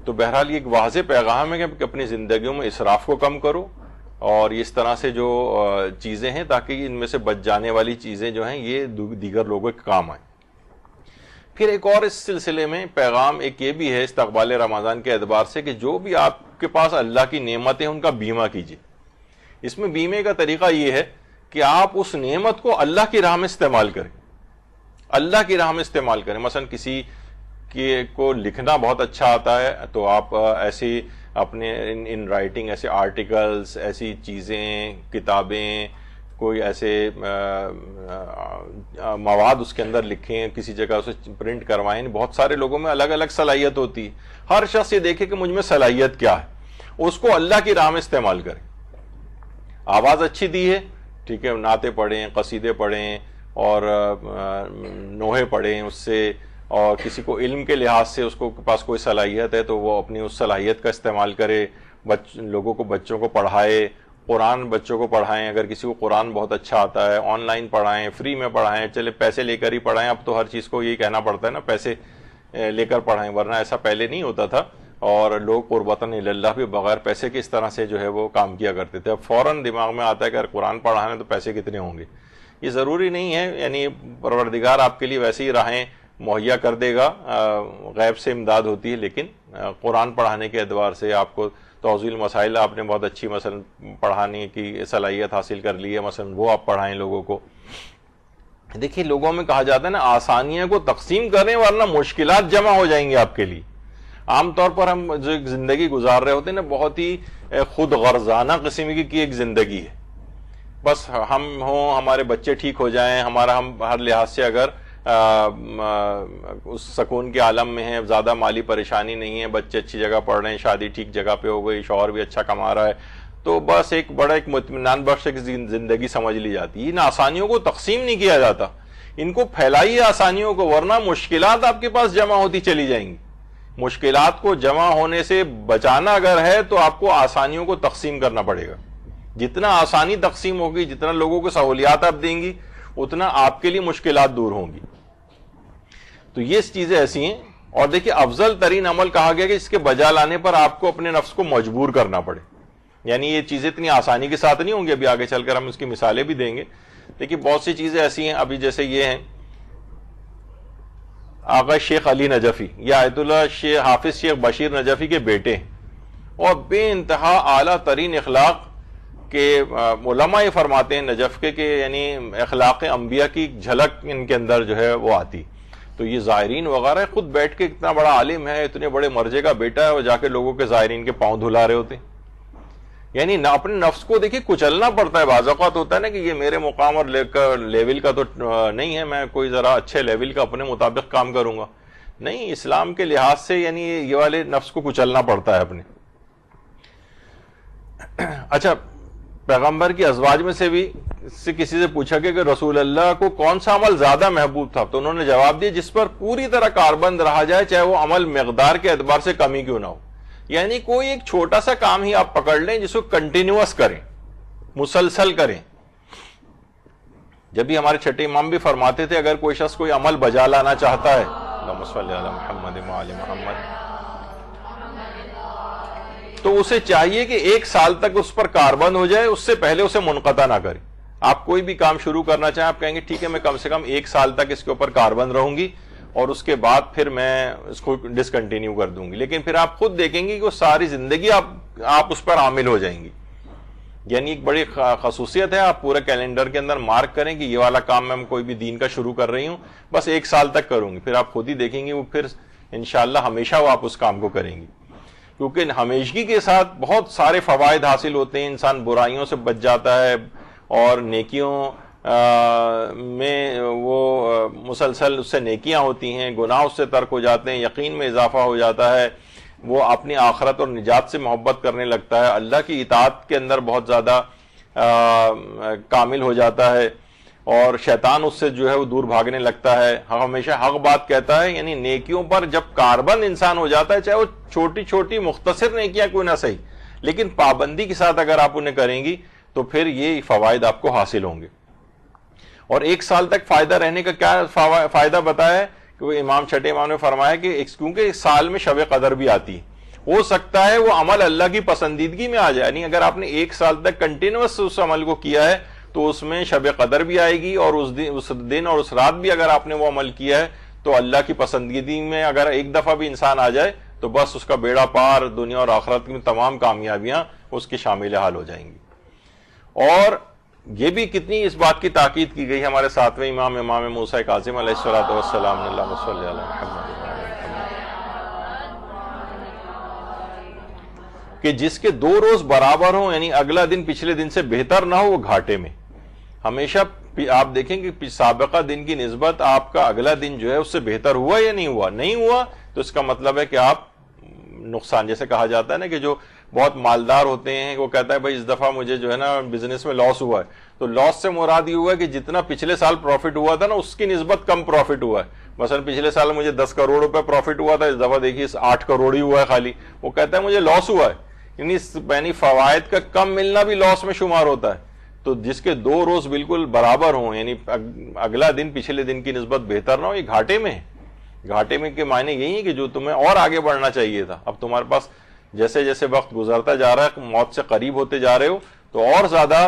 تو بہرحال یہ ایک واضح پیغام ہے کہ اپنی زندگیوں میں اسراف کو کم کرو، اور اس طرح سے جو چیزیں ہیں تاکہ ان میں سے بچ جانے والی چیزیں جو ہیں یہ دیگر لوگوں کے کام آئیں. پھر ایک اور اس سلسلے میں پیغام ایک یہ بھی ہے استقبال رمضان کے اعتبار سے کہ جو بھی آپ کے پاس اللہ کی نعمتیں ان کا بیمہ کیجیے. اس میں بیمے کا طریقہ یہ ہے کہ آپ اس نعمت کو اللہ کی راہ میں استعمال کریں، اللہ کی راہ میں استعمال کریں. مثلا کسی کو لکھنا بہت اچھا آتا ہے تو آپ ایسی اپنے ان رائٹنگ ایسے آرٹیکلز، ایسی چیزیں، کتابیں، کوئی ایسے مواد اس کے اندر لکھیں، کسی جگہ اسے پرنٹ کروائیں. بہت سارے لوگوں میں الگ الگ صلاحیت ہوتی ہے. ہر شخص یہ دیکھے کہ مجھ میں صلاحیت کیا ہے، اس کو اللہ کی راہ میں استعمال کریں. آواز اچھی دی ہے، ٹھیک ہے، نعتیں پڑھیں، قصیدے پڑھیں اور نوحے پڑھیں اس سے. اور کسی کو علم کے لحاظ سے اس کو پاس کوئی صلاحیت ہے تو وہ اپنی اس صلاحیت کا استعمال کرے. لوگوں کو، بچوں کو پڑھائے، قرآن بچوں کو پڑھائیں. اگر کسی کو قرآن بہت اچھا آتا ہے آن لائن پڑھائیں، فری میں پڑھائیں. چلے پیسے لے کر ہی پڑھائیں، اب تو ہر چیز کو یہی کہنا پڑتا ہے نا پیسے لے کر پڑھائیں، ورنہ ایسا پہلے نہیں ہوتا تھا. اور لوگ قربتاً اللہ بھی بغیر پیسے کے اس طرح سے جو ہے وہ کام کیا کرتے تھے. اب فوراً دماغ میں آتا ہے کہ اگر قرآن پڑھانا ہے تو پیسے کتنے ہوں گے. یہ ضروری نہیں ہے، یعنی پروردگار آپ کے لیے ویسے ہی راہیں مہیا کر دے گا، غیب سے امداد ہوتی ہے. لیکن قرآن پڑھانے کے اعتبار سے آپ کو توضیح المسائل آپ نے بہت اچھی مثلا پڑھانے کی صلاحیت حاصل کر لی ہے، مثلا وہ آپ پڑھائیں لوگوں کو. دیکھیے لوگوں میں کہا جاتا ہے نا آسانیاں کو تقسیم کریں ورنہ مشکلات جمع ہو جائیں گے آپ کے لیے. عام طور پر ہم جو ایک زندگی گزار رہے ہوتے ہیں نا بہت ہی خود غرضانہ قسم کی ایک زندگی ہے. بس ہم ہوں، ہمارے بچے ٹھیک ہو جائیں، ہمارا ہم ہر لحاظ سے اگر اس سکون کے عالم میں ہیں، زیادہ مالی پریشانی نہیں ہے، بچے اچھی جگہ پڑھ رہے ہیں، شادی ٹھیک جگہ پہ ہو گئی، شوہر بھی اچھا کما رہا ہے، تو بس ایک بڑا ایک مطمئنان بخش ایک زندگی سمجھ لی جاتی ہے. ان آسانیوں کو تقسیم نہیں کیا جاتا، ان کو پھیلائیے آسانیوں کو، ورنہ مشکلات آپ کے پاس جمع ہوتی چلی جائیں گی. مشکلات کو جمع ہونے سے بچانا اگر ہے تو آپ کو آسانیوں کو تقسیم کرنا پڑے گا. جتنا آسانی تقسیم ہوگی، جتنا لوگوں کو سہولیات آپ دیں گی، اتنا آپ کے لیے مشکلات دور ہوں گی. تو یہ چیزیں ایسی ہیں. اور دیکھیں افضل ترین عمل کہا گیا کہ اس کے بجا لانے پر آپ کو اپنے نفس کو مجبور کرنا پڑے. یعنی یہ چیزیں اتنی آسانی کے ساتھ نہیں ہوں گی، ابھی آگے چل کر ہم اس کی مثالیں بھی دیں گے. دیکھیے بہت سی چیزیں ایسی ہیں، ابھی جیسے یہ ہیں آقا شیخ علی نجفی، یہ آیت اللہ شیخ حافظ شیخ بشیر نجفی کے بیٹے، اور بے انتہا اعلیٰ ترین اخلاق کے علماء یہ فرماتے ہیں نجف کے کہ یعنی اخلاق انبیاء کی جھلک ان کے اندر جو ہے وہ آتی. تو یہ زائرین وغیرہ خود بیٹھ کے اتنا بڑا عالم ہے، اتنے بڑے مرجے کا بیٹا ہے، وہ جا کے لوگوں کے زائرین کے پاؤں دھلا رہے ہوتے ہیں. یعنی اپنے نفس کو دیکھیے کچلنا پڑتا ہے. بعض اوقات ہوتا ہے نا کہ یہ میرے مقام اور لیول کا تو نہیں ہے, میں کوئی ذرا اچھے لیول کا اپنے مطابق کام کروں گا. نہیں, اسلام کے لحاظ سے یعنی یہ والے نفس کو کچلنا پڑتا ہے اپنے. اچھا, پیغمبر کی ازواج میں سے بھی کسی سے پوچھا کہ رسول اللہ کو کون سا عمل زیادہ محبوب تھا, تو انہوں نے جواب دیا جس پر پوری طرح کاربند رہا جائے, چاہے وہ عمل مقدار کے اعتبار سے کمی کیوں نہ ہو. یعنی کوئی ایک چھوٹا سا کام ہی آپ پکڑ لیں جس کو کنٹینیوس کریں, مسلسل کریں. جب بھی ہمارے چھٹے امام بھی فرماتے تھے اگر کوئی شخص کوئی عمل بجا لانا چاہتا ہے, اللہم صلی علی محمد وعلی محمد, تو اسے چاہیے کہ 1 سال تک اس پر کاربند ہو جائے, اس سے پہلے اسے منقطع نہ کرے. آپ کوئی بھی کام شروع کرنا چاہیں, آپ کہیں گے ٹھیک ہے میں کم سے کم 1 سال تک اس کے اوپر کاربند رہوں گی اور اس کے بعد پھر میں اس کو ڈسکنٹینیو کر دوں گی, لیکن پھر آپ خود دیکھیں گے کہ وہ ساری زندگی آپ اس پر عامل ہو جائیں گی. یعنی ایک بڑی خصوصیت ہے, آپ پورے کیلنڈر کے اندر مارک کریں کہ یہ والا کام میں کوئی بھی دین کا شروع کر رہی ہوں, بس 1 سال تک کروں گی, پھر آپ خود ہی دیکھیں گے وہ پھر انشاءاللہ ہمیشہ وہ آپ اس کام کو کریں گی. کیونکہ ہمیشگی کے ساتھ بہت سارے فوائد حاصل ہوتے ہیں, انسان برائیوں سے بچ جاتا ہے اور نیکیوں میں وہ مسلسل اس سے نیکیاں ہوتی ہیں, گناہ اس سے ترک ہو جاتے ہیں, یقین میں اضافہ ہو جاتا ہے, وہ اپنی آخرت اور نجات سے محبت کرنے لگتا ہے, اللہ کی اطاعت کے اندر بہت زیادہ کامل ہو جاتا ہے, اور شیطان اس سے جو ہے وہ دور بھاگنے لگتا ہے, ہمیشہ حق بات کہتا ہے. یعنی نیکیوں پر جب کاربند انسان ہو جاتا ہے, چاہے وہ چھوٹی چھوٹی مختصر نیکیاں کوئی نہ صحیح, لیکن پابندی کے ساتھ اگر آپ انہیں کریں گی تو پھر یہ فوائد آپ کو حاصل ہوں گے. اور 1 سال تک فائدہ رہنے کا کیا فائدہ بتایا ہے کہ وہ چھٹے امام نے فرمایا کہ کیونکہ اس سال میں شب قدر بھی آتی ہے, ہو سکتا ہے وہ عمل اللہ کی پسندیدگی میں آ جائے. یعنی اگر آپ نے 1 سال تک کنٹینیوس اس عمل کو کیا ہے تو اس میں شب قدر بھی آئے گی, اور اس دن اور اس رات بھی اگر آپ نے وہ عمل کیا ہے تو اللہ کی پسندیدگی میں اگر ایک دفعہ بھی انسان آ جائے تو بس اس کا بیڑا پار, دنیا اور آخرت میں تمام کامیابیاں اس کی شامل حال ہو جائیں گی. اور یہ بھی کتنی اس بات کی تاکید کی گئی ہمارے 7ویں امام موسیٰ کاظم علیہ الصلوۃ والسلام نے, اللہم صلی علی محمد کہ جس کے 2 روز برابر ہوں, یعنی اگلا دن پچھلے دن سے بہتر نہ ہو, وہ گھاٹے میں. ہمیشہ آپ دیکھیں کہ سابقہ دن کی نسبت آپ کا اگلا دن جو ہے اس سے بہتر ہوا یا نہیں ہوا. نہیں ہوا تو اس کا مطلب ہے کہ آپ نقصان, جیسے کہا جاتا ہے نا کہ جو بہت مالدار ہوتے ہیں وہ کہتا ہے بھائی اس دفعہ مجھے جو ہے نا بزنس میں لاس ہوا ہے, تو لاس سے مراد یہ ہوا ہے کہ جتنا پچھلے سال پروفٹ ہوا تھا نا اس کی نسبت کم پروفٹ ہوا ہے. مثلا پچھلے سال مجھے 10 کروڑ روپے پروفٹ ہوا تھا, اس دفعہ دیکھیے 8 کروڑ ہی ہوا ہے خالی, وہ کہتا ہے مجھے لاس ہوا ہے. یعنی فوائد کا کم ملنا بھی لاس میں شمار ہوتا ہے. تو جس کے 2 روز بالکل برابر ہوں, یعنی اگلا دن پچھلے دن کی نسبت بہتر نہ ہو, یہ گھاٹے میں ہے. گھاٹے میں کے معنی یہی ہے کہ جو تمہیں اور آگے بڑھنا چاہیے تھا, اب تمہارے پاس جیسے جیسے وقت گزرتا جا رہا ہے, موت سے قریب ہوتے جا رہے ہو, تو اور زیادہ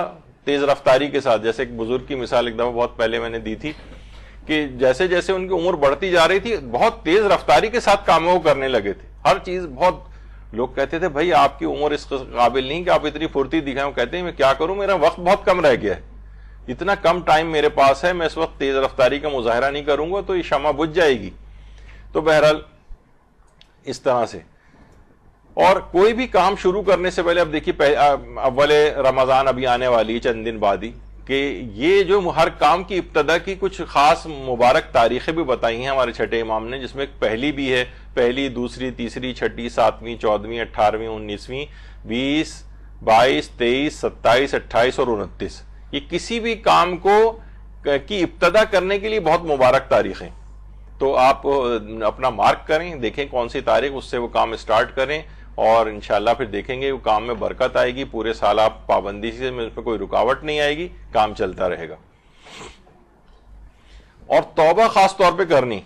تیز رفتاری کے ساتھ, جیسے ایک بزرگ کی مثال ایک دفعہ بہت پہلے میں نے دی تھی کہ جیسے جیسے ان کی عمر بڑھتی جا رہی تھی بہت تیز رفتاری کے ساتھ کاموں کو کرنے لگے تھے. ہر چیز بہت, لوگ کہتے تھے بھائی آپ کی عمر اس قابل نہیں کہ آپ اتنی پھرتی دکھائیں. وہ کہتے ہیں میں کیا کروں, میرا وقت بہت کم رہ گیا ہے, اتنا کم ٹائم میرے پاس ہے, میں اس وقت تیز رفتاری کا مظاہرہ نہیں کروں گا تو یہ شمع بجھ جائے گی. تو بہرحال اس طرح سے. اور کوئی بھی کام شروع کرنے سے پہلے, اب دیکھیے اول رمضان ابھی آنے والی ہے چند دن بعد ہی, کہ یہ جو ہر کام کی ابتدا کی کچھ خاص مبارک تاریخیں بھی بتائی ہیں ہمارے چھٹے امام نے, جس میں ایک پہلی بھی ہے, پہلی, دوسری, تیسری, چھٹی, 7ویں, 14ویں, 18ویں, 19ویں, 20, 22, 23, 27, 28 اور 29. یہ کسی بھی کام کو کی ابتدا کرنے کے لیے بہت مبارک تاریخیں. تو آپ اپنا مارک کریں, دیکھیں کون سی تاریخ, اس سے وہ کام اسٹارٹ کریں, اور انشاءاللہ پھر دیکھیں گے وہ کام میں برکت آئے گی. پورے سال آپ پابندی سے, اس میں کوئی رکاوٹ نہیں آئے گی, کام چلتا رہے گا. اور توبہ خاص طور پہ کرنی,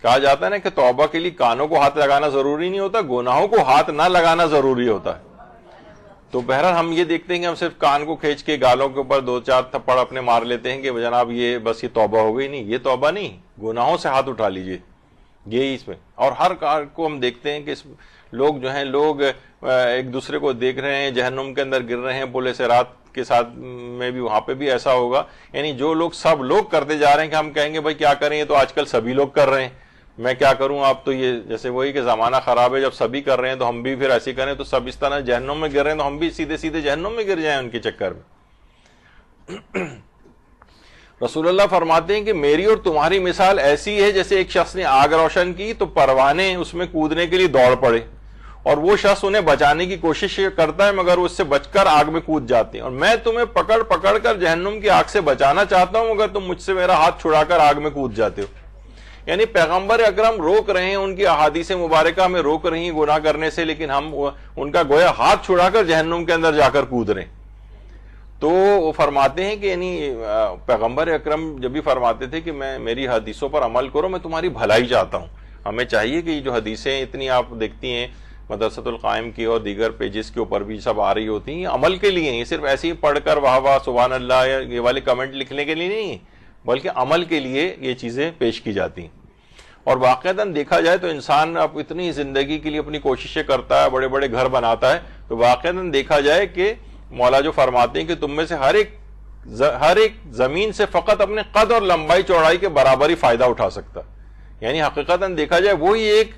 کہا جاتا ہے نا کہ توبہ کے لیے کانوں کو ہاتھ لگانا ضروری نہیں ہوتا, گناہوں کو ہاتھ نہ لگانا ضروری ہوتا ہے. تو بہرحال ہم یہ دیکھتے ہیں کہ ہم صرف کان کو کھینچ کے گالوں کے اوپر 2-4 تھپڑ اپنے مار لیتے ہیں کہ جناب یہ بس یہ توبہ ہو گئی. نہیں, یہ توبہ نہیں, گناہوں سے ہاتھ اٹھا لیجئے, یہی اس میں. اور ہر کار کو ہم دیکھتے ہیں کہ لوگ جو ہیں, لوگ ایک دوسرے کو دیکھ رہے ہیں, جہنم کے اندر گر رہے ہیں. پل صراط کے ساتھ میں بھی, وہاں پہ بھی ایسا ہوگا. یعنی جو لوگ سب لوگ کرتے جا رہے ہیں کہ ہم کہیں گے بھائی کیا کریں, یہ تو آج کل سبھی لوگ کر رہے ہیں, میں کیا کروں، آپ تو یہ جیسے وہی کہ زمانہ خراب ہے، جب سبھی کر رہے ہیں تو ہم بھی پھر ایسے کریں، تو سب اس طرح جہنم میں گر رہے ہیں تو ہم بھی سیدھے سیدھے جہنم میں گر جائیں ان کے چکر میں۔ رسول اللہ فرماتے ہیں کہ میری اور تمہاری مثال ایسی ہے جیسے ایک شخص نے آگ روشن کی تو پروانے اس میں کودنے کے لیے دوڑ پڑے، اور وہ شخص انہیں بچانے کی کوشش کرتا ہے مگر وہ اس سے بچ کر آگ میں کود جاتے ہیں، اور میں تمہیں پکڑ پکڑ کر جہنم کی آگ سے بچانا چاہتا ہوں مگر تم مجھ سے میرا ہاتھ چھڑا کر آگ میں کود جاتے ہو۔ یعنی پیغمبر اکرم روک رہے ہیں، ان کی احادیث مبارکہ میں روک رہی ہیں گناہ کرنے سے، لیکن ہم ان کا گویا ہاتھ چھڑا کر جہنم کے اندر جا کر کود رہے ہیں۔ تو وہ فرماتے ہیں کہ یعنی پیغمبر اکرم جب بھی فرماتے تھے کہ میں میری حدیثوں پر عمل کرو، میں تمہاری بھلائی چاہتا ہوں۔ ہمیں چاہیے کہ یہ جو حدیثیں اتنی آپ دیکھتی ہیں مدرسۃ القائم کی اور دیگر پیجز کے اوپر بھی سب آ رہی ہوتی ہیں، یہ عمل کے لیے ہیں، صرف ایسے ہی پڑھ کر واہ واہ سبحان اللہ یا یہ والے کمنٹ لکھنے کے لیے نہیں، بلکہ عمل کے لیے یہ چیزیں پیش کی جاتی ہیں۔ اور واقعتاً دیکھا جائے تو انسان اب اتنی زندگی کے لیے اپنی کوششیں کرتا ہے، بڑے بڑے گھر بناتا ہے، تو واقعتاً دیکھا جائے کہ مولا جو فرماتے ہیں کہ تم میں سے ہر ایک زمین سے فقط اپنے قد اور لمبائی چوڑائی کے برابر ہی فائدہ اٹھا سکتا ہے۔ یعنی حقیقتاً دیکھا جائے وہی ایک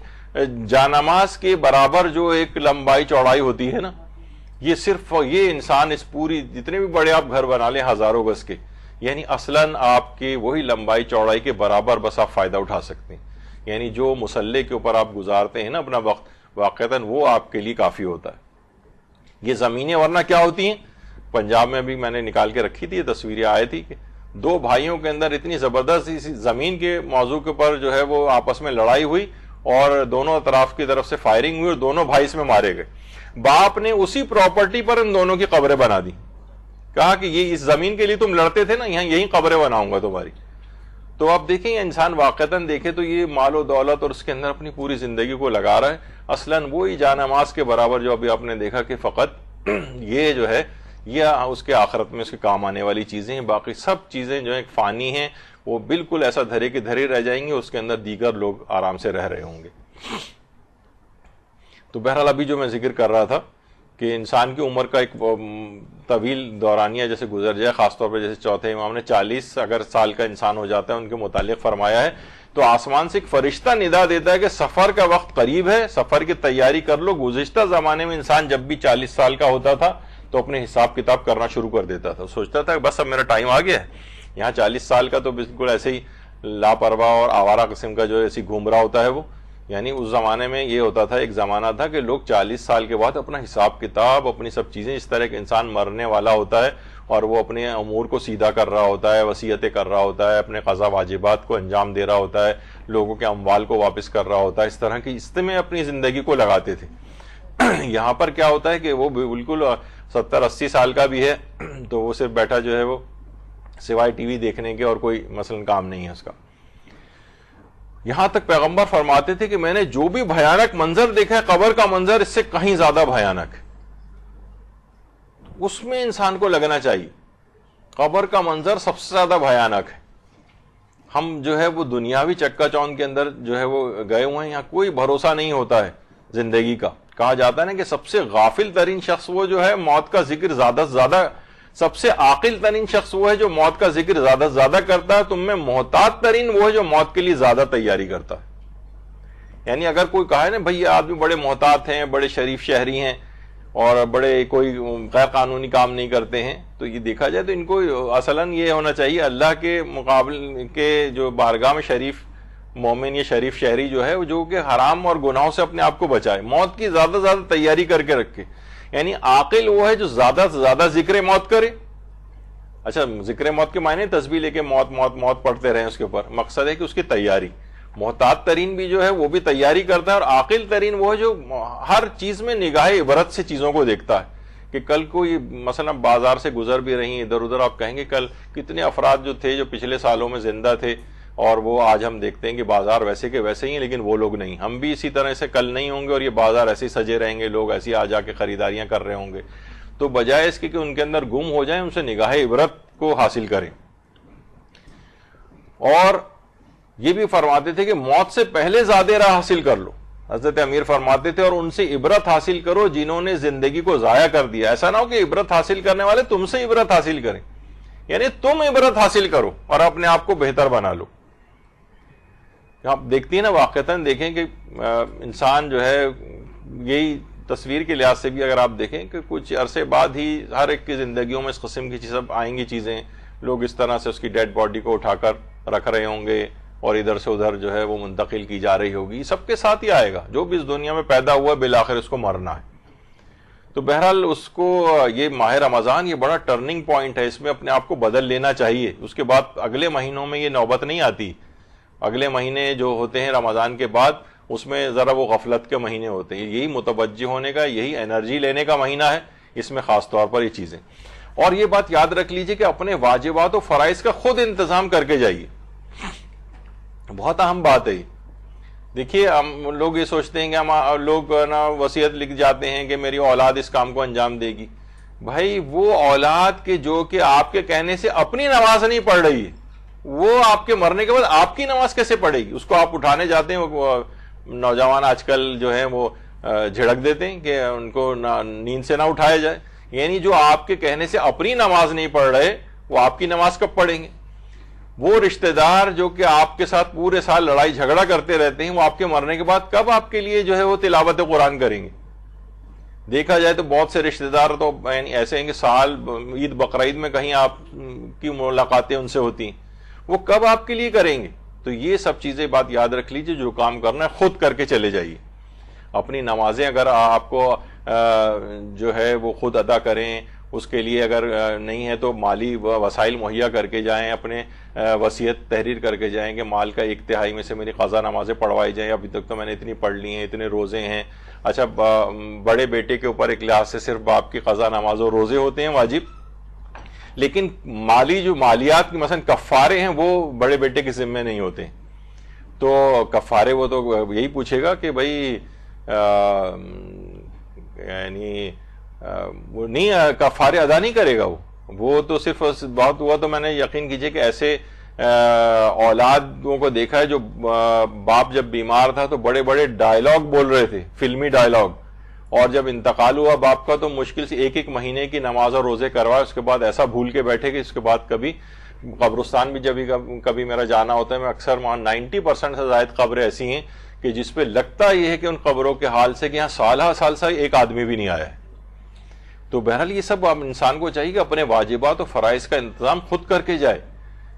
جانماز کے برابر جو ایک لمبائی چوڑائی ہوتی ہے نا، یہ صرف یہ انسان اس پوری جتنے بھی بڑے آپ گھر بنا لیں ہزاروں گز کے، یعنی اصلاً آپ کے وہی لمبائی چوڑائی کے برابر بس آپ فائدہ اٹھا سکتے ہیں۔ یعنی جو مسلح کے اوپر آپ گزارتے ہیں نا اپنا وقت، واقعتاً وہ آپ کے لیے کافی ہوتا ہے۔ یہ زمینیں ورنہ کیا ہوتی ہیں، پنجاب میں بھی میں نے نکال کے رکھی تھی، یہ تصویریں آئی تھی کہ دو بھائیوں کے اندر اتنی زبردست زمین کے موضوع کے اوپر جو ہے وہ آپس میں لڑائی ہوئی اور دونوں اطراف کی طرف سے فائرنگ ہوئی اور دونوں بھائی اس میں مارے گئے۔ باپ نے اسی پراپرٹی پر ان دونوں کی قبریں بنا دی، کہا کہ یہ اس زمین کے لیے تم لڑتے تھے نا، یہاں یہی قبریں بناؤں گا تمہاری۔ تو آپ دیکھیں انسان واقعتاً دیکھے تو یہ مال و دولت اور اس کے اندر اپنی پوری زندگی کو لگا رہا ہے، اصلاً وہی جانماز کے برابر جو ابھی آپ نے دیکھا کہ فقط یہ جو ہے یہ اس کے آخرت میں اس کے کام آنے والی چیزیں ہیں، باقی سب چیزیں جو ایک فانی ہیں وہ بالکل ایسا دھرے کے دھرے رہ جائیں گے، اس کے اندر دیگر لوگ آرام سے رہ رہے ہوں گے۔ تو بہرحال ابھی جو میں ذکر کر رہا تھا کہ انسان کی عمر کا ایک طویل دورانیہ جیسے گزر جائے، خاص طور پہ جیسے چوتھے امام نے 40 اگر سال کا انسان ہو جاتا ہے ان کے متعلق فرمایا ہے، تو آسمان سے ایک فرشتہ ندا دیتا ہے کہ سفر کا وقت قریب ہے، سفر کی تیاری کر لو۔ گزشتہ زمانے میں انسان جب بھی 40 سال کا ہوتا تھا تو اپنے حساب کتاب کرنا شروع کر دیتا تھا، سوچتا تھا کہ بس اب میرا ٹائم آ گیا ہے۔ یہاں 40 سال کا تو بالکل ایسے ہی لاپرواہ اور آوارہ قسم کا جو ایسی گھوم رہا ہوتا ہے وہ، یعنی اس زمانے میں یہ ہوتا تھا، ایک زمانہ تھا کہ لوگ 40 سال کے بعد اپنا حساب کتاب اپنی سب چیزیں، اس طرح کہ انسان مرنے والا ہوتا ہے اور وہ اپنے امور کو سیدھا کر رہا ہوتا ہے، وصیتیں کر رہا ہوتا ہے، اپنے قضا واجبات کو انجام دے رہا ہوتا ہے، لوگوں کے اموال کو واپس کر رہا ہوتا ہے، اس طرح کی اس میں اپنی زندگی کو لگاتے تھے۔ یہاں پر کیا ہوتا ہے کہ وہ بالکل 70-80 سال کا بھی ہے تو وہ صرف بیٹھا جو ہے وہ سوائے ٹی وی دیکھنے کے اور کوئی مثلا کام نہیں ہے اس کا۔ یہاں تک پیغمبر فرماتے تھے کہ میں نے جو بھی بھیانک منظر دیکھا ہے، قبر کا منظر اس سے کہیں زیادہ بھیانک ہے، اس میں انسان کو لگنا چاہیے۔ قبر کا منظر سب سے زیادہ بھیانک ہے۔ ہم جو ہے وہ دنیاوی چکا چوند کے اندر جو ہے وہ گئے ہوئے ہیں، یہاں کوئی بھروسہ نہیں ہوتا ہے زندگی کا۔ کہا جاتا ہے نا کہ سب سے غافل ترین شخص وہ جو ہے موت کا ذکر زیادہ سے زیادہ، سب سے عاقل ترین شخص وہ ہے جو موت کا ذکر زیادہ سے زیادہ کرتا ہے، تم میں محتاط ترین وہ ہے جو موت کے لیے زیادہ تیاری کرتا ہے۔ یعنی اگر کوئی کہا ہے نا بھئی یہ آدمی بڑے محتاط ہیں، بڑے شریف شہری ہیں اور بڑے کوئی غیر قانونی کام نہیں کرتے ہیں، تو یہ دیکھا جائے تو ان کو اصلاً یہ ہونا چاہیے اللہ کے مقابل کے جو بارگاہ میں شریف مومن یا شریف شہری جو ہے جو کہ حرام اور گناہوں سے اپنے آپ کو بچائے، موت کی زیادہ سے زیادہ تیاری کر کے رکھے۔ یعنی عاقل وہ ہے جو زیادہ سے زیادہ ذکر موت کرے۔ اچھا ذکر موت کے معنی تسبیح لے کے موت موت موت پڑھتے رہیں اس کے اوپر، مقصد ہے کہ اس کی تیاری۔ محتاط ترین بھی جو ہے وہ بھی تیاری کرتا ہے، اور عاقل ترین وہ ہے جو ہر چیز میں نگاہ عبرت سے چیزوں کو دیکھتا ہے کہ کل کو یہ مثلا بازار سے گزر بھی رہی ہیں ادھر ادھر، آپ کہیں گے کل کتنے افراد جو تھے جو پچھلے سالوں میں زندہ تھے اور وہ آج ہم دیکھتے ہیں کہ بازار ویسے کے ویسے ہی ہیں، لیکن وہ لوگ نہیں، ہم بھی اسی طرح سے کل نہیں ہوں گے اور یہ بازار ایسے ہی سجے رہیں گے، لوگ ایسے آ جا کے خریداریاں کر رہے ہوں گے۔ تو بجائے اس کے کہ ان کے اندر گم ہو جائیں، ان سے نگاہ عبرت کو حاصل کریں۔ اور یہ بھی فرماتے تھے کہ موت سے پہلے زیادہ راہ حاصل کر لو، حضرت امیر فرماتے تھے، اور ان سے عبرت حاصل کرو جنہوں نے زندگی کو ضائع کر دیا۔ ایسا نہ ہو کہ عبرت حاصل کرنے والے تم سے عبرت حاصل کریں، یعنی تم عبرت حاصل کرو اور اپنے آپ کو بہتر بنا لو۔ آپ دیکھتی ہیں نا واقعتاً دیکھیں کہ انسان جو ہے یہی تصویر کے لحاظ سے بھی اگر آپ دیکھیں کہ کچھ عرصے بعد ہی ہر ایک کی زندگیوں میں اس قسم کی چیزیں آئیں گی چیزیں, لوگ اس طرح سے اس کی ڈیڈ باڈی کو اٹھا کر رکھ رہے ہوں گے اور ادھر سے ادھر جو ہے وہ منتقل کی جا رہی ہوگی. سب کے ساتھ ہی آئے گا, جو بھی اس دنیا میں پیدا ہوا بالآخر اس کو مرنا ہے. تو بہرحال اس کو یہ ماہ رمضان یہ بڑا ٹرننگ پوائنٹ ہے, اس میں اپنے آپ کو بدل لینا چاہیے. اس کے بعد اگلے مہینوں میں یہ نوبت نہیں آتی. اگلے مہینے جو ہوتے ہیں رمضان کے بعد اس میں ذرا وہ غفلت کے مہینے ہوتے ہیں. یہی متوجہ ہونے کا, یہی انرجی لینے کا مہینہ ہے, اس میں خاص طور پر یہ چیزیں. اور یہ بات یاد رکھ لیجئے کہ اپنے واجبات و فرائض کا خود انتظام کر کے جائیے. بہت اہم بات ہے. دیکھیے ہم لوگ یہ سوچتے ہیں کہ ہم لوگ نا وصیت لکھ جاتے ہیں کہ میری اولاد اس کام کو انجام دے گی. بھائی وہ اولاد کے جو کہ آپ کے کہنے سے اپنی نماز نہیں پڑھ رہی ہے, وہ آپ کے مرنے کے بعد آپ کی نماز کیسے پڑھے گی؟ اس کو آپ اٹھانے جاتے ہیں. نوجوان آج کل جو ہے وہ جھڑک دیتے ہیں کہ ان کو نیند سے نہ اٹھایا جائے. یعنی جو آپ کے کہنے سے اپنی نماز نہیں پڑھ رہے وہ آپ کی نماز کب پڑھیں گے؟ وہ رشتہ دار جو کہ آپ کے ساتھ پورے سال لڑائی جھگڑا کرتے رہتے ہیں وہ آپ کے مرنے کے بعد کب آپ کے لیے جو ہے وہ تلاوت قرآن کریں گے؟ دیکھا جائے تو بہت سے رشتہ دار تو یعنی ایسے ہیں کہ سال عید بقرعید میں کہیں آپ کی ملاقاتیں ان سے ہوتی ہیں, وہ کب آپ کے لیے کریں گے؟ تو یہ سب چیزیں بات یاد رکھ لیجیے. جو کام کرنا ہے خود کر کے چلے جائیے. اپنی نمازیں اگر آپ کو جو ہے وہ خود ادا کریں, اس کے لیے اگر نہیں ہے تو مالی وسائل مہیا کر کے جائیں, اپنے وصیت تحریر کر کے جائیں کہ مال کا 1/3 میں سے میری قضا نمازیں پڑھوائی جائیں. ابھی تک تو میں نے اتنی پڑھ لی ہیں, اتنے روزے ہیں. اچھا بڑے بیٹے کے اوپر ایک لحاظ سے صرف باپ کی قضا نماز اور روزے ہوتے ہیں واجب, لیکن مالی جو مالیات کی مثلا کفارے ہیں وہ بڑے بیٹے کے ذمے نہیں ہوتے. تو کفارے وہ تو یہی پوچھے گا کہ بھائی یعنی وہ نہیں کفارے ادا نہیں کرے گا. وہ تو صرف بہت ہوا تو میں نے یقین کیجئے کہ ایسے اولادوں کو دیکھا ہے جو باپ جب بیمار تھا تو بڑے بڑے ڈائلاگ بول رہے تھے, فلمی ڈائلاگ, اور جب انتقال ہوا باپ کا تو مشکل سے 1 مہینے کی نماز اور روزے کروائے. اس کے بعد ایسا بھول کے بیٹھے کہ اس کے بعد کبھی قبرستان بھی جب کبھی میرا جانا ہوتا ہے, میں اکثر وہاں 90% سے زائد قبریں ایسی ہیں کہ جس پہ لگتا یہ ہے کہ ان قبروں کے حال سے کہ یہاں سال سے ایک آدمی بھی نہیں آیا ہے. تو بہرحال یہ سب انسان کو چاہیے کہ اپنے واجبات و فرائض کا انتظام خود کر کے جائے.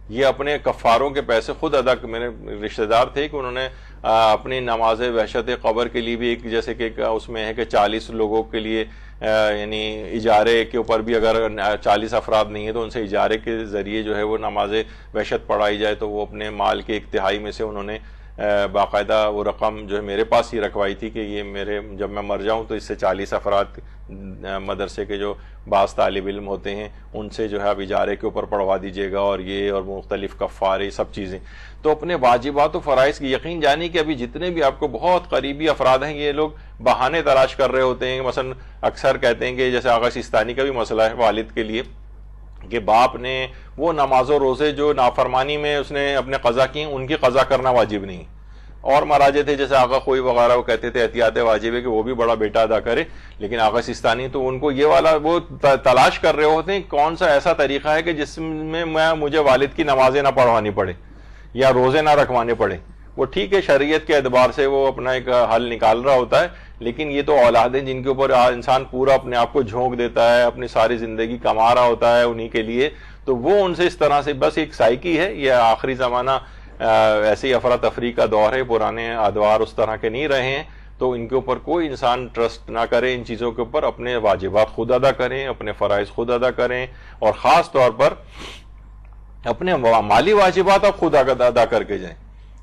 یہ اپنے کفاروں کے پیسے خود ادا. میرے رشتہ دار تھے کہ انہوں نے اپنی نماز وحشت قبر کے لیے بھی ایک جیسے کہ اس میں ہے کہ 40 لوگوں کے لیے یعنی اجارے کے اوپر بھی اگر 40 افراد نہیں ہیں تو ان سے اجارے کے ذریعے جو ہے وہ نماز وحشت پڑھائی جائے. تو وہ اپنے مال کے 1/3 میں سے انہوں نے باقاعدہ وہ رقم جو ہے میرے پاس ہی رکھوائی تھی کہ یہ میرے جب میں مر جاؤں تو اس سے 40 افراد مدرسے کے جو بعض طالب علم ہوتے ہیں ان سے جو ہے اب اجارے کے اوپر پڑھوا دیجیے گا, اور یہ اور مختلف کفارے سب چیزیں. تو اپنے واجبات و فرائض کی یقین جانی کہ ابھی جتنے بھی آپ کو بہت قریبی افراد ہیں یہ لوگ بہانے تلاش کر رہے ہوتے ہیں. مثلا اکثر کہتے ہیں کہ جیسے آغا سیستانی کا بھی مسئلہ ہے والد کے لیے کہ باپ نے وہ نماز و روزے جو نافرمانی میں اس نے اپنے قضا کی ان کی قضا کرنا واجب نہیں. اور مراجع تھے جیسے آغا خوئی وغیرہ وہ کہتے تھے احتیاط واجب ہے کہ وہ بھی بڑا بیٹا ادا کرے, لیکن آغا سیستانی تو ان کو یہ والا وہ تلاش کر رہے ہوتے ہیں کون سا ایسا طریقہ ہے کہ جس میں مجھے والد کی نمازیں نہ پڑھوانی پڑے یا روزے نہ رکھوانے پڑے. وہ ٹھیک ہے شریعت کے اعتبار سے وہ اپنا ایک حل نکال رہا ہوتا ہے, لیکن یہ تو اولادیں جن کے اوپر انسان پورا اپنے آپ کو جھونک دیتا ہے, اپنی ساری زندگی کما رہا ہوتا ہے انہی کے لیے, تو وہ ان سے اس طرح سے بس ایک سائیکی ہے. یہ آخری زمانہ ایسے ہی افراتفری کا دور ہے, پرانے ادوار اس طرح کے نہیں رہے ہیں. تو ان کے اوپر کوئی انسان ٹرسٹ نہ کرے ان چیزوں کے اوپر, اپنے واجبات خود ادا کریں, اپنے فرائض خود ادا کریں, اور خاص طور پر اپنے مالی واجبات آپ خود ادا کر کے جائیں.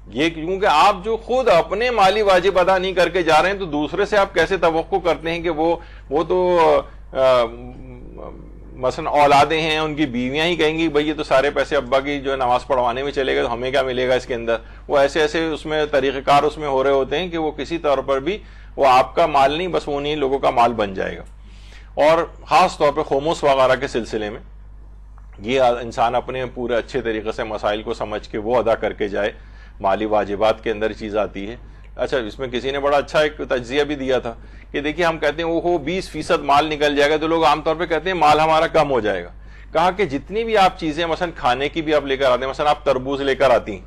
یہ کیونکہ آپ جو خود اپنے مالی واجب ادا نہیں کر کے جا رہے ہیں تو دوسرے سے آپ کیسے توقع کرتے ہیں کہ وہ تو مثلا اولادیں ہیں ان کی بیویاں ہی کہیں گی بھئی یہ تو سارے پیسے ابا کی جو نماز پڑھوانے میں چلے گئے تو ہمیں کیا ملے گا اس کے اندر. وہ ایسے اس میں طریقہ کار اس میں ہو رہے ہوتے ہیں کہ وہ کسی طور پر بھی وہ آپ کا مال نہیں بس وہ انہیں لوگوں کا مال بن جائے گا. اور خاص طور پہ خمس وغیرہ کے سلسلے میں یہ انسان اپنے پورے اچھے طریقے سے مسائل کو سمجھ کے وہ ادا کر کے جائے. مالی واجبات کے اندر چیز آتی ہے. اچھا اس میں کسی نے بڑا اچھا ایک تجزیہ بھی دیا تھا کہ دیکھیے ہم کہتے ہیں وہ 20% مال نکل جائے گا تو لوگ عام طور پہ کہتے ہیں مال ہمارا کم ہو جائے گا. کہا کہ جتنی بھی آپ چیزیں مثلا کھانے کی بھی آپ لے کر آتے ہیں, مثلا آپ تربوز لے کر آتی ہیں,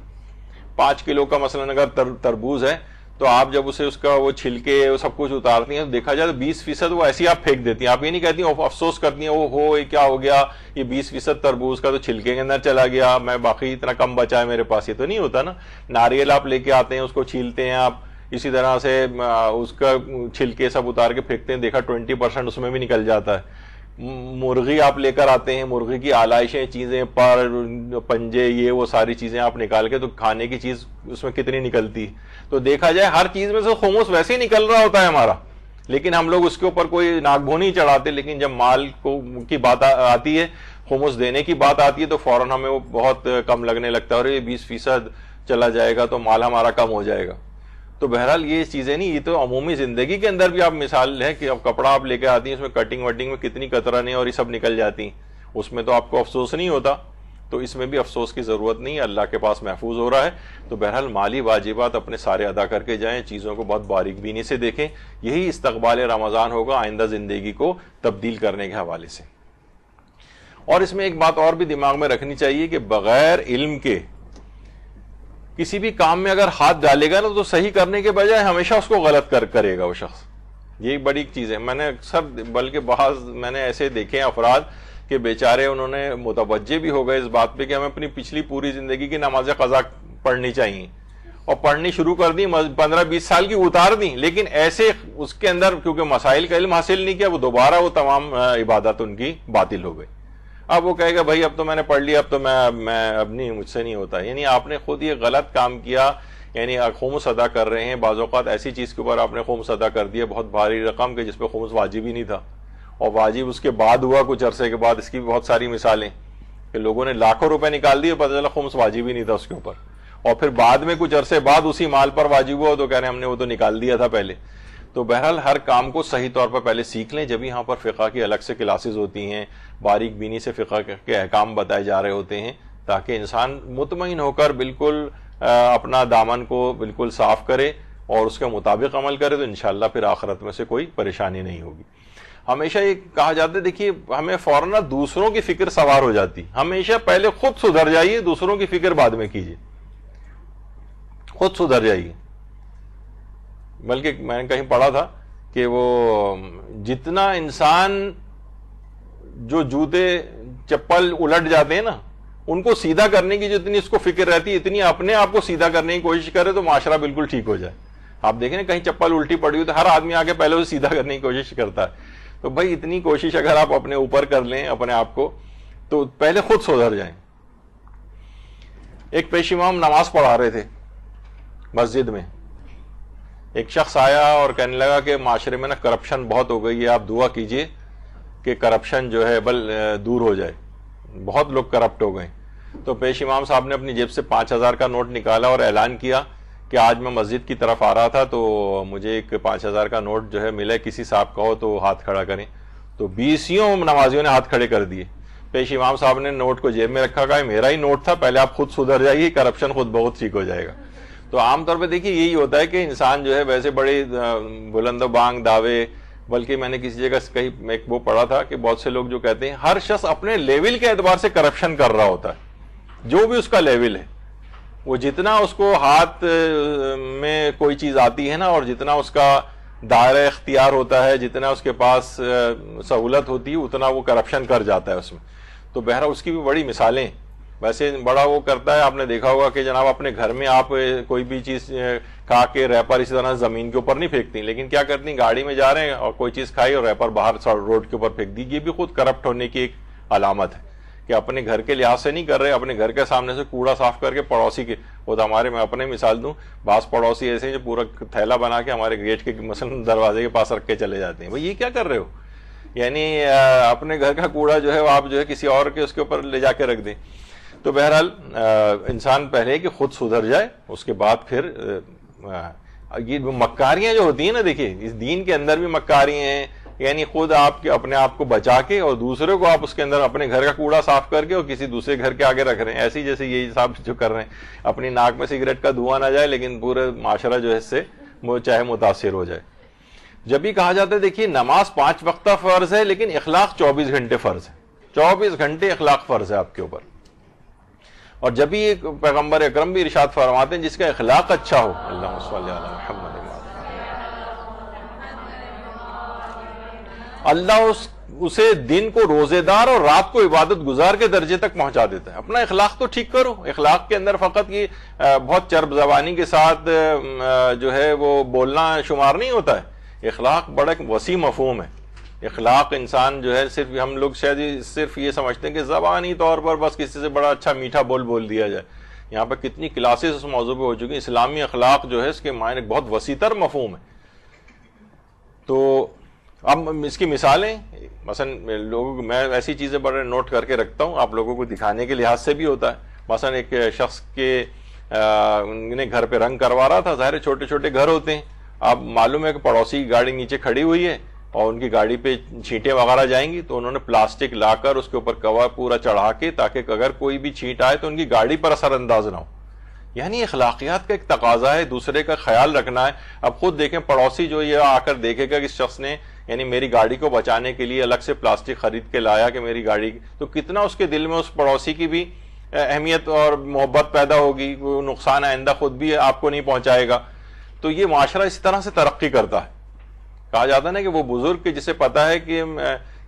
5 کلو کا مثلاً اگر تربوز ہے تو آپ جب اسے اس کا وہ چھلکے وہ سب کچھ اتارتی ہیں تو دیکھا جائے تو 20% وہ ایسی آپ پھینک دیتی ہیں. آپ یہ نہیں کہتی ہیں افسوس کرتی ہیں وہ ہو یہ کیا ہو گیا, یہ 20% تربوز کا تو چھلکے کے اندر چلا گیا, میں باقی اتنا کم بچا ہے میرے پاس. یہ تو نہیں ہوتا نا. ناریل آپ لے کے آتے ہیں, اس کو چھیلتے ہیں آپ, اسی طرح سے اس کا چھلکے سب اتار کے پھینکتے ہیں, دیکھا 20% اس میں بھی نکل جاتا ہے. مرغی آپ لے کر آتے ہیں, مرغی کی آلائشیں چیزیں, پر پنجے یہ وہ ساری چیزیں آپ نکال کے تو کھانے کی چیز اس میں کتنی نکلتی. تو دیکھا جائے ہر چیز میں سے خمس ویسے ہی نکل رہا ہوتا ہے ہمارا, لیکن ہم لوگ اس کے اوپر کوئی ناک بھون نہیں چڑھاتے. لیکن جب مال کی بات آتی ہے, خمس دینے کی بات آتی ہے, تو فوراً ہمیں وہ بہت کم لگنے لگتا ہے, اور یہ 20% چلا جائے گا تو مال ہمارا کم ہو جائے گا. تو بہرحال یہ چیزیں نہیں, یہ تو عمومی زندگی کے اندر بھی آپ مثال ہے کہ اب کپڑا آپ لے کے آتی ہیں, اس میں کٹنگ وٹنگ میں کتنی کترانیں اور یہ سب نکل جاتی ہیں, اس میں تو آپ کو افسوس نہیں ہوتا. تو اس میں بھی افسوس کی ضرورت نہیں ہے, اللہ کے پاس محفوظ ہو رہا ہے. تو بہرحال مالی واجبات اپنے سارے ادا کر کے جائیں, چیزوں کو بہت باریک بینی سے دیکھیں. یہی استقبال رمضان ہوگا آئندہ زندگی کو تبدیل کرنے کے حوالے سے. اور اس میں ایک بات اور بھی دماغ میں رکھنی چاہیے کہ بغیر علم کے کسی بھی کام میں اگر ہاتھ ڈالے گا نا تو صحیح کرنے کے بجائے ہمیشہ اس کو غلط کرے گا وہ شخص. یہ بڑی چیز ہے. میں نے اکثر بلکہ بعض میں نے ایسے دیکھے ہیں افراد کہ بیچارے انہوں نے متوجہ بھی ہو گئے اس بات پہ کہ ہمیں اپنی پچھلی پوری زندگی کی نماز قضا پڑھنی چاہیے, اور پڑھنی شروع کر دی, 15-20 سال کی اتار دی, لیکن ایسے اس کے اندر کیونکہ مسائل کا علم حاصل نہیں کیا, وہ دوبارہ وہ تمام عبادت ان کی باطل ہو گئی. اب وہ کہے گا بھائی اب تو میں نے پڑھ لیا, اب تو میں اب نہیں, مجھ سے نہیں ہوتا. یعنی آپ نے خود یہ غلط کام کیا, یعنی خمس ادا کر رہے ہیں, بعض اوقات ایسی چیز کے اوپر آپ نے خمس ادا کر دیا بہت بھاری رقم کے جس پہ خمس واجب ہی نہیں تھا, اور واجب اس کے بعد ہوا کچھ عرصے کے بعد. اس کی بھی بہت ساری مثالیں کہ لوگوں نے لاکھوں روپے نکال دیے, پتہ چلا خمس واجب ہی نہیں تھا اس کے اوپر, اور پھر بعد میں کچھ عرصے بعد اسی مال پر واجب ہوا تو کہہ رہے ہیں ہم نے وہ تو نکال دیا تھا پہلے. تو بہرحال ہر کام کو صحیح طور پر پہلے سیکھ لیں. جب یہاں پر فقہ کی الگ سے کلاسز ہوتی ہیں, باریک بینی سے فقہ کے احکام بتائے جا رہے ہوتے ہیں, تاکہ انسان مطمئن ہو کر بالکل اپنا دامن کو بالکل صاف کرے اور اس کے مطابق عمل کرے, تو انشاءاللہ پھر آخرت میں سے کوئی پریشانی نہیں ہوگی. ہمیشہ یہ کہا جاتا ہے, دیکھیے ہمیں فوراً دوسروں کی فکر سوار ہو جاتی, ہمیشہ پہلے خود سدھر جائیے, دوسروں کی فکر بعد میں کیجیے. خود سدھر جائیے. بلکہ میں نے کہیں پڑھا تھا کہ وہ جتنا انسان جو جوتے چپل الٹ جاتے ہیں نا, ان کو سیدھا کرنے کی جتنی اس کو فکر رہتی ہے, اتنی اپنے آپ کو سیدھا کرنے کی کوشش کرے تو معاشرہ بالکل ٹھیک ہو جائے. آپ دیکھیں نا کہیں چپل الٹی پڑی ہوئی تو ہر آدمی آگے پہلے اسے سیدھا کرنے کی کوشش کرتا ہے. تو بھائی اتنی کوشش اگر آپ اپنے اوپر کر لیں اپنے آپ کو, تو پہلے خود سدھر جائیں. ایک پیش امام نماز پڑھا رہے تھے مسجد میں, ایک شخص آیا اور کہنے لگا کہ معاشرے میں نا کرپشن بہت ہو گئی ہے, آپ دعا کیجئے کہ کرپشن جو ہے دور ہو جائے, بہت لوگ کرپٹ ہو گئے. تو پیش امام صاحب نے اپنی جیب سے 5000 کا نوٹ نکالا اور اعلان کیا کہ آج میں مسجد کی طرف آ رہا تھا تو مجھے ایک 5000 کا نوٹ جو ہے ملا, کسی صاحب کا ہو تو ہاتھ کھڑا کریں. تو 20 نمازیوں نے ہاتھ کھڑے کر دیے. پیش امام صاحب نے نوٹ کو جیب میں رکھا, کہا میرا ہی نوٹ تھا, پہلے آپ خود سدھر جائیے, کرپشن خود بہت ٹھیک ہو جائے گا. تو عام طور پہ دیکھیے یہی ہوتا ہے کہ انسان جو ہے ویسے بڑے بلند و بانگ دعوے, بلکہ میں نے کسی جگہ کہیں ایک وہ پڑھا تھا کہ بہت سے لوگ جو کہتے ہیں ہر شخص اپنے لیول کے اعتبار سے کرپشن کر رہا ہوتا ہے, جو بھی اس کا لیول ہے, وہ جتنا اس کو ہاتھ میں کوئی چیز آتی ہے نا, اور جتنا اس کا دائرہ اختیار ہوتا ہے, جتنا اس کے پاس سہولت ہوتی ہے, اتنا وہ کرپشن کر جاتا ہے اس میں. تو بہرحال اس کی بھی بڑی مثالیں, ویسے بڑا وہ کرتا ہے. آپ نے دیکھا ہوگا کہ جناب اپنے گھر میں آپ کوئی بھی چیز کھا کے ریپر اسی طرح زمین کے اوپر نہیں پھینکتی, لیکن کیا کرتی, گاڑی میں جا رہے ہیں اور کوئی چیز کھائی اور ریپر باہر روڈ کے اوپر پھینک دی. یہ بھی خود کرپٹ ہونے کی ایک علامت ہے کہ اپنے گھر کے لحاظ سے نہیں کر رہے, اپنے گھر کے سامنے سے کوڑا صاف کر کے پڑوسی کے, وہ تو ہمارے, میں اپنے مثال دوں, بعض پڑوسی ایسے ہیں جو پورا تھیلا بنا کے ہمارے گیٹ کے مثلا دروازے کے پاس رکھ کے چلے جاتے ہیں. بھائی یہ کیا کر رہے ہو, یعنی اپنے گھر کا کوڑا جو ہے وہ آپ جو ہے کسی اور کے اس کے اوپر لے جا کے رکھ دیں. تو بہرحال انسان پہلے کہ خود سدھر جائے, اس کے بعد پھر یہ مکاریاں جو ہوتی ہیں نا, دیکھیے اس دین کے اندر بھی مکاریاں ہیں, یعنی خود آپ کے اپنے آپ کو بچا کے اور دوسرے کو آپ اس کے اندر اپنے گھر کا کوڑا صاف کر کے اور کسی دوسرے گھر کے آگے رکھ رہے ہیں. ایسی جیسے یہی صاحب جو کر رہے ہیں, اپنی ناک میں سگریٹ کا دھواں نہ جائے لیکن پورے معاشرہ جو ہے اس سے چاہے متاثر ہو جائے. جب بھی کہا جاتا ہے دیکھیے نماز 5 وقتہ فرض ہے, لیکن اخلاق 24 گھنٹے فرض ہے. 24 گھنٹے اخلاق فرض ہے آپ کے اوپر. اور جب بھی ایک پیغمبر اکرم بھی ارشاد فرماتے ہیں جس کا اخلاق اچھا ہو، اللہم صلی علی محمد، اللہ اسے دن کو روزے دار اور رات کو عبادت گزار کے درجے تک پہنچا دیتا ہے۔ اپنا اخلاق تو ٹھیک کرو۔ اخلاق کے اندر فقط یہ بہت چرب زبانی کے ساتھ جو ہے وہ بولنا شمار نہیں ہوتا ہے۔ اخلاق بڑا وسیع مفہوم ہے۔ اخلاق انسان جو ہے صرف ہم لوگ شاید صرف یہ سمجھتے ہیں کہ زبانی طور پر بس کسی سے بڑا اچھا میٹھا بول دیا جائے۔ یہاں پہ کتنی کلاسز اس موضوع پہ ہو چکی ہیں۔ اسلامی اخلاق جو ہے اس کے معنی بہت وسیع تر مفہوم ہے۔ تو اب اس کی مثالیں مثلا میں ایسی چیزیں بڑے نوٹ کر کے رکھتا ہوں، آپ لوگوں کو دکھانے کے لحاظ سے بھی ہوتا ہے۔ مثلا ایک شخص کے نے گھر پہ رنگ کروا رہا تھا، ظاہر چھوٹے چھوٹے گھر ہوتے ہیں، اب معلوم ہے کہ پڑوسی کی گاڑی نیچے کھڑی ہوئی ہے اور ان کی گاڑی پہ چھینٹیں وغیرہ جائیں گی، تو انہوں نے پلاسٹک لا کر اس کے اوپر کور پورا چڑھا کے تاکہ اگر کوئی بھی چھینٹ آئے تو ان کی گاڑی پر اثر انداز نہ ہو۔ یعنی اخلاقیات کا ایک تقاضا ہے، دوسرے کا خیال رکھنا ہے۔ اب خود دیکھیں پڑوسی جو یہ آ کر دیکھے گا کہ اس شخص نے یعنی میری گاڑی کو بچانے کے لیے الگ سے پلاسٹک خرید کے لایا کہ میری گاڑی، تو کتنا اس کے دل میں اس پڑوسی کی بھی اہمیت اور محبت پیدا ہوگی، وہ نقصان آئندہ خود بھی آپ کو نہیں پہنچائے گا۔ تو یہ معاشرہ اس طرح سے ترقی کرتا ہے۔ کہا جاتا ہے نا کہ وہ بزرگ جسے پتا ہے کہ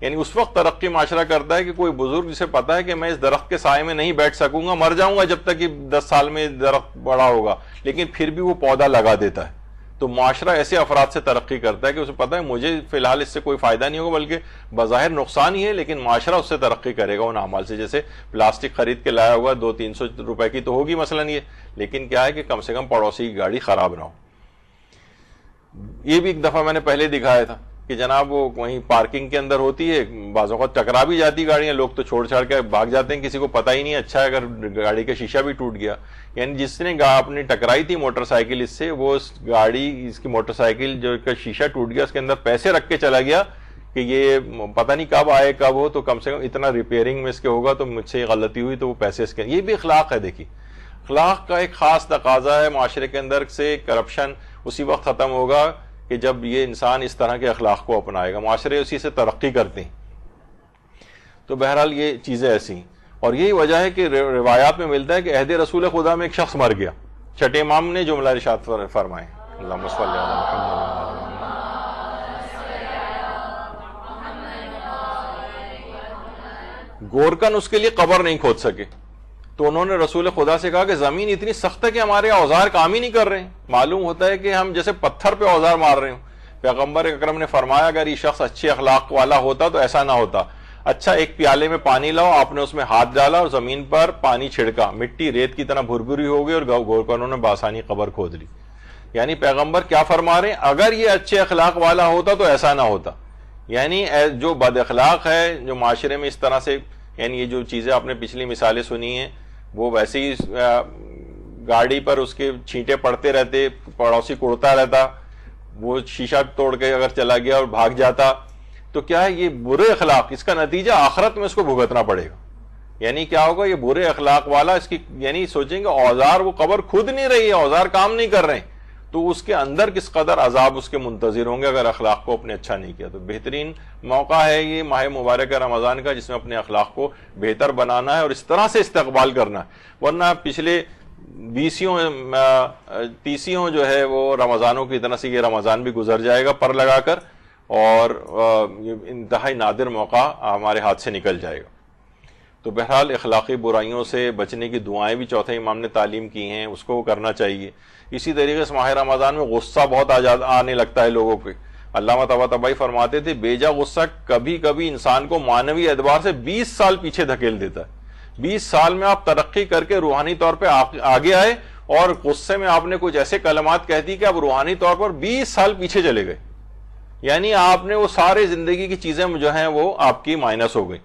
یعنی اس وقت ترقی معاشرہ کرتا ہے کہ کوئی بزرگ جسے پتا ہے کہ میں اس درخت کے سائے میں نہیں بیٹھ سکوں گا، مر جاؤں گا جب تک کہ 10 سال میں درخت بڑا ہوگا، لیکن پھر بھی وہ پودا لگا دیتا ہے۔ تو معاشرہ ایسے افراد سے ترقی کرتا ہے کہ اسے پتا ہے مجھے فی الحال اس سے کوئی فائدہ نہیں ہوگا بلکہ بظاہر نقصان ہی ہے، لیکن معاشرہ اس سے ترقی کرے گا ان اعمال سے۔ جیسے پلاسٹک خرید کے لایا ہوا 200-300 روپے کی تو ہوگی مثلا یہ، لیکن کیا ہے کہ کم سے کم پڑوسی کی گاڑی خراب نہ ہو۔ یہ بھی ایک دفعہ میں نے پہلے دکھایا تھا کہ جناب وہ وہیں پارکنگ کے اندر ہوتی ہے، بعض اوقات ٹکرا بھی جاتی گاڑیاں، لوگ تو چھوڑ چھاڑ کے بھاگ جاتے ہیں، کسی کو پتہ ہی نہیں۔ اچھا ہے اگر گاڑی کا شیشہ بھی ٹوٹ گیا، یعنی جس نے اپنی ٹکرائی تھی موٹر سائیکل اس سے، وہ اس گاڑی اس کی موٹر سائیکل جو کا شیشہ ٹوٹ گیا اس کے اندر پیسے رکھ کے چلا گیا کہ یہ پتہ نہیں کب آئے کب ہو، تو کم سے کم اتنا ریپیئرنگ میں اس کے ہوگا، تو مجھ سے یہ غلطی ہوئی تو وہ پیسے اس کے۔ یہ بھی اخلاق ہے۔ دیکھیے اخلاق کا ایک خاص تقاضا ہے، معاشرے کے اندر سے کرپشن اسی وقت ختم ہوگا کہ جب یہ انسان اس طرح کے اخلاق کو اپنائے گا، معاشرے اسی سے ترقی کرتے ہیں۔ تو بہرحال یہ چیزیں ایسی ہیں، اور یہی وجہ ہے کہ روایات میں ملتا ہے کہ عہد رسول خدا میں ایک شخص مر گیا۔ چھٹے امام نے جملہ ارشاد فرمائے، اللہم صلی علی محمد۔ گورکن اس کے لیے قبر نہیں کھود سکے، تو انہوں نے رسول خدا سے کہا کہ زمین اتنی سخت ہے کہ ہمارے اوزار کام ہی نہیں کر رہے ہیں، معلوم ہوتا ہے کہ ہم جیسے پتھر پہ اوزار مار رہے ہوں۔ پیغمبر اکرم نے فرمایا اگر یہ شخص اچھے اخلاق والا ہوتا تو ایسا نہ ہوتا۔ اچھا ایک پیالے میں پانی لاؤ، آپ نے اس میں ہاتھ ڈالا اور زمین پر پانی چھڑکا، مٹی ریت کی طرح بھربھری ہو گئی اور گورکنوں نے بآسانی قبر کھود لی۔ یعنی پیغمبر کیا فرما رہے ہیں، اگر یہ اچھے اخلاق والا ہوتا تو ایسا نہ ہوتا۔ یعنی جو بد اخلاق ہے، جو معاشرے میں اس طرح سے، یعنی یہ جو چیزیں آپ نے پچھلی مثالیں سنی ہیں، وہ ویسے ہی گاڑی پر اس کے چھینٹے پڑتے رہتے، پڑوسی کوڑتا رہتا، وہ شیشہ توڑ کے اگر چلا گیا اور بھاگ جاتا، تو کیا ہے یہ برے اخلاق، اس کا نتیجہ آخرت میں اس کو بھگتنا پڑے گا۔ یعنی کیا ہوگا، یہ برے اخلاق والا اس کی یعنی سوچیں گے اوزار، وہ قبر کھود نہیں رہی ہے، اوزار کام نہیں کر رہے ہیں، تو اس کے اندر کس قدر عذاب اس کے منتظر ہوں گے اگر اخلاق کو اپنے اچھا نہیں کیا۔ تو بہترین موقع ہے یہ ماہ مبارک رمضان کا، جس میں اپنے اخلاق کو بہتر بنانا ہے اور اس طرح سے استقبال کرنا ہے، ورنہ پچھلے 20 جو ہے وہ رمضانوں کی طرح سے یہ رمضان بھی گزر جائے گا پر لگا کر، اور انتہائی نادر موقع ہمارے ہاتھ سے نکل جائے گا۔ تو بہرحال اخلاقی برائیوں سے بچنے کی دعائیں بھی چوتھے امام نے تعلیم کی ہیں، اس کو کرنا چاہیے۔ اسی طریقے سے ماہ رمضان میں غصہ بہت آنے لگتا ہے لوگوں پہ۔ علامہ طباطبائی فرماتے تھے بیجا غصہ کبھی کبھی انسان کو معنوی اعتبار سے 20 سال پیچھے دھکیل دیتا ہے۔ 20 سال میں آپ ترقی کر کے روحانی طور پہ آگے آئے، اور غصے میں آپ نے کچھ ایسے کلمات کہہ دی کہ آپ روحانی طور پر 20 سال پیچھے چلے گئے، یعنی آپ نے وہ سارے زندگی کی چیزیں جو ہیں وہ آپ کی مائنس ہو گئی۔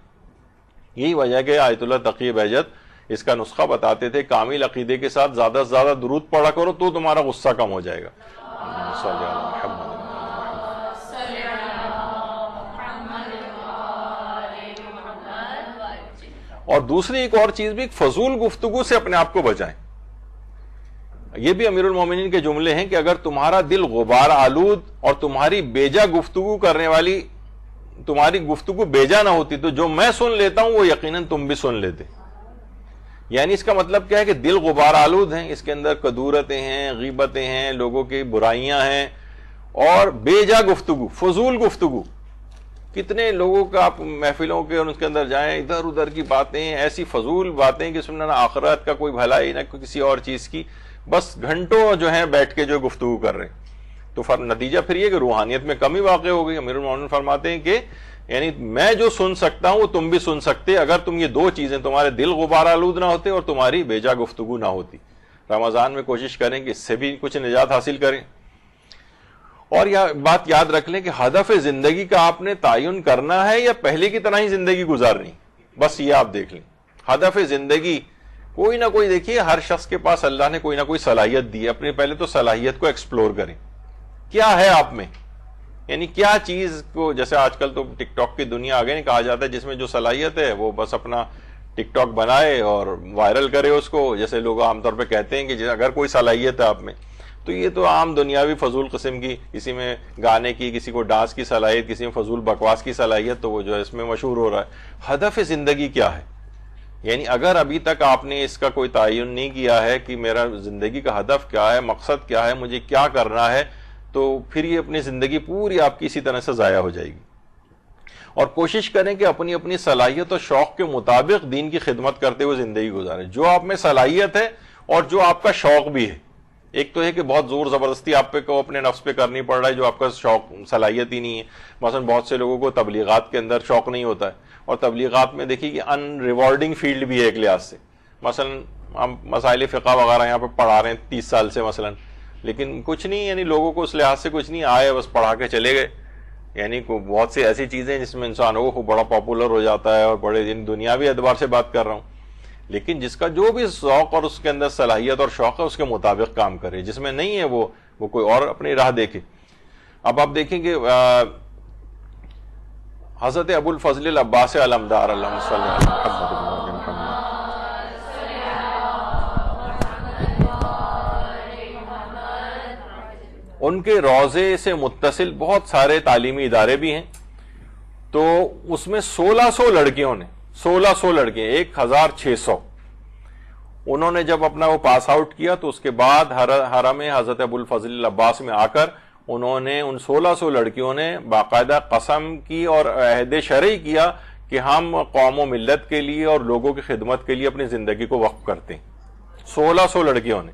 یہی وجہ ہے کہ آیت اللہ تقی بہجت اس کا نسخہ بتاتے تھے، کامل عقیدے کے ساتھ زیادہ سے زیادہ درود پڑھا کرو تو تمہارا غصہ کم ہو جائے گا۔ اور دوسری ایک اور چیز بھی، فضول گفتگو سے اپنے آپ کو بچائیں۔ یہ بھی امیر المومنین کے جملے ہیں کہ اگر تمہارا دل غبار آلود اور تمہاری بیجا گفتگو کرنے والی تمہاری گفتگو بیجا نہ ہوتی تو جو میں سن لیتا ہوں وہ یقیناً تم بھی سن لیتے۔ یعنی اس کا مطلب کیا ہے کہ دل غبار آلود ہیں، اس کے اندر کدورتیں ہیں، غیبتیں ہیں، لوگوں کی برائیاں ہیں، اور بے جا گفتگو، فضول گفتگو. کتنے لوگوں کا آپ محفلوں کے اور اس کے اندر جائیں، ادھر ادھر کی باتیں، ایسی فضول باتیں کہ اس میں نہ آخرت کا کوئی بھلائی نہ کسی اور چیز کی، بس گھنٹوں جو ہیں بیٹھ کے جو گفتگو کر رہے ہیں. تو نتیجہ پھر یہ کہ روحانیت میں کمی واقع ہو گئی. امیر المومنین فرماتے ہیں کہ یعنی میں جو سن سکتا ہوں وہ تم بھی سن سکتے اگر تم یہ دو چیزیں، تمہارے دل غبار آلود نہ ہوتے اور تمہاری بیجا گفتگو نہ ہوتی. رمضان میں کوشش کریں کہ اس سے بھی کچھ نجات حاصل کریں. اور یہ بات یاد رکھ لیں کہ ہدف زندگی کا آپ نے تعین کرنا ہے یا پہلے کی طرح ہی زندگی گزارنی، بس یہ آپ دیکھ لیں. ہدف زندگی کوئی نہ کوئی، دیکھیے ہر شخص کے پاس اللہ نے کوئی نہ کوئی صلاحیت دی ہے، اپنی پہلے تو صلاحیت کو ایکسپلور کریں. کیا ہے آپ میں، یعنی کیا چیز کو، جیسے آج کل تو ٹک ٹاک کی دنیا آگے نہیں کہا جاتا ہے، جس میں جو صلاحیت ہے وہ بس اپنا ٹک ٹاک بنائے اور وائرل کرے اس کو. جیسے لوگ عام طور پہ کہتے ہیں کہ اگر کوئی صلاحیت ہے آپ میں، تو یہ تو عام دنیاوی فضول قسم کی، کسی میں گانے کی، کسی کو ڈانس کی صلاحیت، کسی میں فضول بکواس کی صلاحیت، تو وہ جو ہے اس میں مشہور ہو رہا ہے. ہدف زندگی کیا ہے؟ یعنی اگر ابھی تک آپ نے اس کا کوئی تعین نہیں کیا ہے کہ میرا زندگی کا ہدف کیا ہے، مقصد کیا ہے، مجھے کیا کرنا ہے، تو پھر یہ اپنی زندگی پوری آپ کی اسی طرح سے ضائع ہو جائے گی. اور کوشش کریں کہ اپنی اپنی صلاحیت اور شوق کے مطابق دین کی خدمت کرتے ہوئے زندگی گزاریں. جو آپ میں صلاحیت ہے اور جو آپ کا شوق بھی ہے. ایک تو ہے کہ بہت زور زبردستی آپ پہ کو اپنے نفس پہ کرنی پڑ رہا ہے جو آپ کا شوق صلاحیت ہی نہیں ہے. مثلا بہت سے لوگوں کو تبلیغات کے اندر شوق نہیں ہوتا ہے، اور تبلیغات میں دیکھیے کہ ان ریوارڈنگ فیلڈ بھی ہے ایک لحاظ سے. مثلا ہم مسائل فقہ وغیرہ یہاں پہ پڑھا رہے ہیں 30 سال سے مثلا، لیکن کچھ نہیں، یعنی لوگوں کو اس لحاظ سے کچھ نہیں آئے، بس پڑھا کے چلے گئے. یعنی بہت سی ایسی چیزیں جس میں انسان کو بڑا پاپولر ہو جاتا ہے، اور بڑے دنیاوی اعتبار سے بات کر رہا ہوں. لیکن جس کا جو بھی ذوق اور اس کے اندر صلاحیت اور شوق ہے اس کے مطابق کام کرے، جس میں نہیں ہے وہ کوئی اور اپنی راہ دیکھے. اب آپ دیکھیں کہ حضرت ابو الفضل العباس علمدار اللہم صلی علی محمد ان کے روضے سے متصل بہت سارے تعلیمی ادارے بھی ہیں. تو اس میں 1600 لڑکیوں نے 1600 لڑکے 1600 انہوں نے جب اپنا وہ پاس آؤٹ کیا تو اس کے بعد حرم حضرت ابو الفضل العباس میں آ کر انہوں نے ان 1600 لڑکیوں نے باقاعدہ قسم کی اور عہد شرعی کیا کہ ہم قوم و ملت کے لیے اور لوگوں کی خدمت کے لیے اپنی زندگی کو وقف کرتے ہیں. 1600 لڑکیوں نے.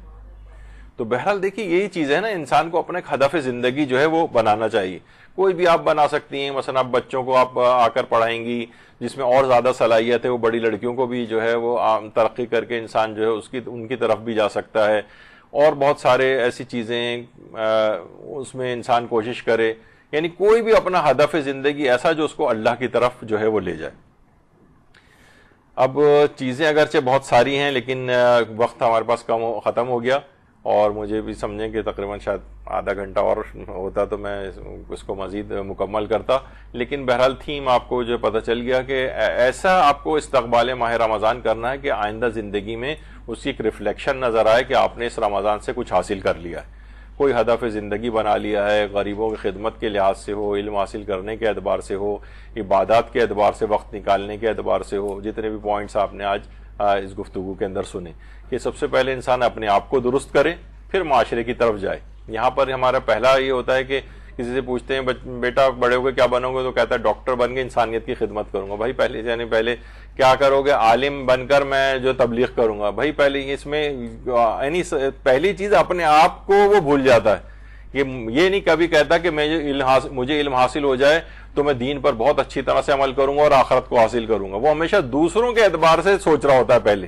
تو بہرحال دیکھیے یہی چیز ہے نا، انسان کو اپنا ایک ہدف زندگی جو ہے وہ بنانا چاہیے. کوئی بھی آپ بنا سکتی ہیں، مثلا آپ بچوں کو آپ آ کر پڑھائیں گی جس میں اور زیادہ صلاحیت ہے، وہ بڑی لڑکیوں کو بھی جو ہے وہ ترقی کر کے انسان جو ہے ان کی طرف بھی جا سکتا ہے. اور بہت سارے ایسی چیزیں اس میں انسان کوشش کرے، یعنی کوئی بھی اپنا ہدف زندگی ایسا جو اس کو اللہ کی طرف جو ہے وہ لے جائے. اب چیزیں اگرچہ بہت ساری ہیں لیکن وقت ہمارے پاس ختم ہو گیا، اور مجھے بھی سمجھیں کہ تقریباً شاید آدھا گھنٹہ اور ہوتا تو میں اس کو مزید مکمل کرتا. لیکن بہرحال تھیم آپ کو جو پتہ چل گیا کہ ایسا آپ کو استقبال ماہ رمضان کرنا ہے کہ آئندہ زندگی میں اس کی ایک ریفلیکشن نظر آئے کہ آپ نے اس رمضان سے کچھ حاصل کر لیا ہے، کوئی ہدف زندگی بنا لیا ہے، غریبوں کی خدمت کے لحاظ سے ہو، علم حاصل کرنے کے اعتبار سے ہو، عبادات کے اعتبار سے، وقت نکالنے کے اعتبار سے ہو. جتنے بھی پوائنٹس آپ نے آج اس گفتگو کے اندر سنے کہ سب سے پہلے انسان اپنے آپ کو درست کرے، پھر معاشرے کی طرف جائے. یہاں پر ہمارا پہلا یہ ہوتا ہے کہ کسی سے پوچھتے ہیں بیٹا بڑے ہو کے کیا بنو گے، تو کہتا ہے ڈاکٹر بن کے انسانیت کی خدمت کروں گا. بھائی پہلے کیا کرو گے؟ عالم بن کر میں جو تبلیغ کروں گا. بھائی پہلے اس میں یعنی پہلی چیز اپنے آپ کو وہ بھول جاتا ہے. یہ نہیں کبھی کہتا کہ مجھے علم حاصل ہو جائے تو میں دین پر بہت اچھی طرح سے عمل کروں گا اور آخرت کو حاصل کروں گا. وہ ہمیشہ دوسروں کے اعتبار سے سوچ رہا ہوتا ہے. پہلے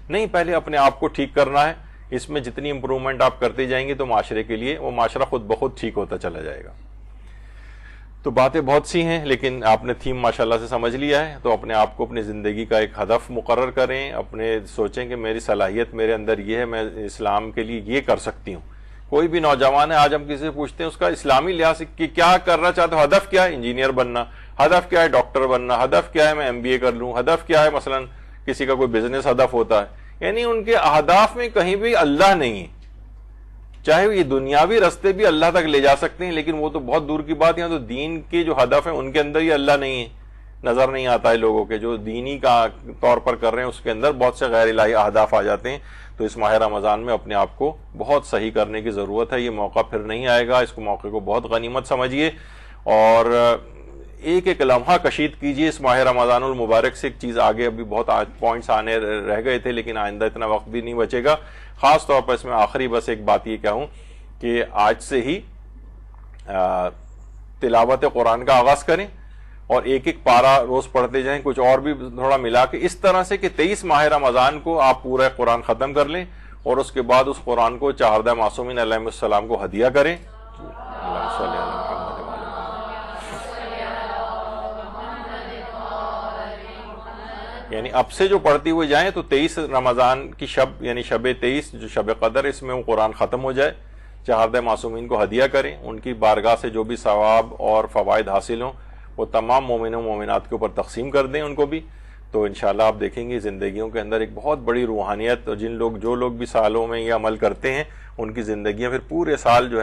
نہیں، پہلے اپنے آپ کو ٹھیک کرنا ہے. اس میں جتنی امپرومنٹ آپ کرتے جائیں گے تو معاشرے کے لیے وہ معاشرہ خود بخود ٹھیک ہوتا چلا جائے گا. تو باتیں بہت سی ہیں لیکن آپ نے تھیم ماشاءاللہ سے سمجھ لیا ہے. تو اپنے آپ کو اپنی زندگی کا ایک ہدف مقرر کریں، اپنے سوچیں کہ میری صلاحیت میرے اندر یہ ہے، میں اسلام کے لیے یہ کر سکتی ہوں. کوئی بھی نوجوان ہے، آج ہم کسی سے پوچھتے ہیں اس کا اسلامی لحاظ سے کہ کیا کرنا چاہتے ہو، ہدف کیا ہے؟ انجینئر بننا. ہدف کیا ہے؟ ڈاکٹر بننا. ہدف کیا ہے؟ میں MBA کر لوں. ہدف کیا ہے؟ مثلا کسی کا کوئی بزنس ہدف ہوتا ہے. یعنی ان کے اہداف میں کہیں بھی اللہ نہیں ہے. چاہے یہ دنیاوی رستے بھی اللہ تک لے جا سکتے ہیں لیکن وہ تو بہت دور کی بات ہے. تو دین کے جو ہدف ہیں ان کے اندر ہی اللہ نہیں ہے. نظر نہیں آتا ہے لوگوں کے، جو دینی کا طور پر کر رہے ہیں اس کے اندر بہت سے غیر الہی اہداف آ جاتے ہیں. تو اس ماہ رمضان میں اپنے آپ کو بہت صحیح کرنے کی ضرورت ہے. یہ موقع پھر نہیں آئے گا، اس کو موقع کو بہت غنیمت سمجھیے اور ایک ایک لمحہ کشید کیجیے اس ماہ رمضان المبارک سے. ایک چیز آگے ابھی بہت پوائنٹس آنے رہ گئے تھے لیکن آئندہ اتنا وقت بھی نہیں بچے گا. خاص طور پر اس میں آخری بس ایک بات یہ کہوں کہ آج سے ہی تلاوت قرآن کا آغاز کریں اور ایک ایک پارہ روز پڑھتے جائیں، کچھ اور بھی تھوڑا ملا کے، اس طرح سے کہ 23 ماہ رمضان کو آپ پورا قرآن ختم کر لیں اور اس کے بعد اس قرآن کو چہاردہ معصومین علیہ السلام کو ہدیہ کریں. یعنی اب سے جو پڑھتی ہوئے جائیں تو 23 رمضان کی شب یعنی شب 23 جو شب قدر، اس میں وہ قرآن ختم ہو جائے، چہاردہ معصومین کو ہدیہ کریں، ان کی بارگاہ سے جو بھی ثواب اور فوائد حاصل ہوں وہ تمام مومنوں مومنات کے اوپر تقسیم کر دیں ان کو بھی. تو انشاءاللہ آپ دیکھیں گے زندگیوں کے اندر ایک بہت بڑی روحانیت، اور جو لوگ بھی سالوں میں یہ عمل کرتے ہیں ان کی زندگیاں پھر پورے سال جو ہے نا